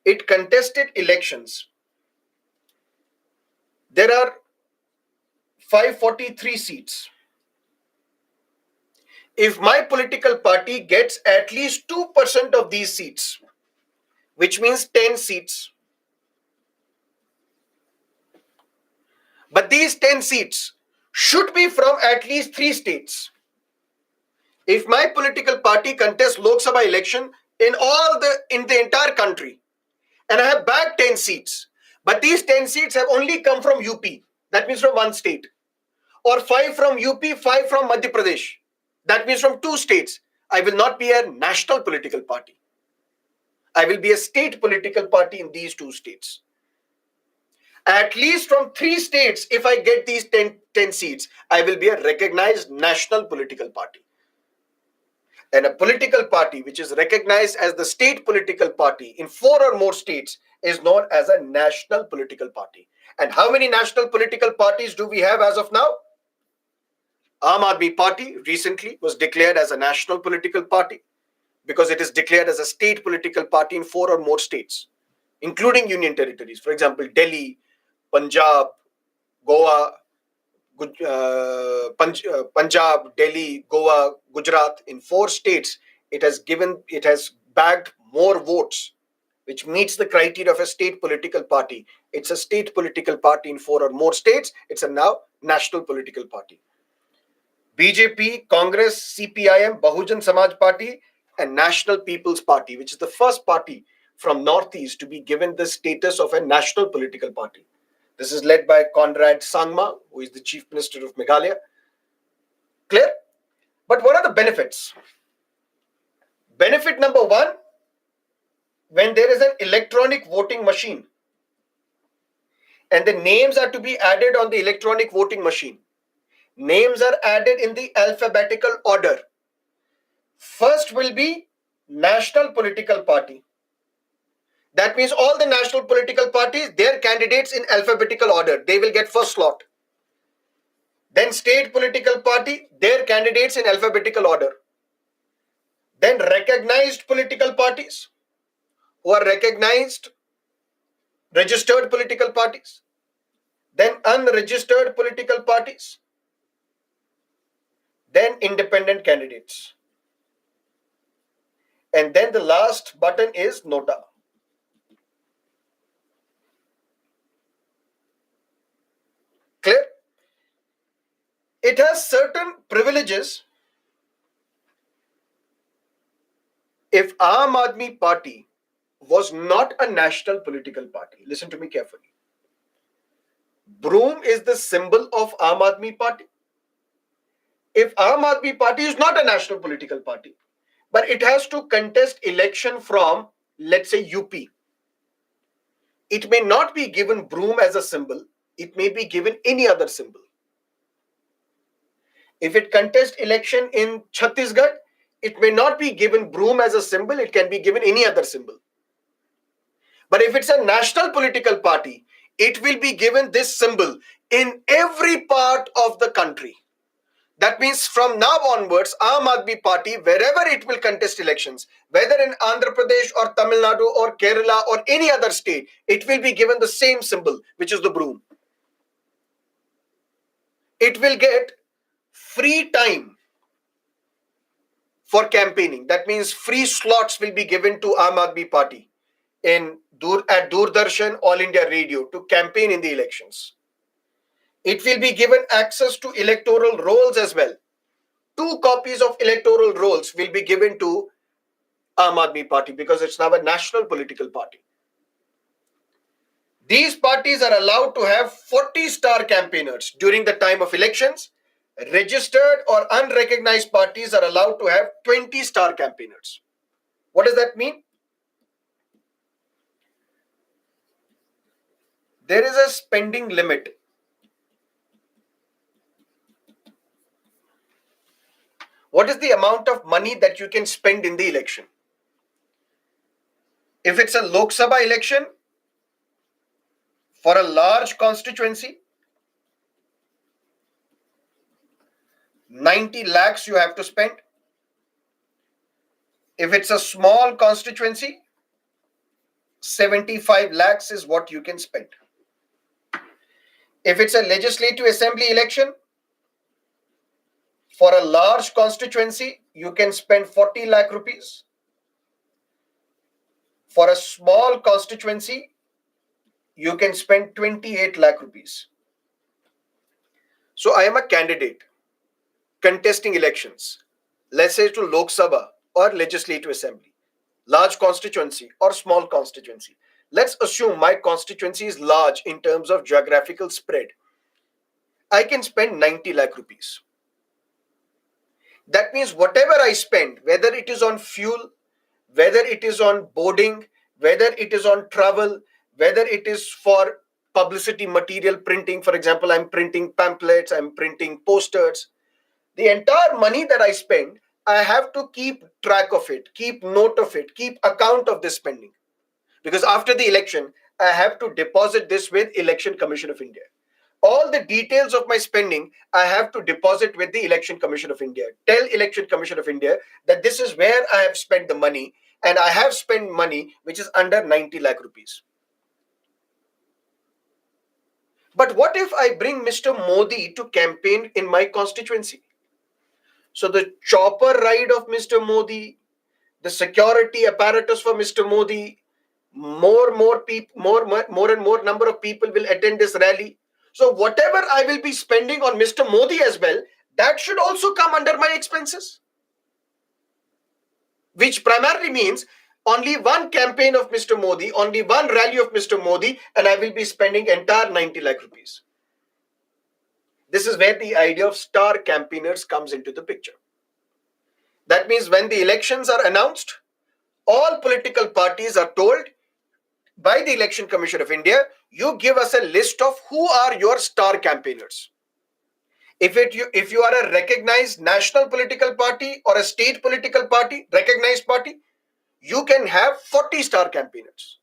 it contested elections. There are 543 seats. If my political party gets at least 2% of these seats, which means 10 seats, but these 10 seats should be from at least 3 states. If my political party contests Lok Sabha election in the entire country, and I have bagged 10 seats. But these 10 seats have only come from UP. That means from one state. Or 5 from UP, 5 from Madhya Pradesh. That means from 2 states. I will not be a national political party. I will be a state political party in these 2 states. At least from 3 states, if I get these 10 seats, I will be a recognized national political party. And a political party which is recognized as the state political party in 4 or more states is known as a national political party. And how many national political parties do we have as of now? Aam Aadmi Party recently was declared as a national political party because it is declared as a state political party in 4 or more states, including union territories. For example, Delhi, Punjab, Goa, Punjab, Delhi, Goa, Gujarat. In 4 states, it has bagged more votes, which meets the criteria of a state political party. It's a state political party in 4 or more states. It's a now national political party. BJP, Congress, CPIM, Bahujan Samaj Party, and National People's Party, which is the first party from Northeast to be given the status of a national political party. This is led by Conrad Sangma, who is the Chief Minister of Meghalaya. Clear? But what are the benefits? Benefit number 1, when there is an electronic voting machine and the names are to be added on the electronic voting machine, names are added in the alphabetical order. First will be national political party. That means all the national political parties, their candidates in alphabetical order, they will get first slot. Then state political party, their candidates in alphabetical order. Then recognized political parties, who are recognized, registered political parties. Then unregistered political parties. Then independent candidates. And then the last button is Nota. Clear? It has certain privileges. If Aam Aadmi Party was not a national political party, listen to me carefully. Broom is the symbol of Aam Aadmi Party. If Aam Aadmi Party is not a national political party, but it has to contest election from, let's say, UP, it may not be given broom as a symbol. It may be given any other symbol. If it contests election in Chhattisgarh, it may not be given broom as a symbol. It can be given any other symbol. But if it's a national political party, it will be given this symbol in every part of the country. That means from now onwards, Aam Aadmi Party, wherever it will contest elections, whether in Andhra Pradesh or Tamil Nadu or Kerala or any other state, it will be given the same symbol, which is the broom. It will get free time for campaigning. That means free slots will be given to Aam Aadmi Party at Doordarshan, All India Radio to campaign in the elections. It will be given access to electoral rolls as well. 2 copies of electoral rolls will be given to Aam Aadmi Party because it's now a national political party. These parties are allowed to have 40 star campaigners during the time of elections. Registered or unrecognized parties are allowed to have 20 star campaigners. What does that mean? There is a spending limit. What is the amount of money that you can spend in the election? If it's a Lok Sabha election, for a large constituency, 90 lakhs you have to spend. If it's a small constituency, 75 lakhs is what you can spend. If it's a legislative assembly election, for a large constituency, you can spend 40 lakh rupees. For a small constituency, you can spend 28 lakh rupees. So I am a candidate contesting elections, let's say to Lok Sabha or Legislative Assembly. large constituency or small constituency. Let's assume my constituency is large in terms of geographical spread. I can spend 90 lakh rupees. That means whatever I spend, whether it is on fuel, whether it is on boarding, whether it is on travel, whether it is for publicity material printing, for example, I'm printing pamphlets, I'm printing posters, the entire money that I spend, I have to keep track of it, keep note of it, keep account of this spending. Because after the election, I have to deposit this with Election Commission of India. All the details of my spending, I have to deposit with the Election Commission of India. Tell Election Commission of India that this is where I have spent the money, and I have spent money which is under 90 lakh rupees. But what if I bring Mr. Modi to campaign in my constituency? So the chopper ride of Mr. Modi, the security apparatus for Mr. Modi, more people, more and more number of people will attend this rally. So whatever I will be spending on Mr. Modi as well, that should also come under my expenses. Which primarily means only one campaign of Mr. Modi, only one rally of Mr. Modi, and I will be spending entire 90 lakh rupees. This is where the idea of star campaigners comes into the picture. That means when the elections are announced, all political parties are told by the Election Commission of India, you give us a list of who are your star campaigners. If you are a recognized national political party or a state political party, recognized party, you can have 40 star campaigners.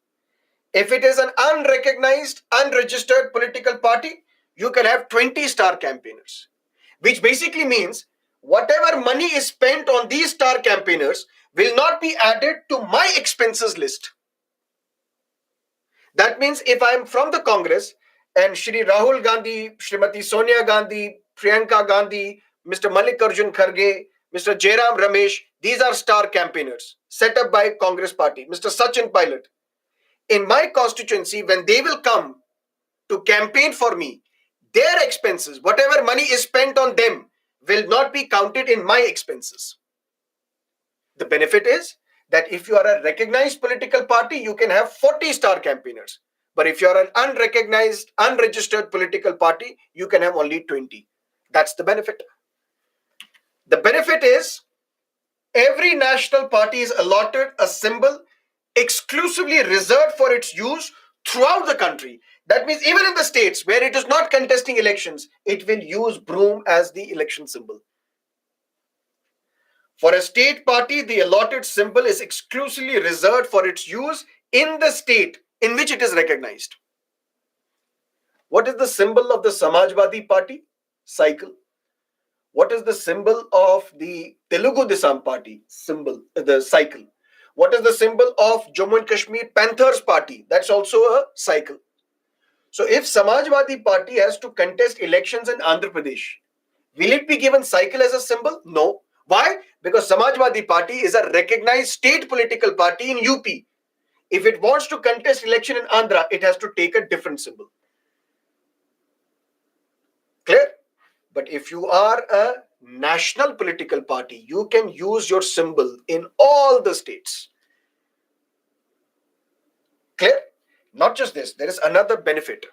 If it is an unrecognized, unregistered political party, you can have 20 star campaigners. Which basically means whatever money is spent on these star campaigners will not be added to my expenses list. That means if I am from the Congress and Shri Rahul Gandhi, Srimati Sonia Gandhi, Priyanka Gandhi, Mr. Mallikarjun Kharge, Mr. Jairam Ramesh, these are star campaigners set up by Congress party, Mr. Sachin Pilot. In my constituency, when they will come to campaign for me, their expenses, whatever money is spent on them, will not be counted in my expenses. The benefit is that if you are a recognized political party, you can have 40 star campaigners. But if you are an unrecognized, unregistered political party, you can have only 20. That's the benefit. The benefit is every national party is allotted a symbol exclusively reserved for its use throughout the country. That means even in the states where it is not contesting elections, it will use broom as the election symbol. For a state party, the allotted symbol is exclusively reserved for its use in the state in which it is recognized. What is the symbol of the Samajwadi Party? Cycle. What is the symbol of the Telugu Desam Party? Symbol, the cycle. What is the symbol of Jammu and Kashmir Panthers Party? That's also a cycle. So if Samajwadi Party has to contest elections in Andhra Pradesh, will it be given cycle as a symbol? No. Why? Because Samajwadi Party is a recognized state political party in UP. If it wants to contest election in Andhra, it has to take a different symbol. Clear? But if you are a national political party, you can use your symbol in all the states. Clear? Not just this, there is another benefit.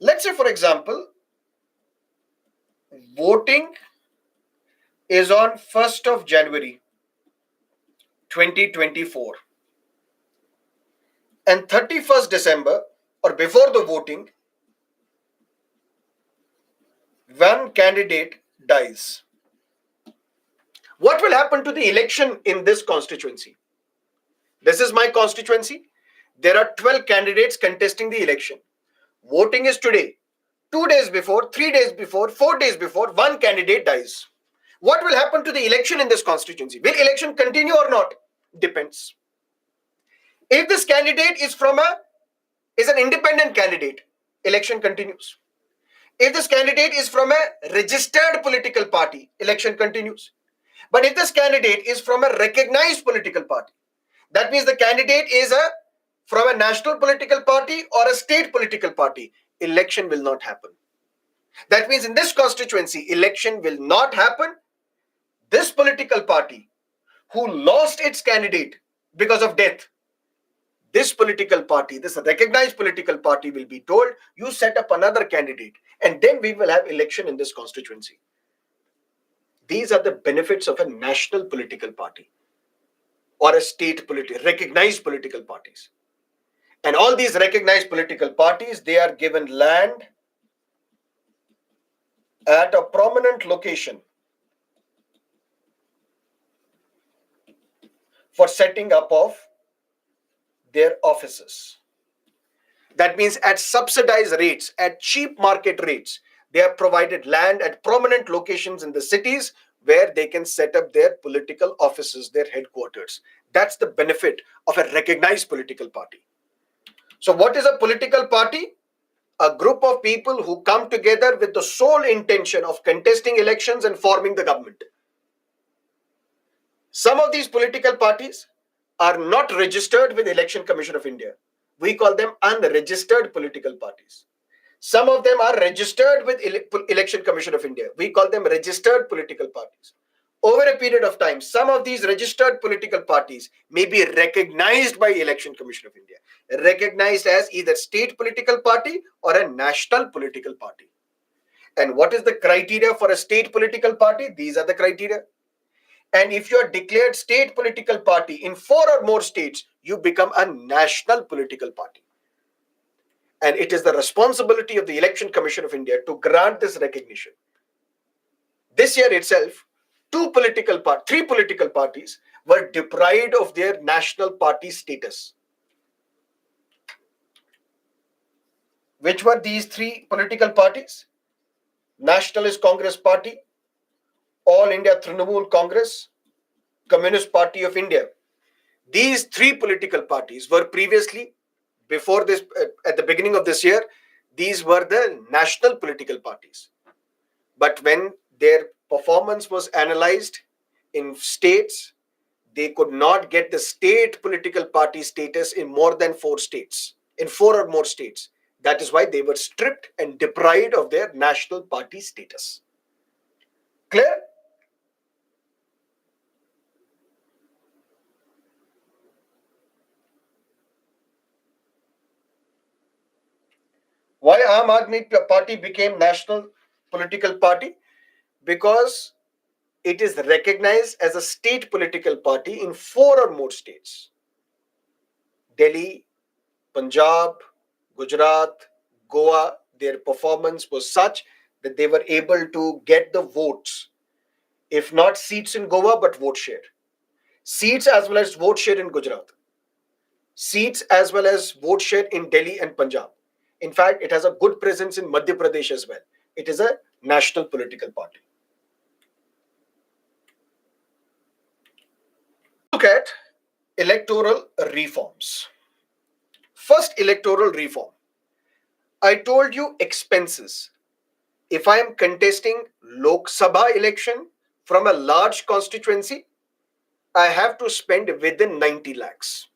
Let's say, for example, voting is on 1st of January 2024 and 31st December or before the voting, one candidate dies. What will happen to the election in this constituency? This is my constituency. There are 12 candidates contesting the election. Voting is today. 2 days before, 3 days before, 4 days before, one candidate dies. What will happen to the election in this constituency? Will election continue or not? Depends. If this candidate is an independent candidate, election continues. If this candidate is from a registered political party, election continues. But if this candidate is from a recognized political party, that means the candidate is from a national political party or a state political party, election will not happen. That means in this constituency, election will not happen. This political party who lost its candidate because of death, this political party, this recognized political party will be told, you set up another candidate and then we will have election in this constituency. These are the benefits of a national political party or a recognized political parties. And all these recognized political parties, they are given land at a prominent location for setting up of their offices. That means at subsidized rates, at cheap market rates, they are provided land at prominent locations in the cities where they can set up their political offices, their headquarters. That's the benefit of a recognized political party. So, what is a political party? A group of people who come together with the sole intention of contesting elections and forming the government. Some of these political parties are not registered with Election Commission of India. We call them unregistered political parties. Some of them are registered with Election Commission of India. We call them registered political parties. Over a period of time, some of these registered political parties may be recognized by Election Commission of India, recognized as either state political party or a national political party. And what is the criteria for a state political party? These are the criteria. And if you are declared state political party in 4 or more states, you become a national political party. And it is the responsibility of the Election Commission of India to grant this recognition. This year itself, three political parties were deprived of their national party status. Which were these three political parties? Nationalist Congress Party, All India Trinamool Congress, Communist Party of India. These three political parties were previously, before this, at the beginning of this year, these were the national political parties. But when their performance was analyzed in states, they could not get the state political party status in more than 4 states, in 4 or more states. That is why they were stripped and deprived of their national party status. Clear? Why Aam Aadmi Party became national political party? Because it is recognized as a state political party in 4 or more states. Delhi, Punjab, Gujarat, Goa, their performance was such that they were able to get the votes. If not seats in Goa, but vote share. Seats as well as vote share in Gujarat. Seats as well as vote share in Delhi and Punjab. In fact, it has a good presence in Madhya Pradesh as well. It is a national political party. Look at electoral reforms. First electoral reform. I told you expenses. If I am contesting Lok Sabha election from a large constituency, I have to spend within 90 lakhs.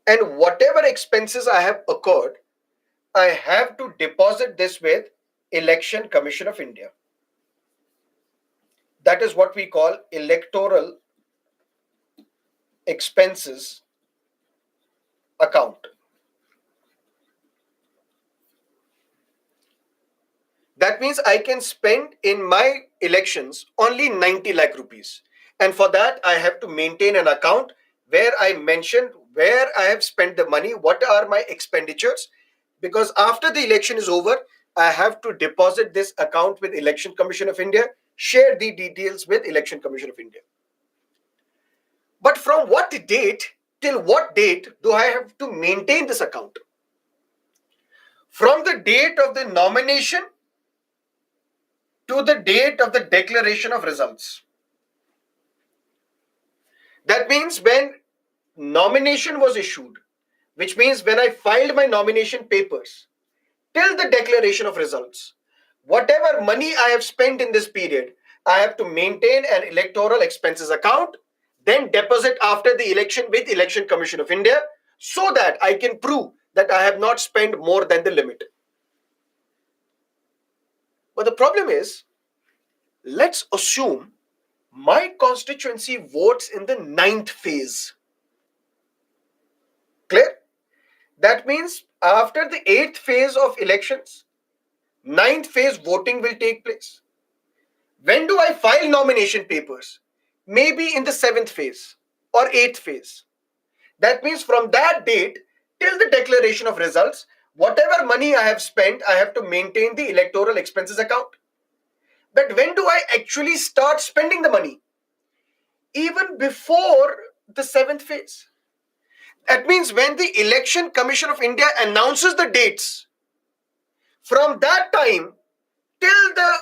And whatever expenses I have occurred, I have to deposit this with Election Commission of India. That is what we call electoral expenses account. That means I can spend in my elections only 90 lakh rupees. And for that, I have to maintain an account where I mention where I have spent the money, what are my expenditures. Because after the election is over, I have to deposit this account with Election Commission of India, share the details with Election Commission of India. But from what date till what date do I have to maintain this account? From the date of the nomination to the date of the declaration of results. That means when nomination was issued, which means when I filed my nomination papers, till the declaration of results, whatever money I have spent in this period, I have to maintain an electoral expenses account, then deposit after the election with Election Commission of India, so that I can prove that I have not spent more than the limit. But the problem is, let's assume My constituency votes in the ninth phase. Clear? That means after the eighth phase of elections, ninth phase voting will take place. When do I file nomination papers? Maybe in the seventh phase or eighth phase. That means from that date till the declaration of results, whatever money I have spent, I have to maintain the electoral expenses account. But when do I actually start spending the money? Even before the seventh phase. That means when the Election Commission of India announces the dates, from that time till the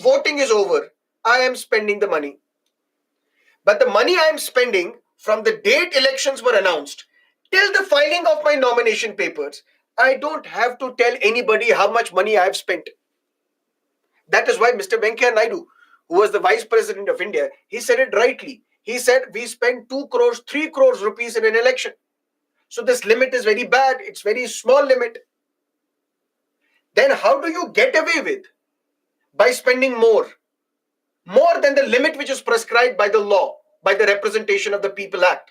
voting is over, I am spending the money. But the money I am spending from the date elections were announced till the filing of my nomination papers, I don't have to tell anybody how much money I have spent. That is why Mr. Venkaiah Naidu, who was the Vice President of India, he said it rightly. He said we spent 2 crores, 3 crores rupees in an election. So this limit is very bad. It's very small limit. Then how do you get away with? By spending more than the limit which is prescribed by the law, by the Representation of the People Act.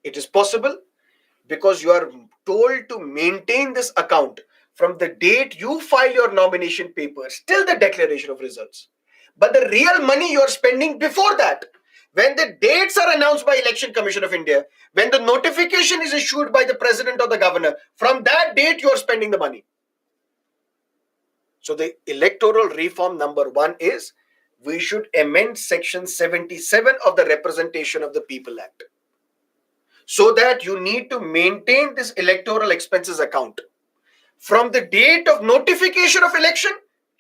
It is possible because you are told to maintain this account from the date you file your nomination papers till the declaration of results. But the real money you are spending before that, when the dates are announced by Election Commission of India, when the notification is issued by the president or the governor, from that date you are spending the money. So the electoral reform number 1 is we should amend section 77 of the Representation of the People Act, so that you need to maintain this electoral expenses account from the date of notification of election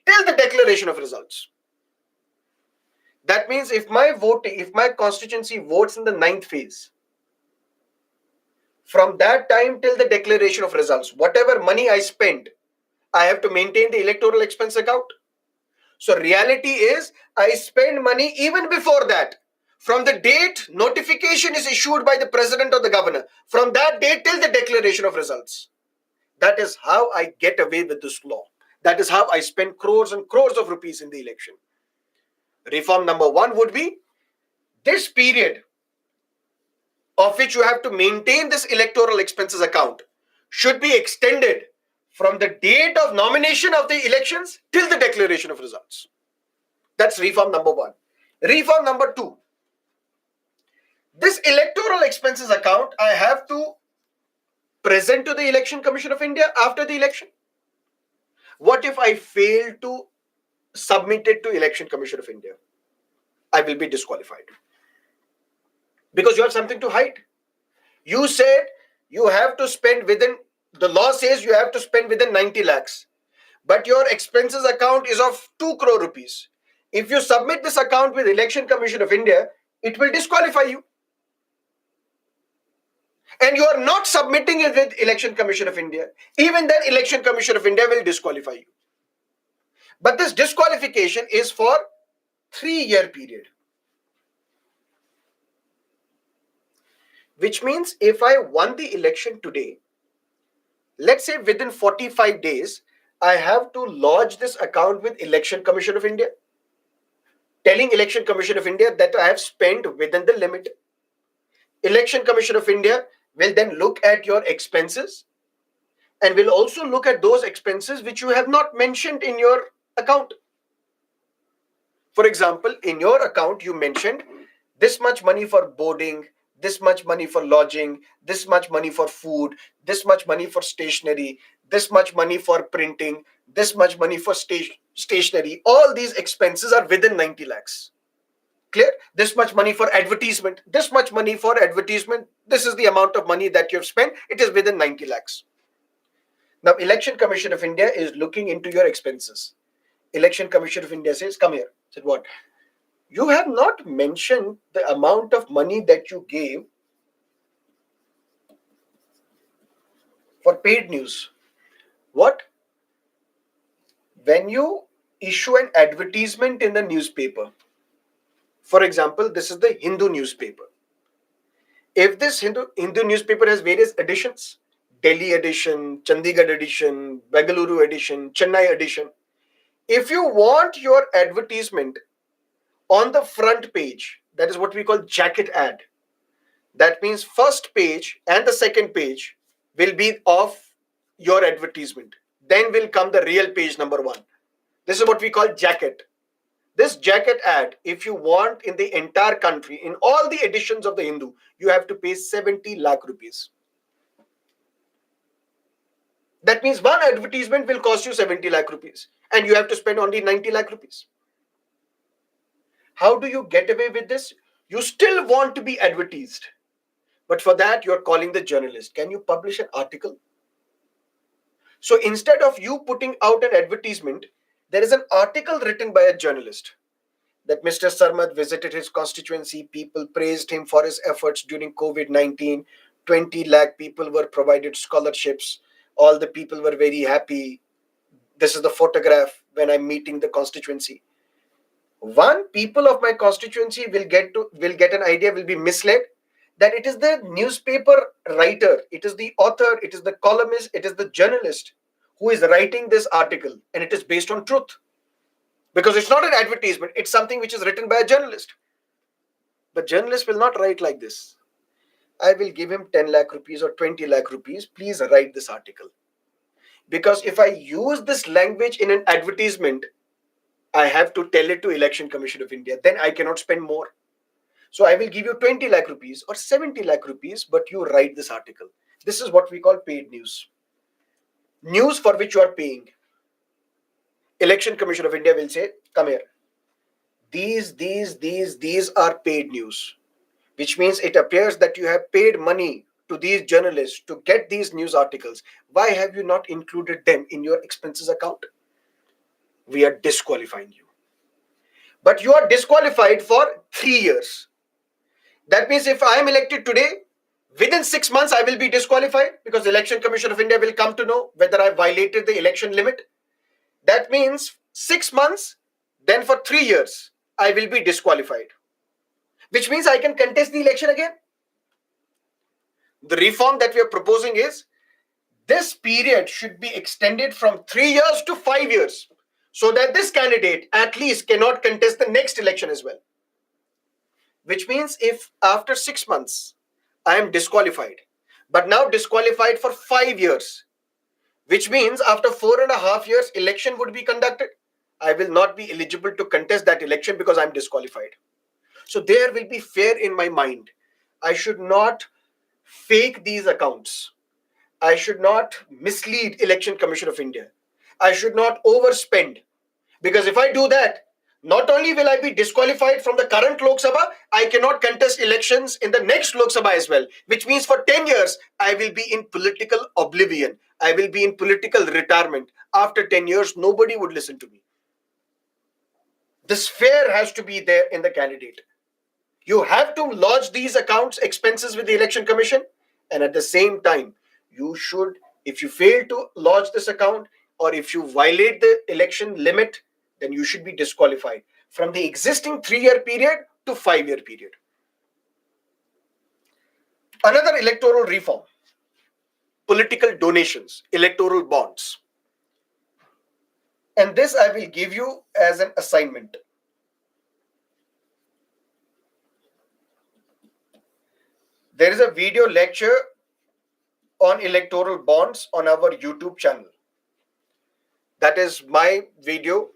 till the declaration of results. That means if my constituency votes in the ninth phase, from that time till the declaration of results, whatever money I spend, I have to maintain the electoral expense account. So reality is I spend money even before that. From the date notification is issued by the president or the governor, from that date till the declaration of results. That is how I get away with this law. That is how I spend crores and crores of rupees in the election. Reform number 1 would be this period of which you have to maintain this electoral expenses account should be extended from the date of nomination of the elections till the declaration of results. That's reform number 1. Reform number 2. This electoral expenses account I have to present to the Election Commission of India after the election. What if I fail to submit it to Election Commission of India? I will be disqualified. Because you have something to hide. You said you have to spend within, the law says you have to spend within 90 lakhs. But your expenses account is of 2 crore rupees. If you submit this account with Election Commission of India, it will disqualify you. And you are not submitting it with Election Commission of India. Even then, Election Commission of India will disqualify you. But this disqualification is for 3-year period. Which means if I won the election today, let's say within 45 days, I have to lodge this account with Election Commission of India, telling Election Commission of India that I have spent within the limit. Election Commission of India will then look at your expenses and will also look at those expenses which you have not mentioned in your account. For example, in your account, you mentioned this much money for boarding, this much money for lodging, this much money for food, this much money for stationery, this much money for printing, this much money for stationery. All these expenses are within 90 lakhs. Clear? This much money for advertisement, this much money for advertisement. This is the amount of money that you have spent. It is within 90 lakhs. Now, Election Commission of India is looking into your expenses. Election Commission of India says, come here. I said, what? You have not mentioned the amount of money that you gave for paid news. What? When you issue an advertisement in the newspaper, for example, this is the Hindu newspaper. If this Hindu newspaper has various editions, Delhi edition, Chandigarh edition, Bengaluru edition, Chennai edition, if you want your advertisement on the front page, that is what we call jacket ad. That means first page and the second page will be of your advertisement. Then will come the real page number one. This is what we call jacket. This jacket ad, if you want in the entire country, in all the editions of the Hindu, you have to pay 70 lakh rupees. That means one advertisement will cost you 70 lakh rupees and you have to spend only 90 lakh rupees. How do you get away with this? You still want to be advertised. But for that, you're calling the journalist. Can you publish an article? So instead of you putting out an advertisement, there is an article written by a journalist that Mr. Sarmad visited his constituency. People praised him for his efforts during COVID-19. 20 lakh people were provided scholarships. All the people were very happy. This is the photograph when I'm meeting the constituency. One, people of my constituency will get an idea, will be misled that it is the newspaper writer, it is the author, it is the columnist, it is the journalist who is writing this article, and it is based on truth. Because it's not an advertisement, it's something which is written by a journalist. But journalist will not write like this. I will give him 10 lakh rupees or 20 lakh rupees, please write this article. Because if I use this language in an advertisement, I have to tell it to Election Commission of India. Then I cannot spend more. So I will give you 20 lakh rupees or 70 lakh rupees, but you write this article. This is what we call paid news. News for which you are paying. Election Commission of India will say, come here. These are paid news, which means it appears that you have paid money to these journalists to get these news articles. Why have you not included them in your expenses account? We are disqualifying you. But you are disqualified for 3 years. That means if I am elected today, within 6 months I will be disqualified because the Election Commission of India will come to know whether I violated the election limit. That means 6 months, then for 3 years I will be disqualified. Which means I can contest the election again. The reform that we are proposing is this period should be extended from 3 years to 5 years so that this candidate at least cannot contest the next election as well. Which means if after 6 months I am disqualified, but now disqualified for 5 years, which means after 4.5 years election would be conducted, I will not be eligible to contest that election because I am disqualified. So there will be fear in my mind. I should not fake these accounts. I should not mislead Election Commission of India. I should not overspend. Because if I do that, not only will I be disqualified from the current Lok Sabha, I cannot contest elections in the next Lok Sabha as well. Which means for 10 years, I will be in political oblivion. I will be in political retirement. After 10 years, nobody would listen to me. This fear has to be there in the candidate. You have to lodge these accounts expenses with the Election Commission, and at the same time you should, if you fail to lodge this account or if you violate the election limit, then you should be disqualified from the existing 3-year period to 5-year period. Another electoral reform, political donations, electoral bonds, and this I will give you as an assignment. There is a video lecture on electoral bonds on our YouTube channel. That is my video.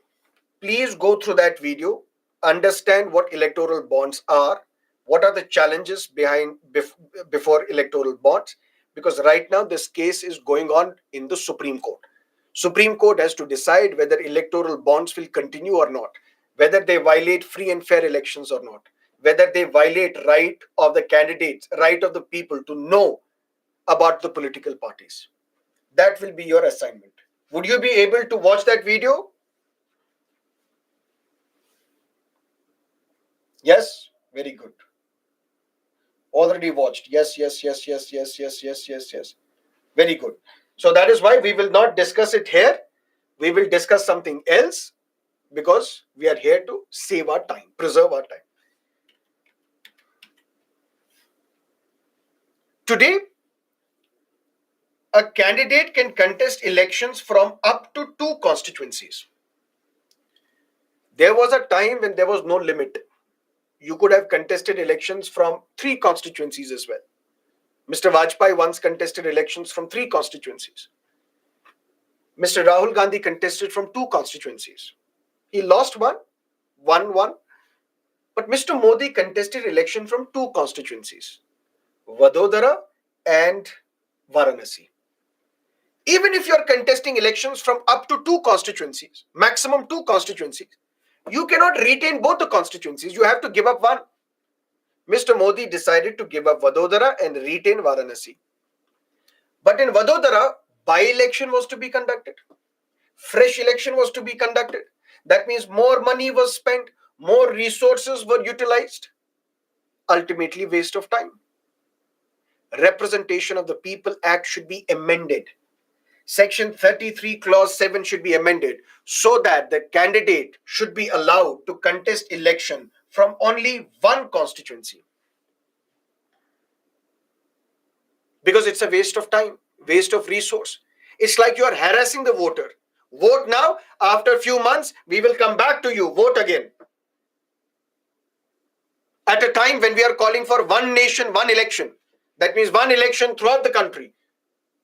Please go through that video, understand what electoral bonds are, what are the challenges before electoral bonds, because right now this case is going on in the Supreme Court. Supreme Court has to decide whether electoral bonds will continue or not, whether they violate free and fair elections or not, whether they violate right of the candidates, right of the people to know about the political parties. That will be your assignment. Would you be able to watch that video? Yes? Very good. Already watched. Yes. Very good. So that is why we will not discuss it here. We will discuss something else because we are here to save our time, preserve our time. Today, a candidate can contest elections from up to 2 constituencies. There was a time when there was no limit. You could have contested elections from three constituencies as well. Mr. Vajpayee once contested elections from three constituencies. Mr. Rahul Gandhi contested from two constituencies. He lost one, won one, but Mr. Modi contested election from two constituencies, Vadodara and Varanasi. Even if you are contesting elections from up to two constituencies, maximum two constituencies, you cannot retain both the constituencies. You have to give up one. Mr. Modi decided to give up Vadodara and retain Varanasi. But in Vadodara, by-election was to be conducted. Fresh election was to be conducted. That means more money was spent, more resources were utilized. Ultimately, waste of time. Representation of the People Act should be amended. Section 33, Clause 7 should be amended so that the candidate should be allowed to contest election from only one constituency. Because it's a waste of time, waste of resource. It's like you are harassing the voter. Vote now, after a few months, we will come back to you, vote again. At a time when we are calling for one nation, one election. That means one election throughout the country,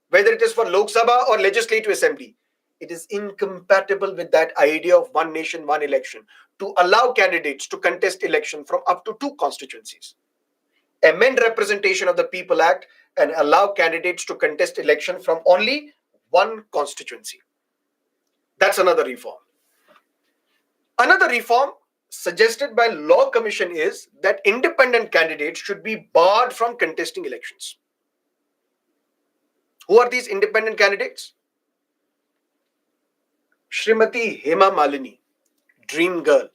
whether it is for Lok Sabha or Legislative Assembly. It is incompatible with that idea of one nation, one election to allow candidates to contest election from up to two constituencies. Amend Representation of the People Act and allow candidates to contest election from only one constituency. That's another reform. Another reform suggested by Law Commission is that independent candidates should be barred from contesting elections. Who are these independent candidates? Shrimati Hema Malini, Dream Girl,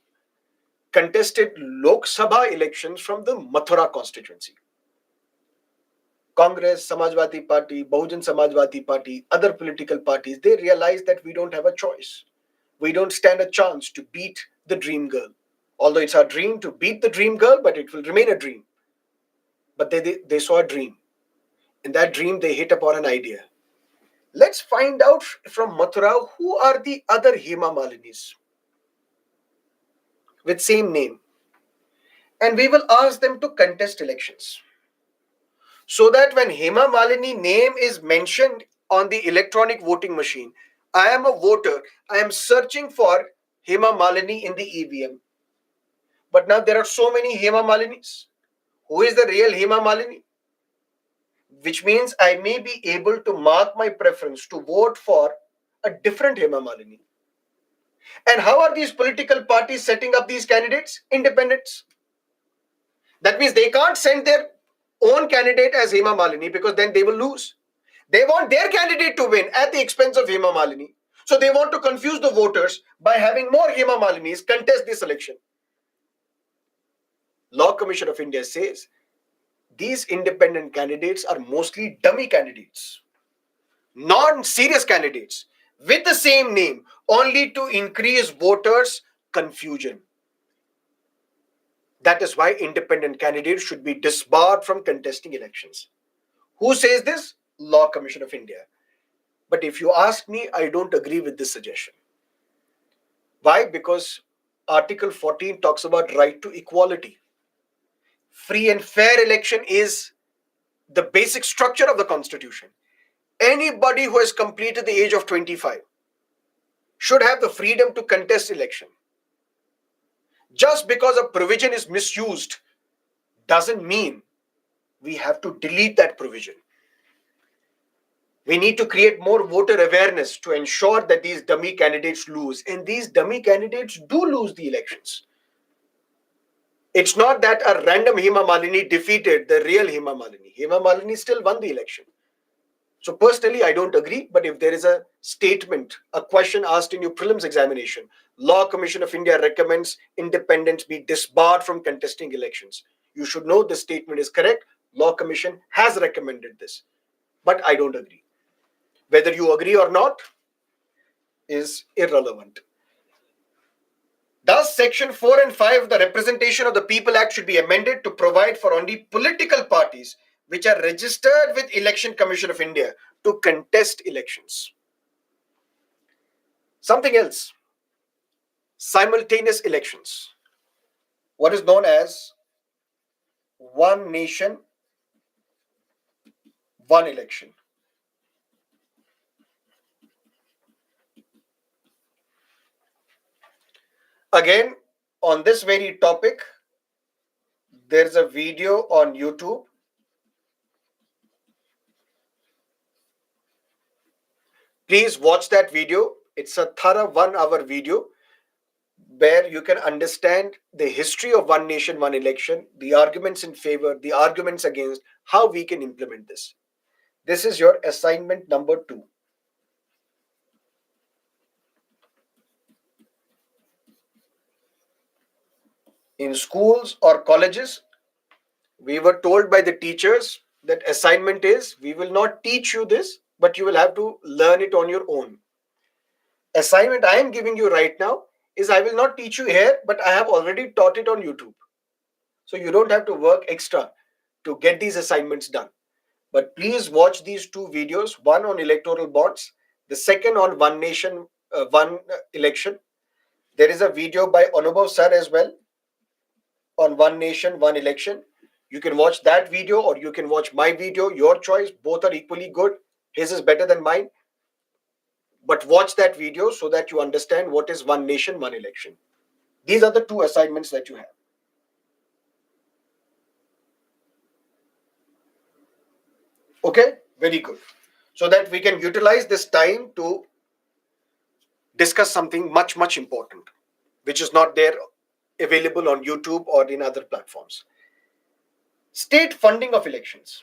contested Lok Sabha elections from the Mathura constituency. Congress, Samajwadi Party, Bahujan Samajwadi Party, other political parties, they realized that we don't have a choice. We don't stand a chance to beat the Dream Girl. Although it's our dream to beat the Dream Girl, but it will remain a dream. But they saw a dream. In that dream, they hit upon an idea. Let's find out from Mathura who are the other Hema Malinis with same name. And we will ask them to contest elections. So that when Hema Malini name is mentioned on the electronic voting machine, I am a voter, I am searching for Hema Malini in the EVM. But now there are so many Hema Malinis. Who is the real Hema Malini? Which means I may be able to mark my preference to vote for a different Hema Malini. And how are these political parties setting up these candidates? Independents. That means they can't send their own candidate as Hema Malini because then they will lose. They want their candidate to win at the expense of Hema Malini. So they want to confuse the voters by having more Hema Malinis contest this election. Law Commission of India says these independent candidates are mostly dummy candidates, non-serious candidates with the same name, only to increase voters' confusion. That is why independent candidates should be disbarred from contesting elections. Who says this? Law Commission of India. But if you ask me, I don't agree with this suggestion. Why? Because Article 14 talks about right to equality. Free and fair election is the basic structure of the Constitution. Anybody who has completed the age of 25 should have the freedom to contest election. Just because a provision is misused doesn't mean we have to delete that provision. We need to create more voter awareness to ensure that these dummy candidates lose. And these dummy candidates do lose the elections. It's not that a random Hema Malini defeated the real Hema Malini. Hema Malini still won the election. So personally, I don't agree. But if there is a statement, a question asked in your prelims examination, Law Commission of India recommends independents be disbarred from contesting elections. You should know the statement is correct. Law Commission has recommended this. But I don't agree. Whether you agree or not is irrelevant. Thus, Section 4 and 5 of the Representation of the People Act should be amended to provide for only political parties which are registered with Election Commission of India to contest elections. Something else. Simultaneous elections. what is known as one nation, one election. Again, on this very topic, there's a video on YouTube. Please watch that video. It's a thorough 1 hour video where you can understand the history of one nation, one election, the arguments in favor, the arguments against, how we can implement this. This is your assignment number 2. In schools or colleges, we were told by the teachers that assignment is we will not teach you this, but you will have to learn it on your own. Assignment I am giving you right now is I will not teach you here, but I have already taught it on YouTube. So you don't have to work extra to get these assignments done. But please watch these 2 videos, one on electoral bonds, the second on one nation, one election. There is a video by Anubhav sir as well on one nation, one election. You can watch that video or you can watch my video, your choice. Both are equally good. His is better than mine. But watch that video so that you understand what is one nation, one election. These are the 2 assignments that you have. Okay, very good. So that we can utilize this time to discuss something much, much important, which is not there available on YouTube or in other platforms. State funding of elections.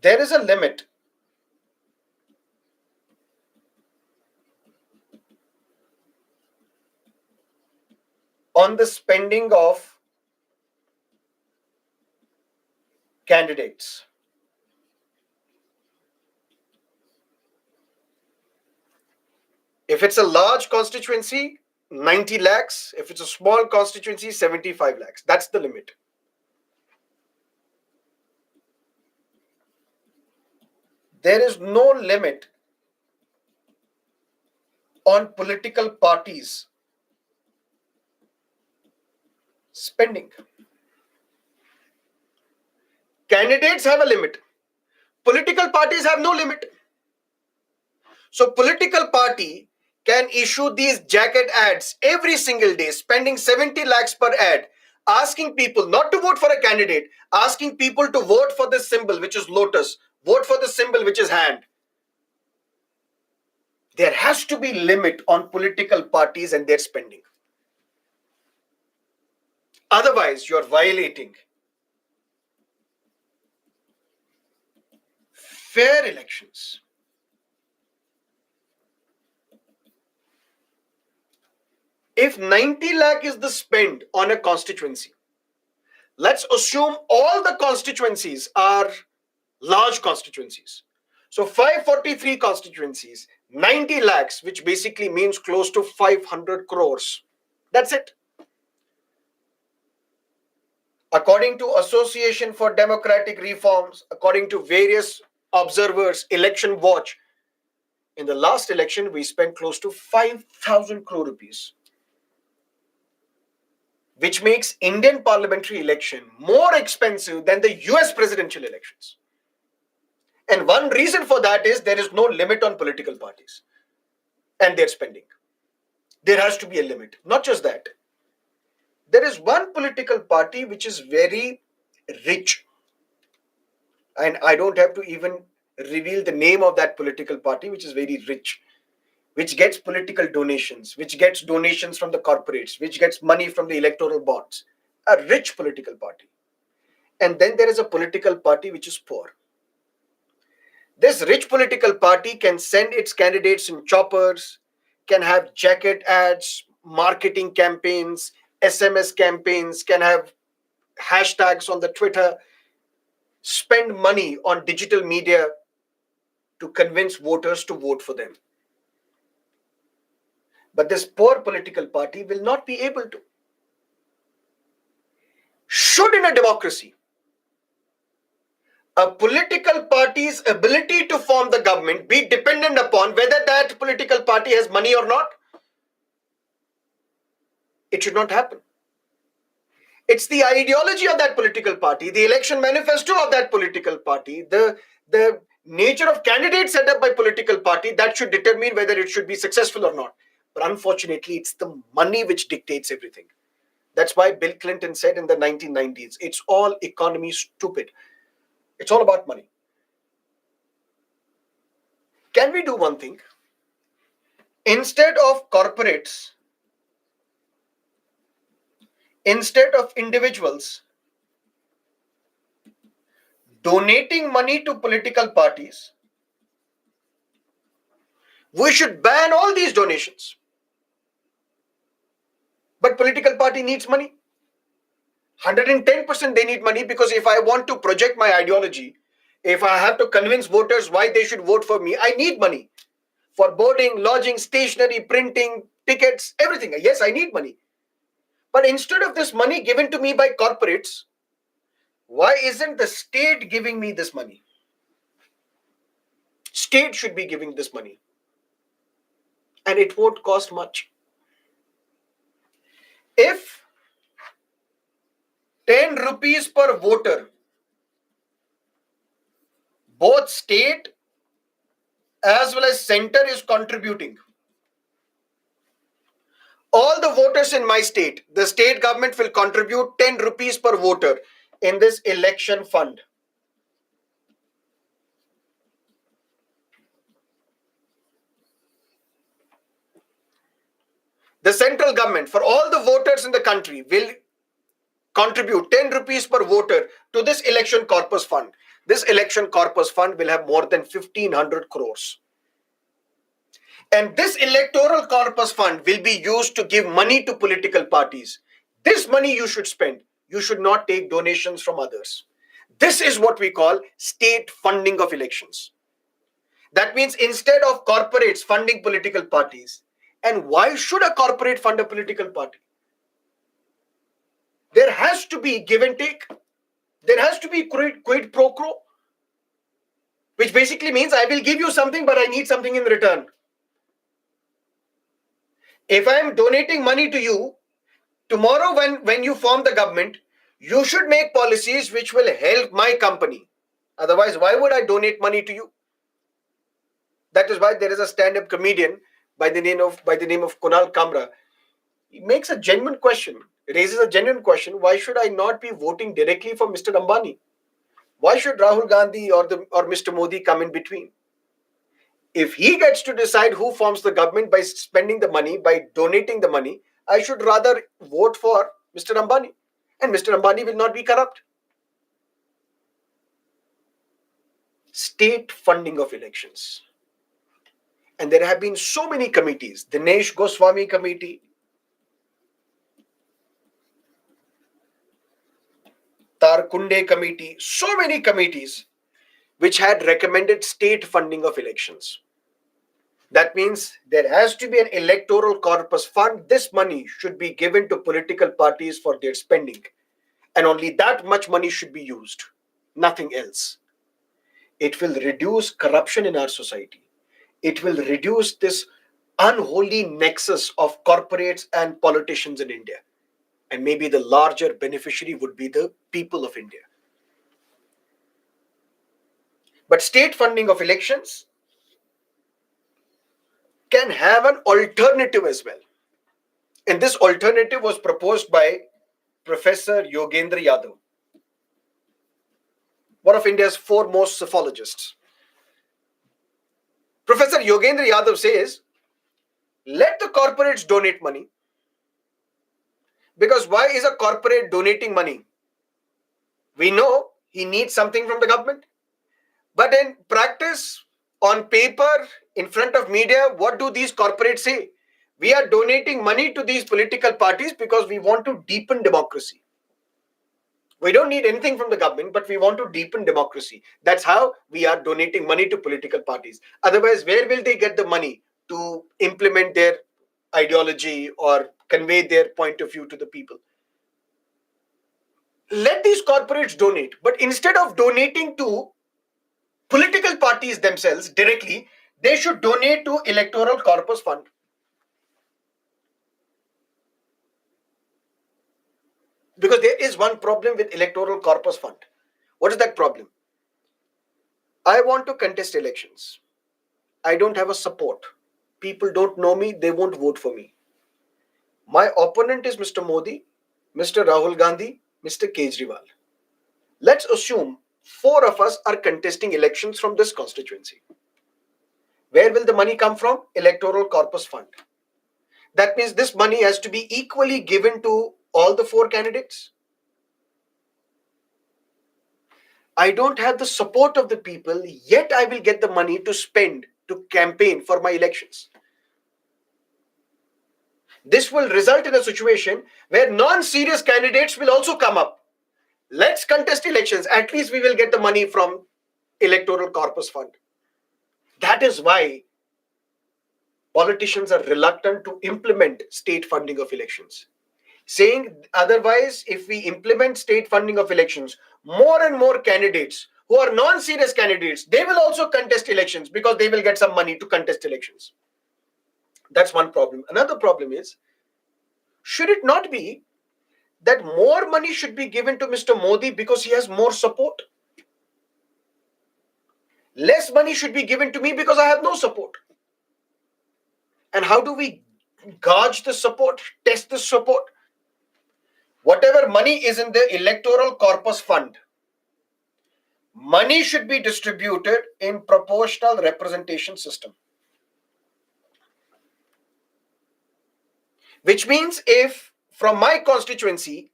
There is a limit on the spending of candidates. If it's a large constituency, 90 lakhs. If it's a small constituency, 75 lakhs. That's the limit. There is no limit on political parties spending. Candidates have a limit. Political parties have no limit. So political party can issue these jacket ads every single day, spending 70 lakhs per ad, asking people not to vote for a candidate, asking people to vote for this symbol, which is lotus, vote for the symbol, which is hand. There has to be limit on political parties and their spending. Otherwise, you're violating fair elections. If 90 lakh is the spend on a constituency, let's assume all the constituencies are large constituencies. So 543 constituencies, 90 lakhs, which basically means close to 500 crores. That's it. According to Association for Democratic Reforms, according to various observers, Election Watch, in the last election, we spent close to 5,000 crore rupees, which makes Indian parliamentary election more expensive than the US presidential elections. And one reason for that is there is no limit on political parties and their spending. There has to be a limit. Not just that. There is one political party which is very rich. And I don't have to even reveal the name of that political party, which is very rich, which gets political donations, which gets donations from the corporates, which gets money from the electoral bonds. A rich political party. And then there is a political party which is poor. This rich political party can send its candidates in choppers, can have jacket ads, marketing campaigns, SMS campaigns, can have hashtags on the Twitter, spend money on digital media to convince voters to vote for them. But this poor political party will not be able to. Should in a democracy, a political party's ability to form the government be dependent upon whether that political party has money or not? It should not happen. It's the ideology of that political party, the election manifesto of that political party, the nature of candidates set up by political party that should determine whether it should be successful or not. But unfortunately, it's the money which dictates everything. That's why Bill Clinton said in the 1990s, it's all economy stupid. It's all about money. Can we do one thing? Instead of corporates, instead of individuals donating money to political parties, we should ban all these donations. But political party needs money. 110% they need money, because if I want to project my ideology, if I have to convince voters why they should vote for me, I need money for boarding, lodging, stationery, printing, tickets, everything. Yes, I need money. But instead of this money given to me by corporates, why isn't the state giving me this money? State should be giving this money. And it won't cost much. If 10 rupees per voter, both state as well as center is contributing, all the voters in my state, the state government will contribute 10 rupees per voter in this election fund. The central government, for all the voters in the country, will contribute 10 rupees per voter to this election corpus fund. This election corpus fund will have more than 1,500 crores. And this electoral corpus fund will be used to give money to political parties. This money you should spend. You should not take donations from others. This is what we call state funding of elections. That means instead of corporates funding political parties, and why should a corporate fund a political party? There has to be give and take. There has to be quid pro quo, which basically means I will give you something, but I need something in return. If I am donating money to you, tomorrow when you form the government, you should make policies which will help my company. Otherwise, why would I donate money to you? That is why there is a stand-up comedian by the name of Kunal Kamra. He makes a genuine question, raises a genuine question: why should I not be voting directly for Mr. Ambani? Why should Rahul Gandhi or Mr. Modi come in between? If he gets to decide who forms the government by spending the money, by donating the money, I should rather vote for Mr. Ambani. And Mr. Ambani will not be corrupt. State funding of elections. And there have been so many committees. Dinesh Goswami Committee, Tarkunde Committee, so many committees which had recommended state funding of elections. That means there has to be an electoral corpus fund. This money should be given to political parties for their spending. And only that much money should be used. Nothing else. It will reduce corruption in our society. It will reduce this unholy nexus of corporates and politicians in India. And maybe the larger beneficiary would be the people of India. But state funding of elections can have an alternative as well. And this alternative was proposed by Professor Yogendra Yadav, one of India's foremost psephologists. Professor Yogendra Yadav says, let the corporates donate money. Because why is a corporate donating money? We know he needs something from the government. But in practice, on paper, in front of media, what do these corporates say? We are donating money to these political parties because we want to deepen democracy. We don't need anything from the government, but we want to deepen democracy. That's how we are donating money to political parties. Otherwise, where will they get the money to implement their ideology or convey their point of view to the people? Let these corporates donate, but instead of donating to political parties themselves directly, they should donate to electoral corpus fund. Because there is one problem with electoral corpus fund. What is that problem? I want to contest elections. I don't have a support. People don't know me, they won't vote for me. My opponent is Mr. Modi, Mr. Rahul Gandhi, Mr. Kejriwal. Let's assume four of us are contesting elections from this constituency. Where will the money come from? Electoral corpus fund. That means this money has to be equally given to all the four candidates. I don't have the support of the people, yet I will get the money to spend to campaign for my elections. This will result in a situation where non-serious candidates will also come up. Let's contest elections. At least we will get the money from electoral corpus fund. That is why politicians are reluctant to implement state funding of elections, saying otherwise, if we implement state funding of elections, more and more candidates who are non-serious candidates, they will also contest elections because they will get some money to contest elections. That's one problem. Another problem is, should it not be that more money should be given to Mr. Modi because he has more support? Less money should be given to me because I have no support. And how do we gauge the support, test the support? Whatever money is in the electoral corpus fund, money should be distributed in proportional representation system. Which means if from my constituency,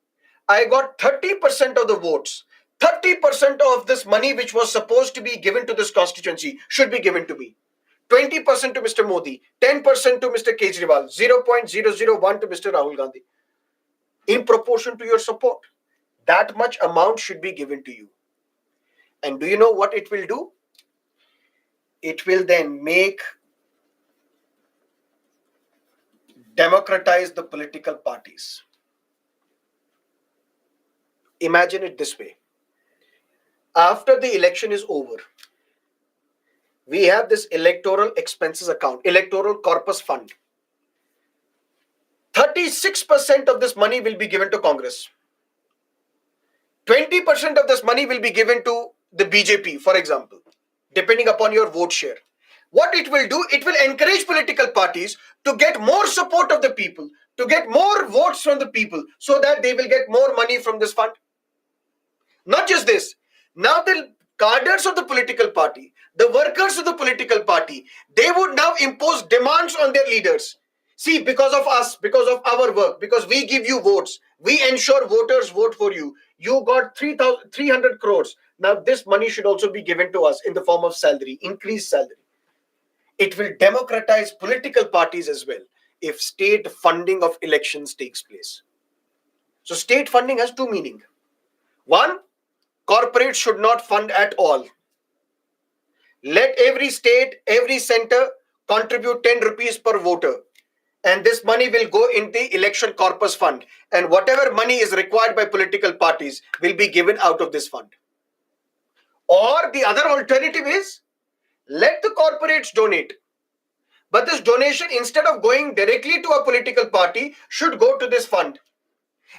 I got 30% of the votes, 30% of this money which was supposed to be given to this constituency should be given to me. 20% to Mr. Modi, 10% to Mr. Kejriwal, 0.001 to Mr. Rahul Gandhi. In proportion to your support, that much amount should be given to you. And do you know what it will do? It will then democratize the political parties. Imagine it this way. After the election is over, we have this electoral expenses account, electoral corpus fund. 36% of this money will be given to Congress. 20% of this money will be given to the BJP, for example, depending upon your vote share. What it will do, it will encourage political parties to get more support of the people, to get more votes from the people, so that they will get more money from this fund. Not just this, now the cadres of the political party, the workers of the political party, they would now impose demands on their leaders. See, because of us, because of our work, because we give you votes, we ensure voters vote for you. You got 300 crores. Now this money should also be given to us in the form of salary, increased salary. It will democratize political parties as well if state funding of elections takes place. So state funding has two meanings. One, corporates should not fund at all. Let every state, every center contribute 10 rupees per voter. And this money will go in the election corpus fund. And whatever money is required by political parties will be given out of this fund. Or the other alternative is, let the corporates donate. But this donation, instead of going directly to a political party, should go to this fund.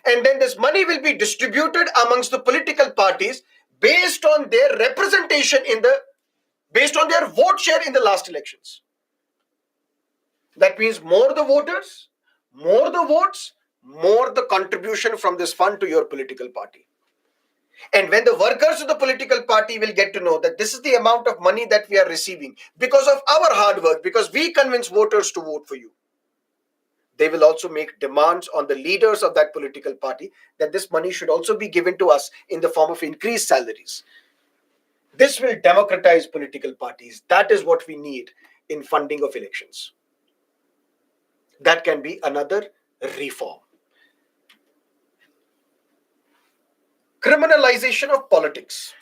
And then this money will be distributed amongst the political parties based on their representation based on their vote share in the last elections. That means more the voters, more the votes, more the contribution from this fund to your political party. And when the workers of the political party will get to know that this is the amount of money that we are receiving because of our hard work, because we convince voters to vote for you, they will also make demands on the leaders of that political party that this money should also be given to us in the form of increased salaries. This will democratize political parties. That is what we need in funding of elections. That can be another reform. Criminalization of politics.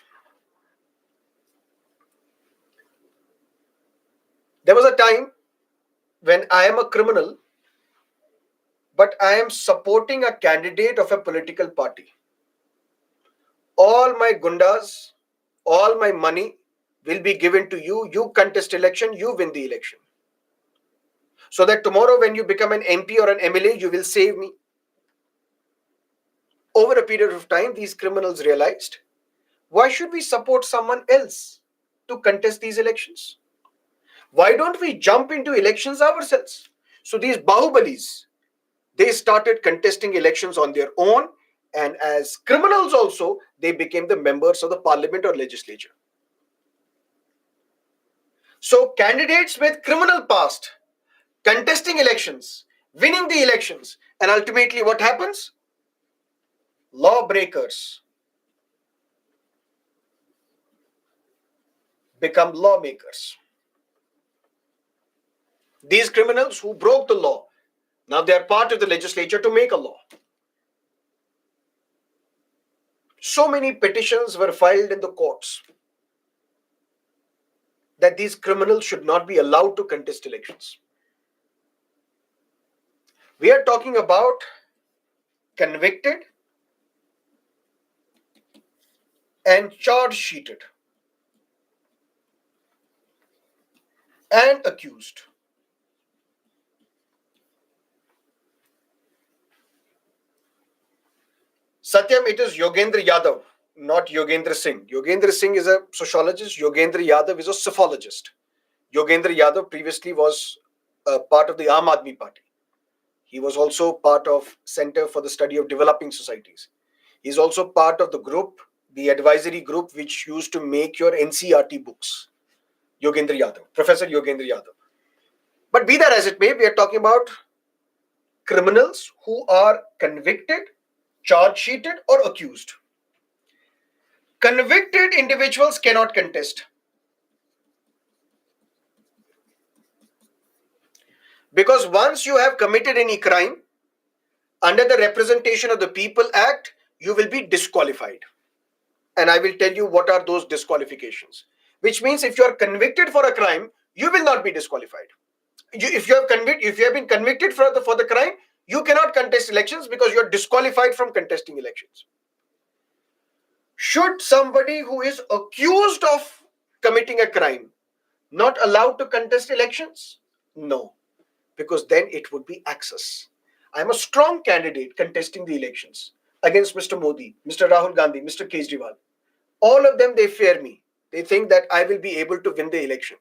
There was a time when I am a criminal, but I am supporting a candidate of a political party. All my gundas, all my money will be given to you. You contest election, you win the election. So that tomorrow when you become an MP or an MLA, you will save me. over a period of time, these criminals realized, why should we support someone else to contest these elections? Why don't we jump into elections ourselves? So these Bahubalis, they started contesting elections on their own, and as criminals also, they became the members of the parliament or legislature. So candidates with criminal past contesting elections, winning the elections, and ultimately what happens? Lawbreakers become lawmakers. These criminals who broke the law, now they are part of the legislature to make a law. So many petitions were filed in the courts that these criminals should not be allowed to contest elections. We are talking about convicted and charge sheeted and accused. Satyam, it is Yogendra Yadav, not Yogendra Singh. Yogendra Singh is a sociologist. Yogendra Yadav is a psephologist. Yogendra Yadav previously was part of the Aam Aadmi Party. He was also part of Center for the Study of Developing Societies. He is also part of the group, the advisory group, which used to make your NCRT books. Yogendra Yadav, Professor Yogendra Yadav. But be that as it may, we are talking about criminals who are convicted, charge sheeted, or accused. Convicted individuals cannot contest because once you have committed any crime under the Representation of the People Act, you will be disqualified. And I will tell you what are those disqualifications. Which means if you are convicted for a crime, you will not be disqualified. If you have been convicted for the crime, you cannot contest elections because you are disqualified from contesting elections. Should somebody who is accused of committing a crime not allowed to contest elections? No, because then it would be access. I am a strong candidate contesting the elections against Mr. Modi, Mr. Rahul Gandhi, Mr. Kejriwal. All of them, they fear me. They think that I will be able to win the election.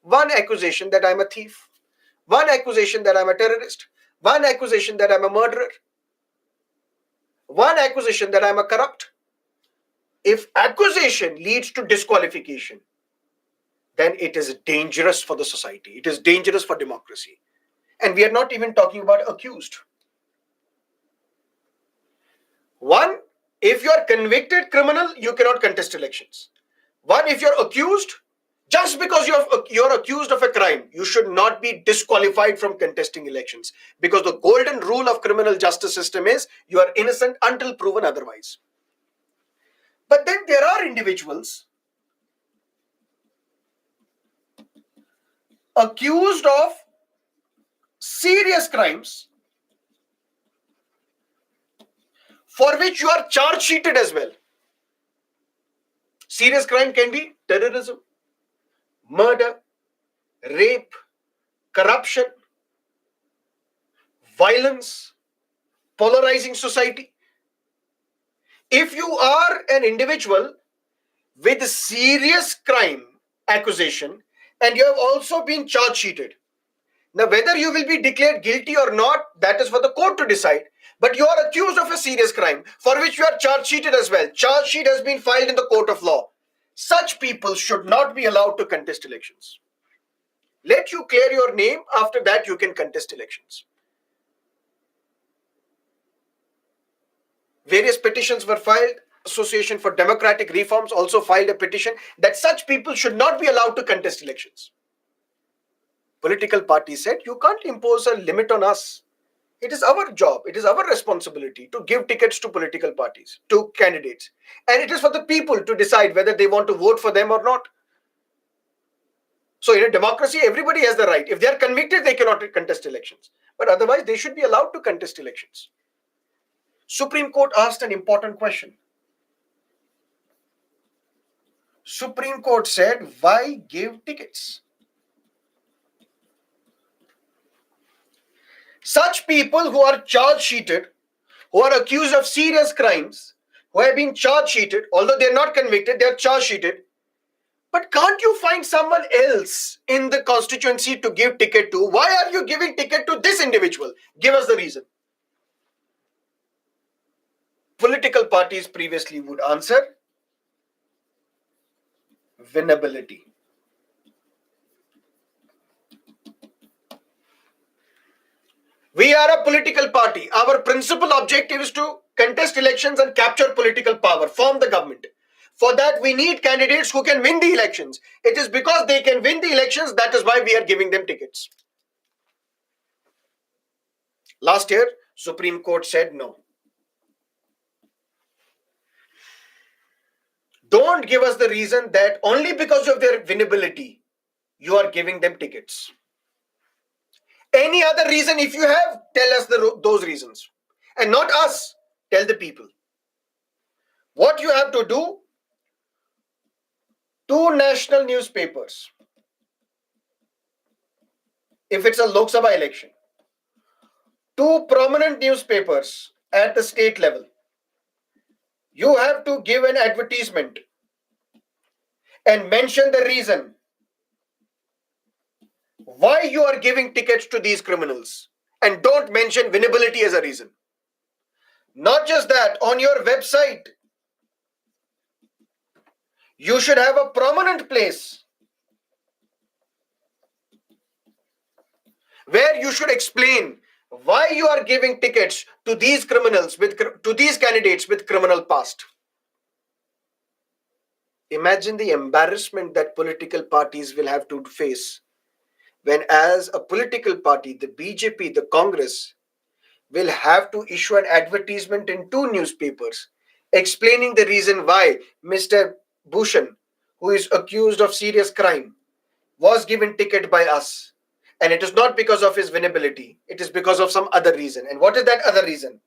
One accusation that I'm a thief. One accusation that I'm a terrorist. One accusation that I'm a murderer. One accusation that I'm a corrupt. If accusation leads to disqualification, then it is dangerous for the society. It is dangerous for democracy. And we are not even talking about accused. One, if you are convicted criminal, you cannot contest elections. One, if you're accused, just because you're accused of a crime, you should not be disqualified from contesting elections. Because the golden rule of criminal justice system is you are innocent until proven otherwise. But then there are individuals accused of serious crimes for which you are charge sheeted as well. Serious crime can be terrorism, murder, rape, corruption, violence, polarizing society. If you are an individual with a serious crime accusation and you have also been charge sheeted, now whether you will be declared guilty or not, that is for the court to decide. But you are accused of a serious crime for which you are charge sheeted as well. Charge sheet has been filed in the court of law. Such people should not be allowed to contest elections. Let you clear your name, after that you can contest elections. Various petitions were filed. Association for Democratic Reforms also filed a petition that such people should not be allowed to contest elections. Political parties said, you can't impose a limit on us. It is our job, it is our responsibility to give tickets to political parties, to candidates. And it is for the people to decide whether they want to vote for them or not. So in a democracy, everybody has the right. If they are convicted, they cannot contest elections. But otherwise, they should be allowed to contest elections. Supreme Court asked an important question. Supreme Court said, why give tickets? Such people who are charge sheeted, who are accused of serious crimes, who have been charge sheeted, although they're not convicted, they're charge sheeted. But can't you find someone else in the constituency to give ticket to? Why are you giving ticket to this individual? Give us the reason. Political parties previously would answer winnability. We are a political party. Our principal objective is to contest elections and capture political power, form the government. For that, we need candidates who can win the elections. It is because they can win the elections, that is why we are giving them tickets. Last year, Supreme Court said no. Don't give us the reason that only because of their winnability, you are giving them tickets. Any other reason, if you have, tell us those reasons. And not us, tell the people. What you have to do, two national newspapers, if it's a Lok Sabha election, two prominent newspapers at the state level, you have to give an advertisement and mention the reason why you are giving tickets to these criminals, and don't mention winnability as a reason. Not just that, on your website, you should have a prominent place where you should explain why you are giving tickets to these criminals to these candidates with criminal past. Imagine the embarrassment that political parties will have to face when, as a political party, the BJP, the Congress, will have to issue an advertisement in two newspapers explaining the reason why Mr. Bhushan, who is accused of serious crime, was given ticket by us. And it is not because of his winnability, it is because of some other reason. And what is that other reason?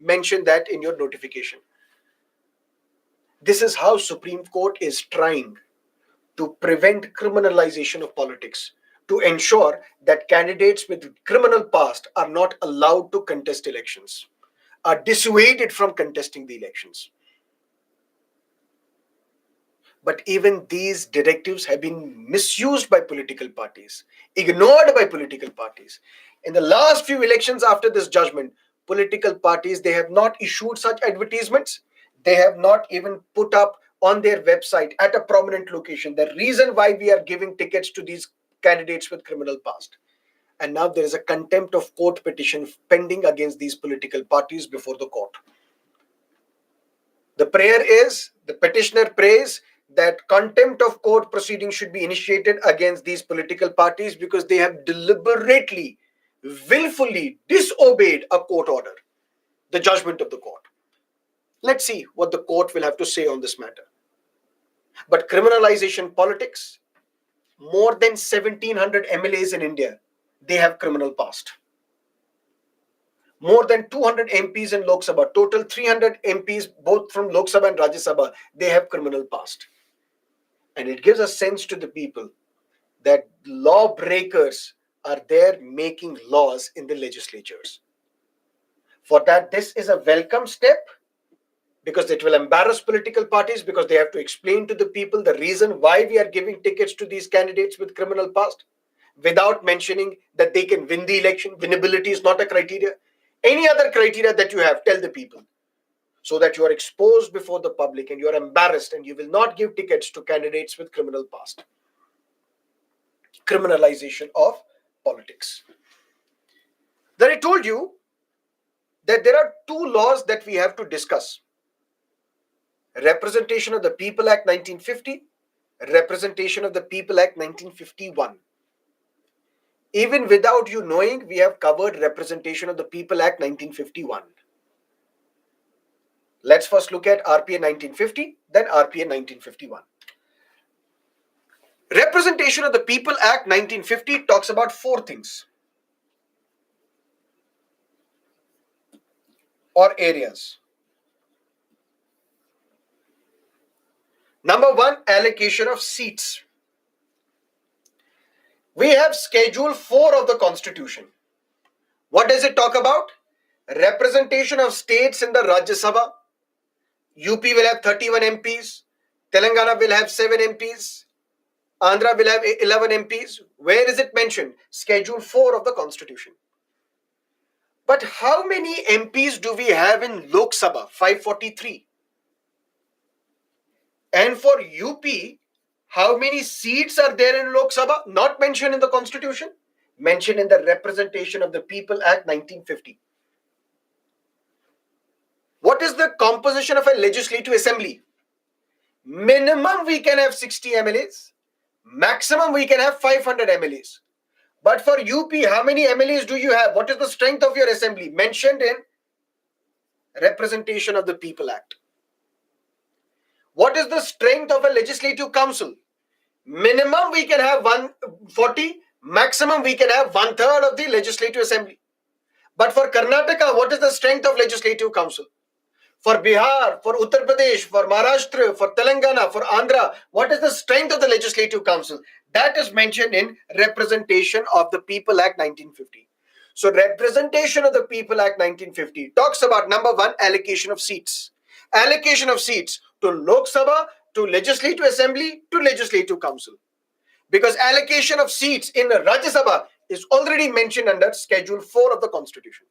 Mention that in your notification. This is how Supreme Court is trying to prevent criminalization of politics, to ensure that candidates with criminal past are not allowed to contest elections, are dissuaded from contesting the elections. But even these directives have been misused by political parties, ignored by political parties. In the last few elections after this judgment, political parties, they have not issued such advertisements. They have not even put up on their website at a prominent location the reason why we are giving tickets to these candidates with criminal past. And now there is a contempt of court petition pending against these political parties before the court. The prayer is, the petitioner prays that contempt of court proceedings should be initiated against these political parties because they have deliberately, willfully disobeyed a court order, the judgment of the court. Let's see what the court will have to say on this matter. But criminalization politics, more than 1700 MLAs in India, they have criminal past. More than 200 MPs in Lok Sabha, total 300 MPs, both from Lok Sabha and Rajya Sabha, they have criminal past. And it gives a sense to the people that lawbreakers are there making laws in the legislatures. For that, this is a welcome step because it will embarrass political parties because they have to explain to the people the reason why we are giving tickets to these candidates with criminal past without mentioning that they can win the election. Winnability is not a criteria. Any other criteria that you have, tell the people, so that you are exposed before the public and you are embarrassed and you will not give tickets to candidates with criminal past. Criminalization of politics. Then I told you that there are two laws that we have to discuss. Representation of the People Act 1950, Representation of the People Act 1951. Even without you knowing, we have covered Representation of the People Act 1951. Let's first look at RPA 1950, then RPA 1951. Representation of the People Act 1950 talks about four things or areas. Number one, allocation of seats. We have Schedule 4 of the Constitution. What does it talk about? Representation of states in the Rajya Sabha. UP will have 31 MPs. Telangana will have 7 MPs. Andhra will have 11 MPs. Where is it mentioned? Schedule 4 of the Constitution. But how many MPs do we have in Lok Sabha? 543. And for UP, how many seats are there in Lok Sabha? Not mentioned in the Constitution, mentioned in the Representation of the People Act 1950. What is the composition of a legislative assembly? Minimum we can have 60 MLAs, maximum we can have 500 MLAs. But for UP, how many MLAs do you have? What is the strength of your assembly? Mentioned in Representation of the People Act. What is the strength of a legislative council? Minimum we can have 140, maximum we can have 1/3 of the legislative assembly. But for Karnataka, what is the strength of legislative council? For Bihar, for Uttar Pradesh, for Maharashtra, for Telangana, for Andhra, what is the strength of the legislative council? That is mentioned in Representation of the People Act 1950. So Representation of the People Act 1950 talks about number one, allocation of seats. Allocation of seats to Lok Sabha, to Legislative Assembly, to Legislative Council. Because allocation of seats in Rajya Sabha is already mentioned under Schedule 4 of the Constitution.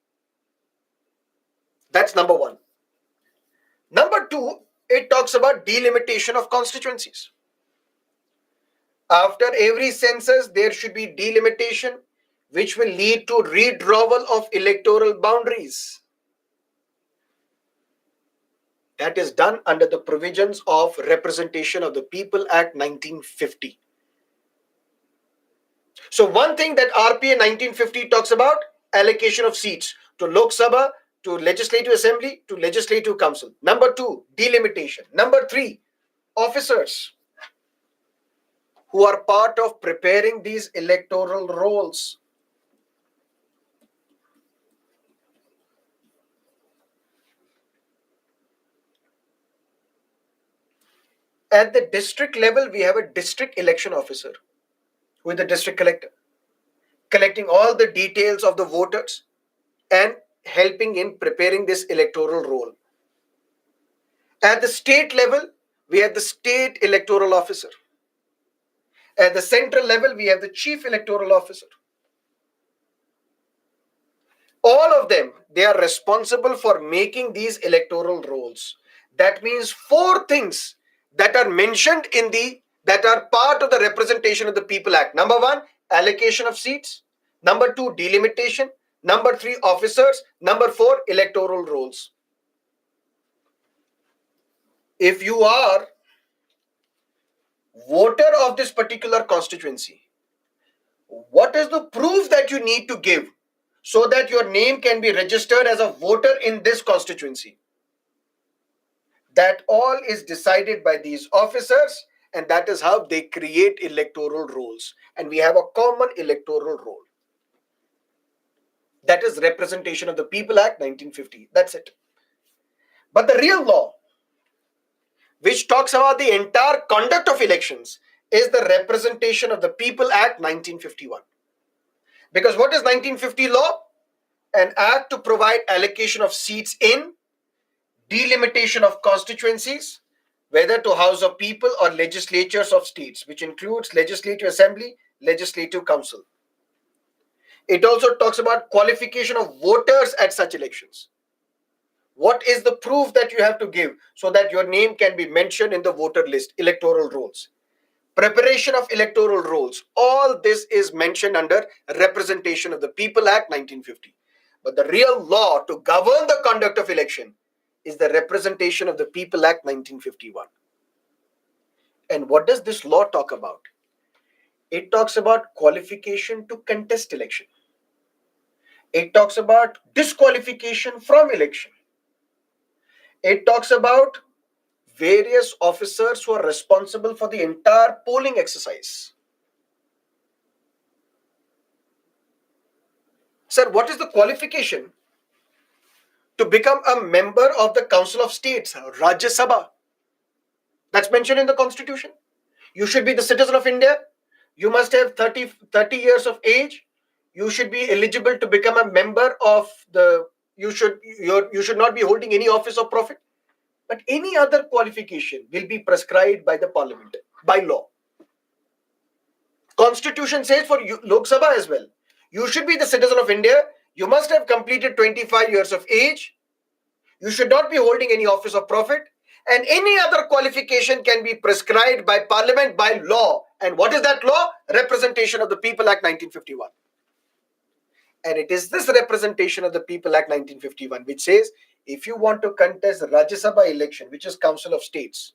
That's number one. Number two, it talks about delimitation of constituencies. After every census, there should be delimitation, which will lead to redrawal of electoral boundaries. That is done under the provisions of Representation of the People Act 1950. So one thing that RPA 1950 talks about, allocation of seats to Lok Sabha, to Legislative Assembly, to Legislative Council. Number two, delimitation. Number three, officers who are part of preparing these electoral rolls. At the district level, we have a district election officer who is the district collector, collecting all the details of the voters and helping in preparing this electoral roll. At the state level, we have the state electoral officer. At the central level, we have the chief electoral officer. All of them, they are responsible for making these electoral rolls. That means four things that are mentioned in that are part of the Representation of the People Act. Number one, allocation of seats. Number two, delimitation. Number three, officers. Number four, electoral rolls. If you are voter of this particular constituency, what is the proof that you need to give so that your name can be registered as a voter in this constituency? That all is decided by these officers, and that is how they create electoral rolls. And we have a common electoral roll. That is Representation of the People Act 1950. That's it. But the real law, which talks about the entire conduct of elections, is the Representation of the People Act 1951. Because what is 1950 law? An act to provide allocation of seats in, delimitation of constituencies, whether to House of People or legislatures of states, which includes Legislative Assembly, Legislative Council. It also talks about qualification of voters at such elections. What is the proof that you have to give so that your name can be mentioned in the voter list, electoral rolls? Preparation of electoral rolls. All this is mentioned under Representation of the People Act 1950. But the real law to govern the conduct of election is the Representation of the People Act 1951. And what does this law talk about? It talks about qualification to contest election. It talks about disqualification from election. It talks about various officers who are responsible for the entire polling exercise. Sir, what is the qualification to become a member of the Council of States, Rajya Sabha? That's mentioned in the Constitution. You should be the citizen of India. You must have 30 years of age. You should be eligible to become a member of the you should not be holding any office of profit. But any other qualification will be prescribed by the parliament, by law. Constitution says for Lok Sabha as well, you should be the citizen of India, you must have completed 25 years of age, you should not be holding any office of profit, and any other qualification can be prescribed by parliament by law. And what is that law? Representation of the People Act 1951. And it is this Representation of the People Act 1951 which says if you want to contest Rajya Sabha election, which is Council of States,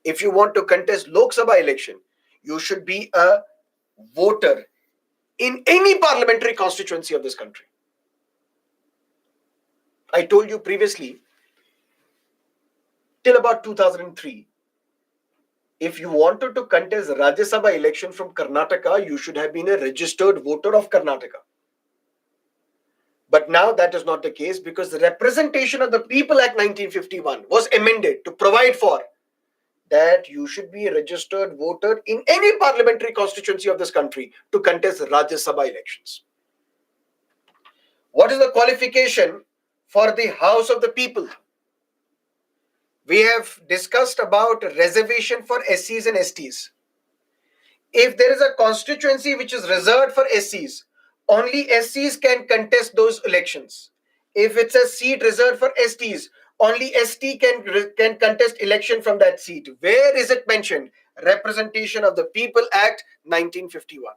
if you want to contest Lok Sabha election, you should be a voter in any parliamentary constituency of this country. I told you previously, till about 2003, if you wanted to contest Rajya Sabha election from Karnataka, you should have been a registered voter of Karnataka. But now that is not the case, because the Representation of the People Act 1951 was amended to provide for that you should be a registered voter in any parliamentary constituency of this country to contest Rajya Sabha elections. What is the qualification for the House of the People? We have discussed about reservation for SCs and STs. If there is a constituency which is reserved for SCs, only SCs can contest those elections. If it's a seat reserved for STs, only ST can contest election from that seat. Where is it mentioned? Representation of the People Act 1951.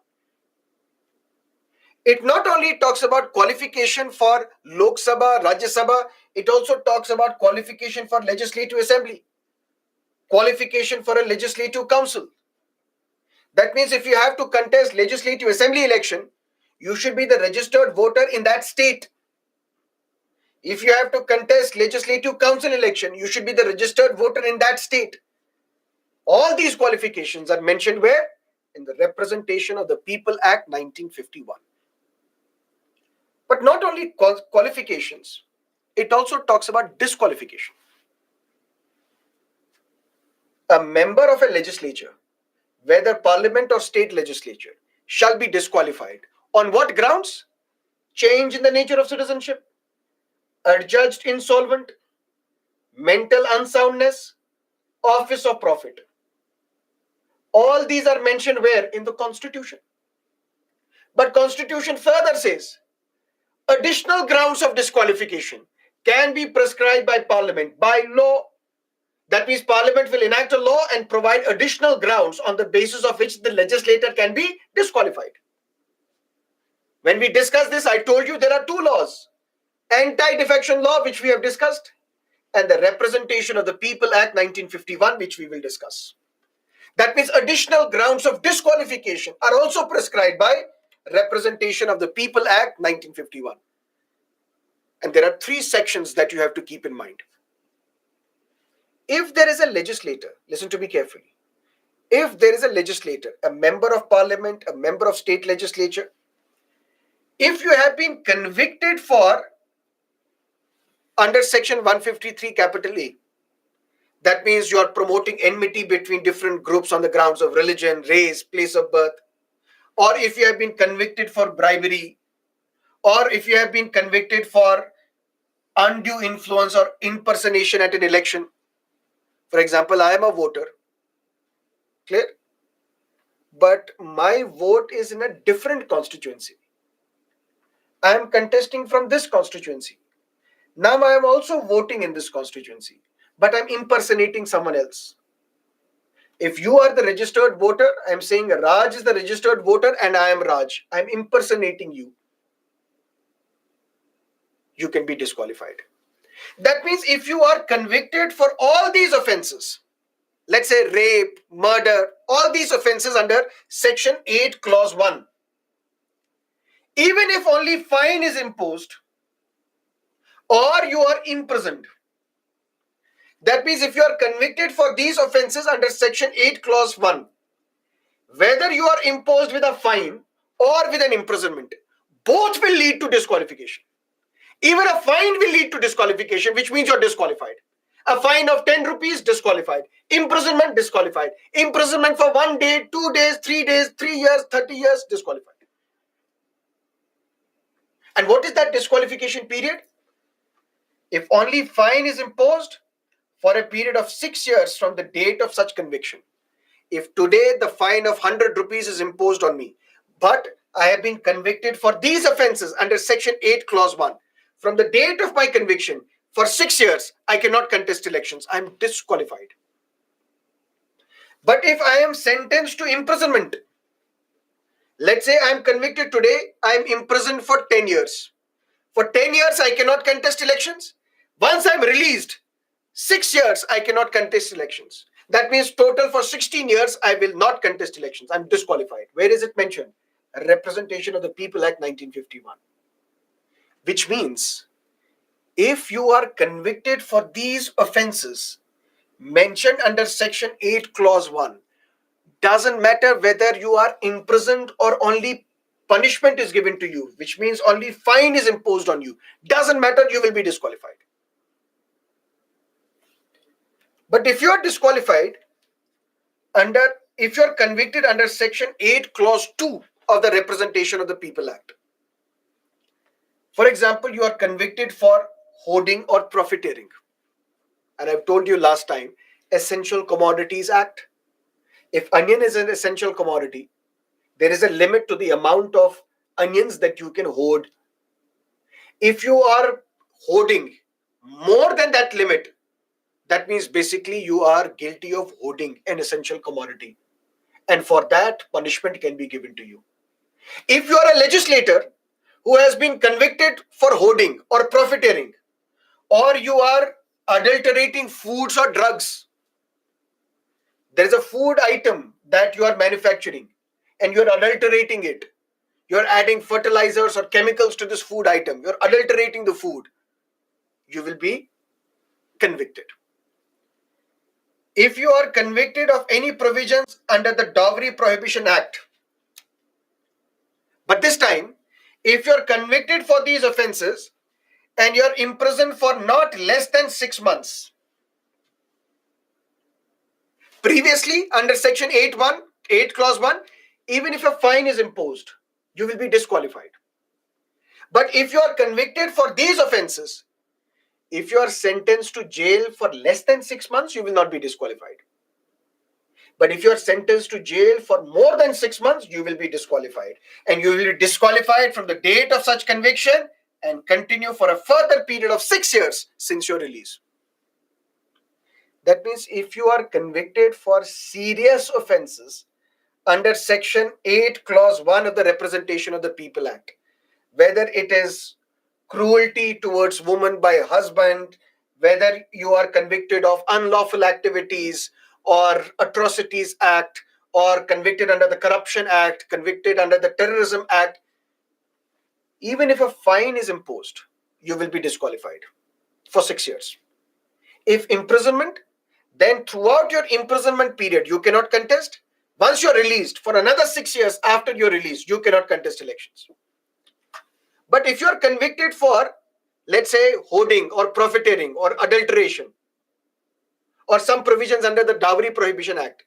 It not only talks about qualification for Lok Sabha, Rajya Sabha, it also talks about qualification for Legislative Assembly, qualification for a Legislative Council. That means if you have to contest Legislative Assembly election, you should be the registered voter in that state. If you have to contest Legislative Council election, you should be the registered voter in that state. All these qualifications are mentioned where? In the Representation of the People Act 1951. But not only qualifications, it also talks about disqualification. A member of a legislature, whether parliament or state legislature, shall be disqualified. On what grounds? Change in the nature of citizenship, adjudged insolvent, mental unsoundness, office of profit. All these are mentioned where? In the Constitution. But Constitution further says, additional grounds of disqualification can be prescribed by Parliament, by law. That means Parliament will enact a law and provide additional grounds on the basis of which the legislator can be disqualified. When we discussed this, I told you there are two laws. Anti-defection law, which we have discussed, and the Representation of the People Act 1951, which we will discuss. That means additional grounds of disqualification are also prescribed by Representation of the People Act 1951. And there are three sections that you have to keep in mind. If there is a legislator, listen to me carefully. If there is a legislator, a member of parliament, a member of state legislature, if you have been convicted for under section 153 capital A, that means you are promoting enmity between different groups on the grounds of religion, race, place of birth, or if you have been convicted for bribery, or if you have been convicted for undue influence or impersonation at an election. For example, I am a voter, clear? But my vote is in a different constituency. I am contesting from this constituency. Now I am also voting in this constituency, but I am impersonating someone else. If you are the registered voter, I am saying Raj is the registered voter and I am Raj. I am impersonating you. You can be disqualified. That means if you are convicted for all these offenses, let's say rape, murder, all these offenses under section 8 clause 1, even if only fine is imposed or you are imprisoned, that means if you are convicted for these offenses under section 8 clause 1, whether you are imposed with a fine or with an imprisonment, both will lead to disqualification. Even a fine will lead to disqualification, which means you're disqualified. A fine of 10 rupees, disqualified. Imprisonment, disqualified. Imprisonment for 1 day, 2 days, 3 days, 3 years, 30 years, disqualified. And what is that disqualification period? if only fine is imposed for a period of 6 years from the date of such conviction. If today the fine of 100 rupees is imposed on me, but I have been convicted for these offenses under Section 8, Clause 1, from the date of my conviction for 6 years, I cannot contest elections. I am disqualified. But if I am sentenced to imprisonment, let's say I am convicted today, I am imprisoned for 10 years. For 10 years, I cannot contest elections. Once I'm released, 6 years, I cannot contest elections. That means total for 16 years, I will not contest elections. I'm disqualified. Where is it mentioned? Representation of the People Act 1951. Which means if you are convicted for these offenses mentioned under Section 8, Clause 1, doesn't matter whether you are imprisoned or only punishment is given to you, which means only fine is imposed on you. Doesn't matter, you will be disqualified. But if you are disqualified if you are convicted under Section 8, Clause 2 of the Representation of the People Act, for example, you are convicted for hoarding or profiteering, and I've told you last time, Essential Commodities Act. If onion is an essential commodity, there is a limit to the amount of onions that you can hoard. If you are hoarding more than that limit, that means basically you are guilty of hoarding an essential commodity. And for that, punishment can be given to you. If you are a legislator who has been convicted for hoarding or profiteering, or you are adulterating foods or drugs, there is a food item that you are manufacturing and you are adulterating it. You are adding fertilizers or chemicals to this food item. You are adulterating the food. You will be convicted. If you are convicted of any provisions under the Dowry Prohibition Act, but this time, if you are convicted for these offenses and you are imprisoned for not less than 6 months, previously under Section 8 Clause 1, even if a fine is imposed, you will be disqualified. But if you are convicted for these offenses, if you are sentenced to jail for less than 6 months, you will not be disqualified. But if you are sentenced to jail for more than 6 months, you will be disqualified. And you will be disqualified from the date of such conviction and continue for a further period of 6 years since your release. That means if you are convicted for serious offenses under Section 8, Clause 1 of the Representation of the People Act, whether it is cruelty towards woman by a husband, whether you are convicted of unlawful activities or atrocities act, or convicted under the Corruption Act, convicted under the Terrorism Act, even if a fine is imposed, you will be disqualified for 6 years. If imprisonment, then throughout your imprisonment period, you cannot contest. Once you're released, for another 6 years after you're released, you cannot contest elections. But if you're convicted for, let's say, hoarding or profiteering or adulteration or some provisions under the Dowry Prohibition Act,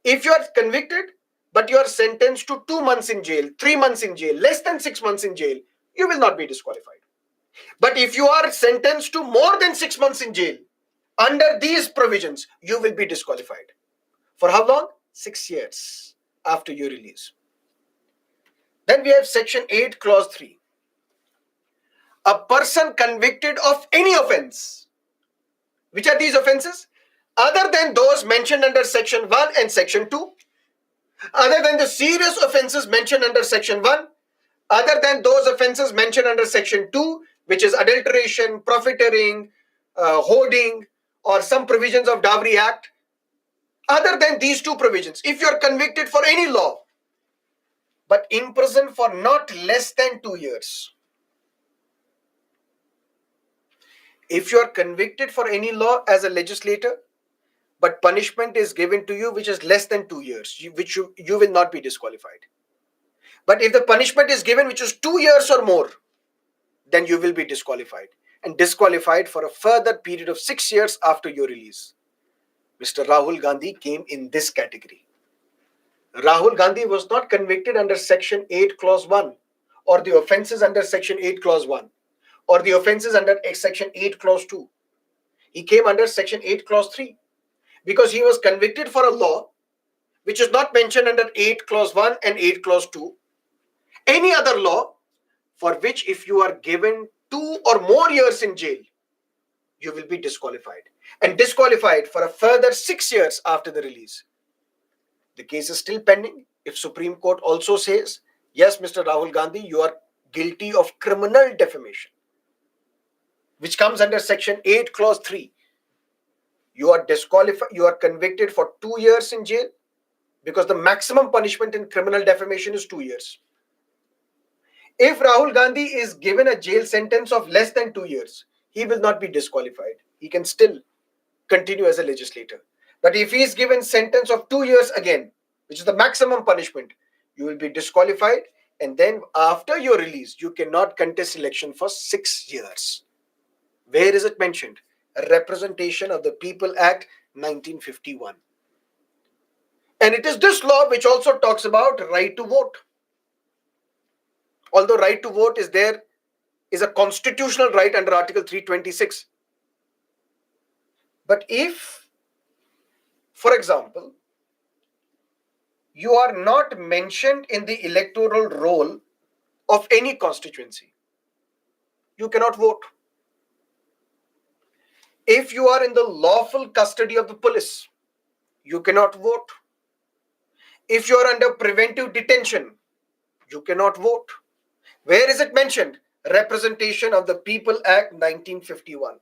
if you are convicted but you are sentenced to 2 months in jail, 3 months in jail, less than 6 months in jail, you will not be disqualified. But if you are sentenced to more than 6 months in jail, under these provisions, you will be disqualified. For how long? 6 years after your release. Then we have Section 8, Clause 3. A person convicted of any offense. Which are these offenses? Other than those mentioned under Section 1 and Section 2, other than the serious offenses mentioned under Section 1, other than those offenses mentioned under Section 2, which is adulteration, profiteering, hoarding, or some provisions of Dowry Act, other than these two provisions, if you are convicted for any law, but imprisoned for not less than 2 years, if you are convicted for any law as a legislator, but punishment is given to you which is less than 2 years, you will not be disqualified. But if the punishment is given which is 2 years or more, then you will be disqualified, and disqualified for a further period of 6 years after your release. Mr. Rahul Gandhi came in this category. Rahul Gandhi was not convicted under Section 8, Clause 1 or the offenses under Section 8, Clause 1. or the offenses under section 8 clause 2. He came under section 8 clause 3 because he was convicted for a law which is not mentioned under 8 clause 1 and 8 clause 2. Any other law for which if you are given 2 or more years in jail, you will be disqualified, and disqualified for a further 6 years after the release. The case is still pending. If Supreme Court also says, yes, Mr. Rahul Gandhi, you are guilty of criminal defamation, which comes under section 8 clause 3, you are disqualified, you are convicted for 2 years in jail, because the maximum punishment in criminal defamation is 2 years. If Rahul Gandhi is given a jail sentence of less than 2 years, he will not be disqualified. He can still continue as a legislator. But if he is given sentence of 2 years again, which is the maximum punishment, you will be disqualified, and then after your release, you cannot contest election for 6 years. Where is it mentioned? A Representation of the People Act 1951. And it is this law which also talks about right to vote. Although right to vote is there, is a constitutional right under Article 326. But if, for example, you are not mentioned in the electoral roll of any constituency, you cannot vote. If you are in the lawful custody of the police, you cannot vote. If you are under preventive detention, you cannot vote. Where is it mentioned? Representation of the People Act 1951.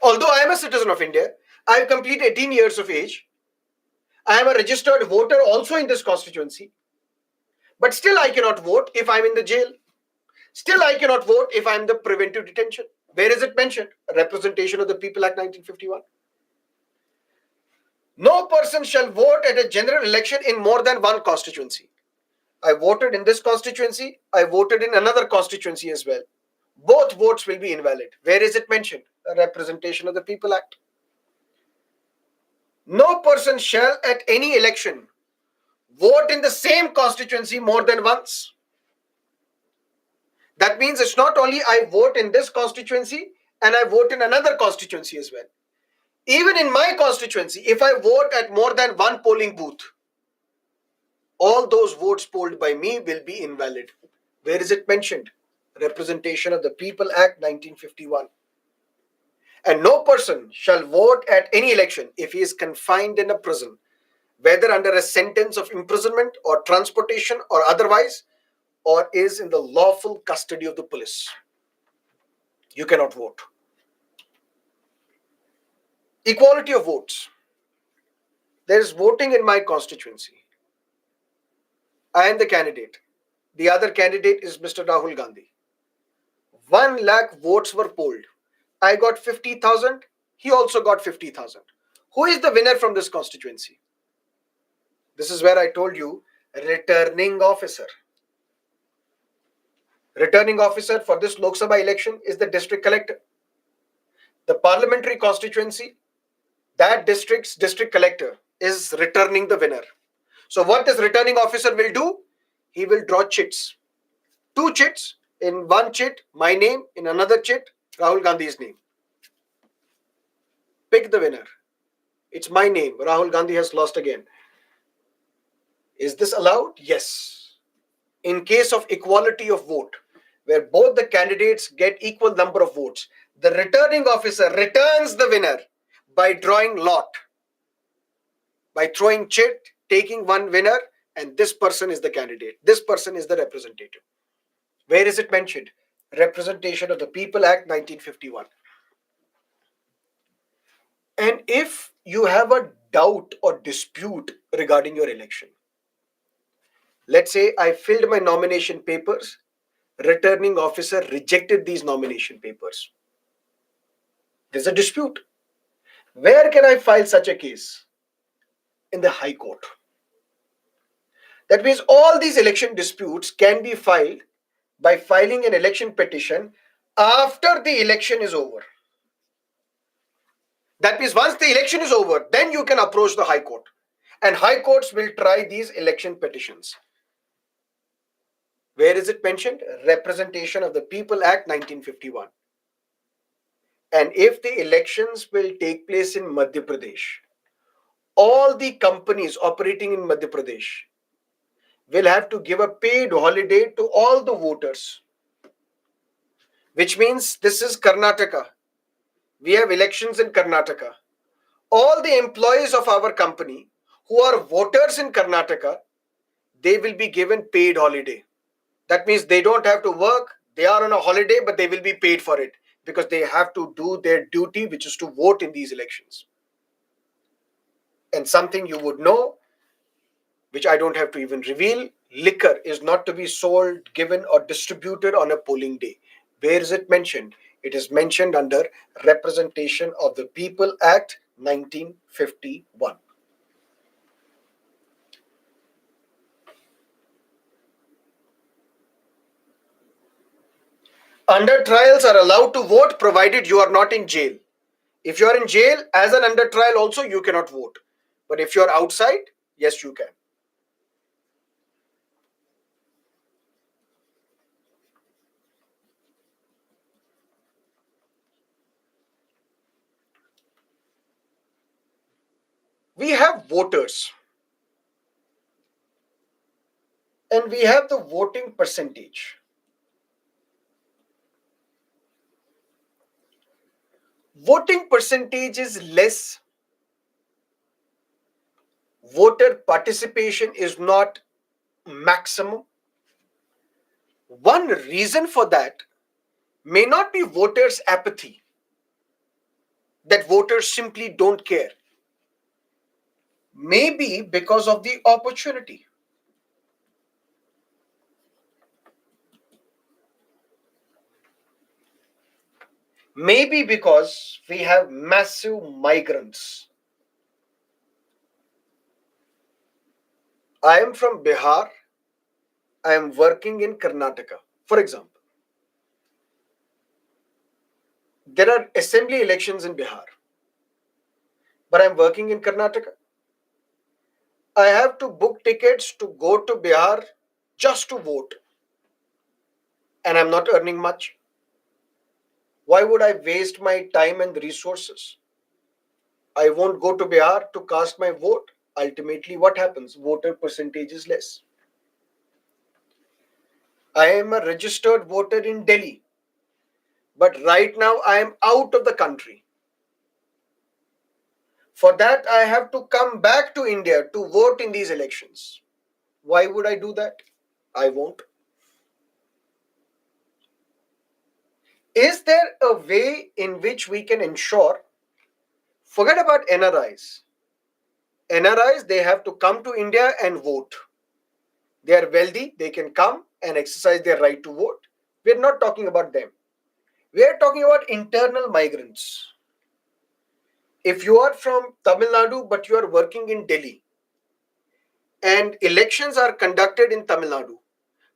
Although I am a citizen of India, I have completed 18 years of age, I am a registered voter also in this constituency, but still I cannot vote if I am in the jail. Still I cannot vote if I am in the preventive detention. Where is it mentioned? Representation of the People Act 1951. No person shall vote at a general election in more than one constituency. I voted in this constituency, I voted in another constituency as well. Both votes will be invalid. Where is it mentioned? A Representation of the People Act. No person shall at any election vote in the same constituency more than once. That means it's not only I vote in this constituency and I vote in another constituency as well. Even in my constituency, if I vote at more than one polling booth, all those votes polled by me will be invalid. Where is it mentioned? Representation of the People Act 1951. And no person shall vote at any election if he is confined in a prison, whether under a sentence of imprisonment or transportation or otherwise, or is in the lawful custody of the police. You cannot vote. Equality of votes. There is voting in my constituency. I am the candidate. The other candidate is Mr. Rahul Gandhi. 1 lakh votes were polled. I got 50,000. He also got 50,000. Who is the winner from this constituency? This is where I told you, returning officer. Returning officer for this Lok Sabha election is the district collector. The parliamentary constituency, that district's district collector is returning the winner. So what this returning officer will do? He will draw chits. 2 chits. In one chit, my name. In another chit, Rahul Gandhi's name. Pick the winner. It's my name. Rahul Gandhi has lost again. Is this allowed? Yes. In case of equality of vote, where both the candidates get equal number of votes, the returning officer returns the winner by drawing lot, by throwing chit, taking one winner, and this person is the candidate. This person is the representative. Where is it mentioned? Representation of the People Act 1951. And if you have a doubt or dispute regarding your election, let's say I filled my nomination papers, returning officer rejected these nomination papers. There's a dispute. Where can I file such a case? In the High Court. That means all these election disputes can be filed by filing an election petition after the election is over. That means once the election is over, then you can approach the High Court. And High Courts will try these election petitions. Where is it mentioned? Representation of the People Act 1951. And if the elections will take place in Madhya Pradesh, all the companies operating in Madhya Pradesh will have to give a paid holiday to all the voters, which means this is Karnataka. We have elections in Karnataka. All the employees of our company who are voters in Karnataka, they will be given paid holiday. That means they don't have to work, they are on a holiday, but they will be paid for it because they have to do their duty, which is to vote in these elections. And something you would know, which I don't have to even reveal, liquor is not to be sold, given, or distributed on a polling day. Where is it mentioned? It is mentioned under Representation of the People Act 1951. Under trials are allowed to vote provided you are not in jail. If you are in jail as an under trial, also you cannot vote. But if you are outside, yes, you can. We have voters and we have the voting percentage. Voting percentage is less, voter participation is not maximum. One reason for that may not be voters' apathy, that voters simply don't care. Maybe because of the opportunity. Maybe because we have massive migrants. I am from Bihar. I am working in Karnataka. For example, there are assembly elections in Bihar, but I'm working in Karnataka. I have to book tickets to go to Bihar just to vote, and I'm not earning much. Why would I waste my time and resources? I won't go to Bihar to cast my vote. Ultimately, what happens? Voter percentage is less. I am a registered voter in Delhi, but right now I am out of the country. For that, I have to come back to India to vote in these elections. Why would I do that? I won't. Is there a way in which we can ensure, forget about NRIs. NRIs, they have to come to India and vote. They are wealthy, they can come and exercise their right to vote. We're not talking about them. We are talking about internal migrants. If you are from Tamil Nadu but you are working in Delhi and elections are conducted in Tamil Nadu,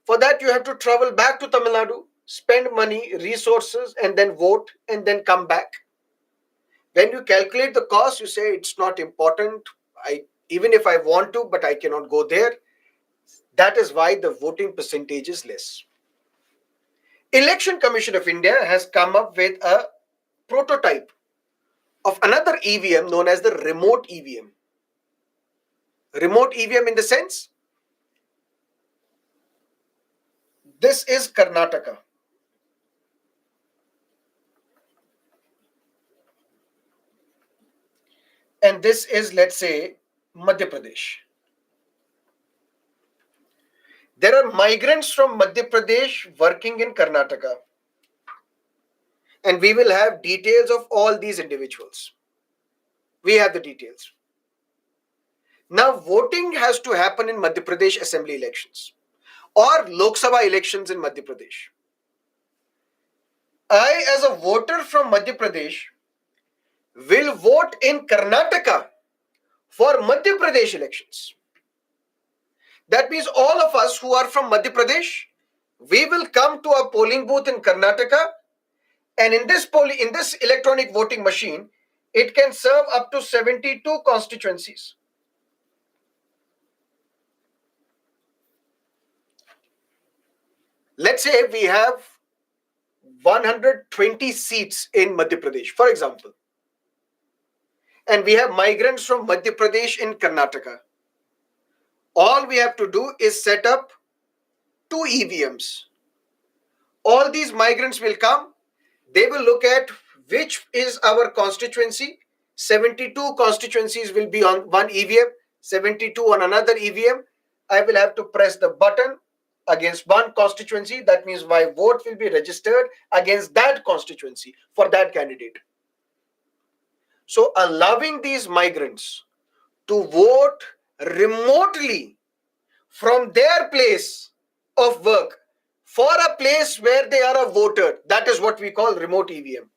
for that you have to travel back to Tamil Nadu, spend money, resources, and then vote and then come back. When you calculate the cost, you say it's not important. I even if I want to, but I cannot go there. That is why the voting percentage is less. Election Commission of India has come up with a prototype of another EVM known as the remote EVM. Remote EVM in the sense, this is Karnataka. And this is, let's say, Madhya Pradesh. There are migrants from Madhya Pradesh working in Karnataka. And we will have details of all these individuals. We have the details. Now, voting has to happen in Madhya Pradesh assembly elections or Lok Sabha elections in Madhya Pradesh. I, as a voter from Madhya Pradesh, will vote in Karnataka for Madhya Pradesh elections. That means all of us who are from Madhya Pradesh, we will come to a polling booth in Karnataka, and in this electronic voting machine, it can serve up to 72 constituencies. Let's say we have 120 seats in Madhya Pradesh, for example, and we have migrants from Madhya Pradesh in Karnataka. All we have to do is set up two EVMs. All these migrants will come, they will look at which is our constituency. 72 constituencies will be on one EVM, 72 on another EVM. I will have to press the button against one constituency. That means my vote will be registered against that constituency for that candidate. So, allowing these migrants to vote remotely from their place of work for a place where they are a voter, that is what we call remote EVM.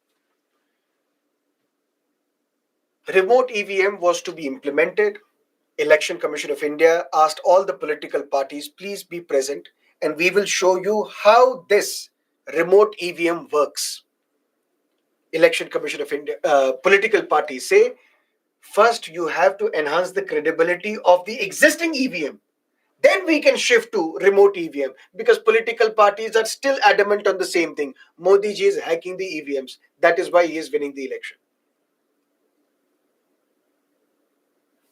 Remote EVM was to be implemented. Election Commission of India asked all the political parties, please be present, and we will show you how this remote EVM works. Election Commission of India, political parties say, first you have to enhance the credibility of the existing EVM. Then we can shift to remote EVM, because political parties are still adamant on the same thing. Modi ji is hacking the EVMs. That is why he is winning the election.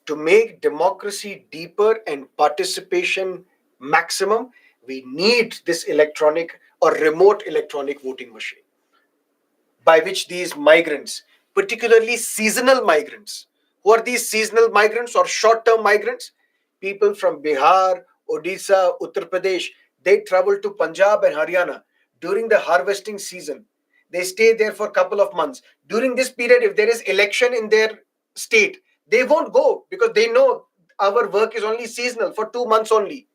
To make democracy deeper and participation maximum, we need this electronic or remote electronic voting machine, by which these migrants, particularly seasonal migrants, who are these seasonal migrants or short term migrants? People from Bihar, Odisha, Uttar Pradesh, they travel to Punjab and Haryana during the harvesting season. They stay there for a couple of months. During this period, if there is election in their state, they won't go because they know our work is only seasonal for 2 months only.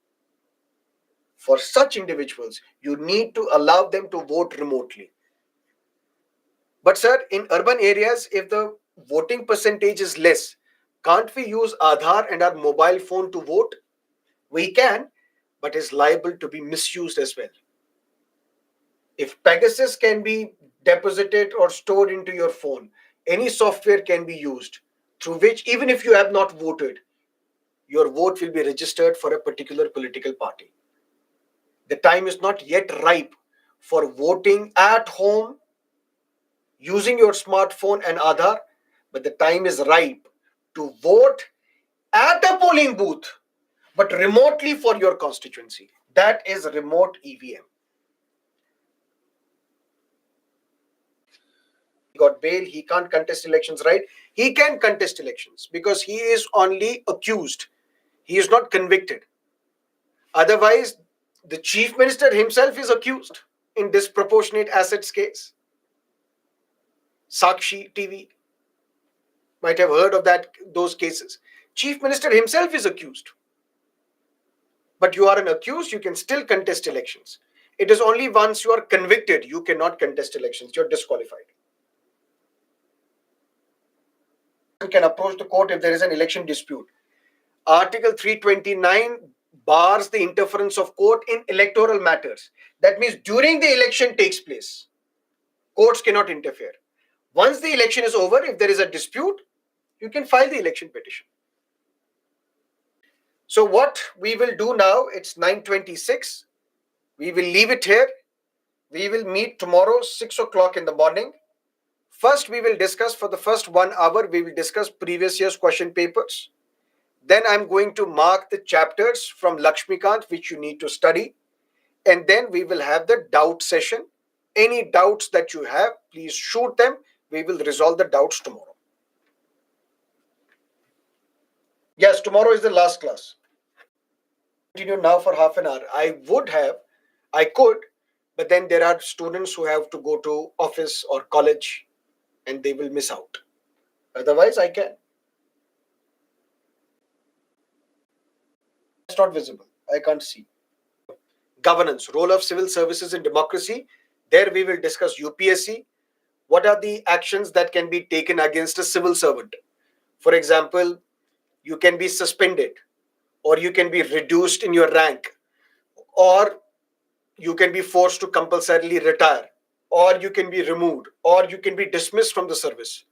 For such individuals, you need to allow them to vote remotely. But sir, in urban areas, if the voting percentage is less, can't we use Aadhaar and our mobile phone to vote? We can, but is liable to be misused as well. If Pegasus can be deposited or stored into your phone, any software can be used through which, even if you have not voted, your vote will be registered for a particular political party. The time is not yet ripe for voting at home using your smartphone and Aadhaar, but the time is ripe to vote at a polling booth, but remotely for your constituency. That is remote EVM. He got bail, he can't contest elections, right? He can contest elections because he is only accused, he is not convicted. Otherwise, the chief minister himself is accused in disproportionate assets case. Sakshi TV, might have heard of those cases. Chief minister himself is accused. But you are an accused, you can still contest elections. It is only once you are convicted, you cannot contest elections, you're disqualified. You can approach the court if there is an election dispute. Article 329 bars the interference of court in electoral matters. That means during the election takes place, courts cannot interfere. Once the election is over, if there is a dispute, you can file the election petition. So what we will do now, it's 9:26. We will leave it here. We will meet tomorrow 6 o'clock in the morning. First, we will discuss for the first 1 hour, we will discuss previous year's question papers. Then I'm going to mark the chapters from Lakshmikant which you need to study. And then we will have the doubt session. Any doubts that you have, please shoot them. We will resolve the doubts tomorrow. Yes, tomorrow is the last class. Continue now for half an hour. I could, but then there are students who have to go to office or college and they will miss out. Otherwise, I can. It's not visible. I can't see. Governance, role of civil services in democracy. There we will discuss UPSC. What are the actions that can be taken against a civil servant? For example, you can be suspended, or you can be reduced in your rank, or you can be forced to compulsorily retire, or you can be removed, or you can be dismissed from the service.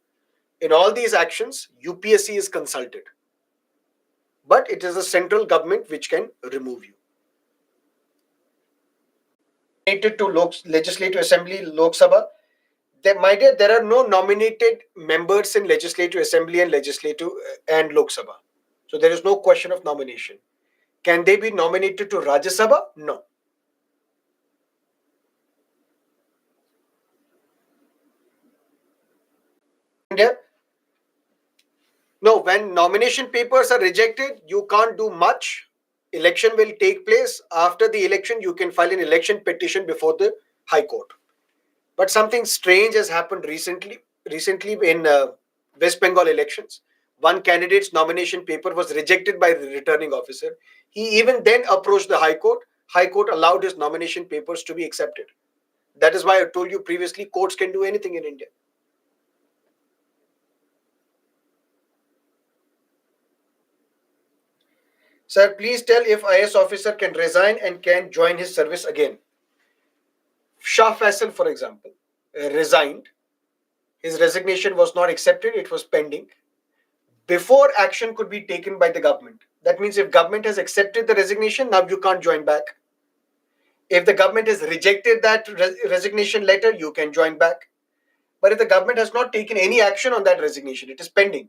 In all these actions, UPSC is consulted. But it is the central government which can remove you. Nominated to Legislative Assembly, Lok Sabha. My dear, there are no nominated members in Legislative Assembly and Legislative and Lok Sabha. So there is no question of nomination. Can they be nominated to Rajya Sabha? No. India? No, when nomination papers are rejected, you can't do much. Election will take place. After the election, you can file an election petition before the High Court. But something strange has happened recently. Recently, in West Bengal elections, one candidate's nomination paper was rejected by the returning officer. He even then approached the High Court. High Court allowed his nomination papers to be accepted. That is why I told you previously, courts can do anything in India. Sir, please tell if IS officer can resign and can join his service again. Shah Faisal, for example, resigned. His resignation was not accepted, it was pending. Before action could be taken by the government. That means if government has accepted the resignation, now you can't join back. If the government has rejected that resignation letter, you can join back. But if the government has not taken any action on that resignation, it is pending.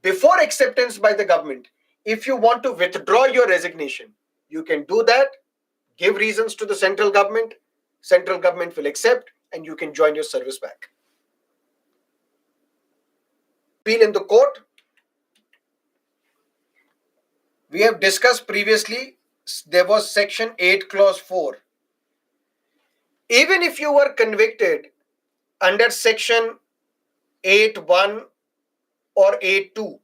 Before acceptance by the government, if you want to withdraw your resignation, you can do that, give reasons to the central government will accept, and you can join your service back. Appeal in the court. We have discussed previously, there was section 8 clause 4. Even if you were convicted under section 8.1 or 8.2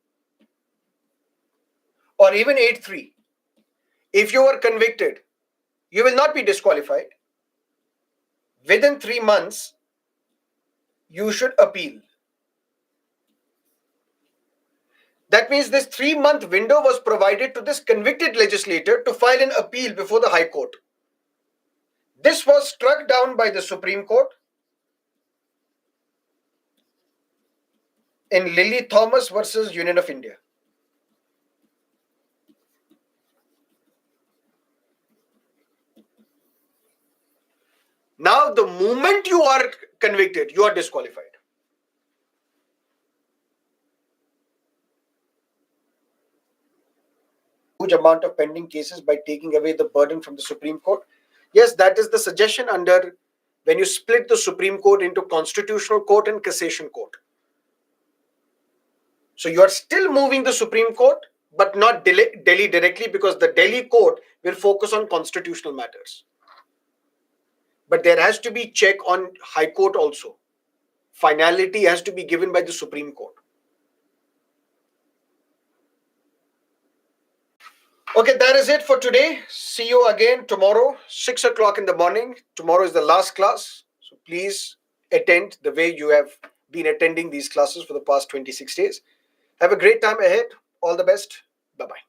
or even 8.3, if you were convicted, you will not be disqualified. Within 3 months, you should appeal. That means this 3-month window was provided to this convicted legislator to file an appeal before the High Court. This was struck down by the Supreme Court in Lily Thomas versus Union of India. Now, the moment you are convicted, you are disqualified. Huge amount of pending cases by taking away the burden from the Supreme Court. Yes, that is the suggestion under when you split the Supreme Court into Constitutional Court and Cassation Court. So you are still moving the Supreme Court, but not Delhi directly, because the Delhi court will focus on constitutional matters. But there has to be check on High Court also. Finality has to be given by the Supreme Court. Okay, that is it for today. See you again tomorrow, 6 o'clock in the morning. Tomorrow is the last class. So please attend the way you have been attending these classes for the past 26 days. Have a great time ahead. All the best. Bye-bye.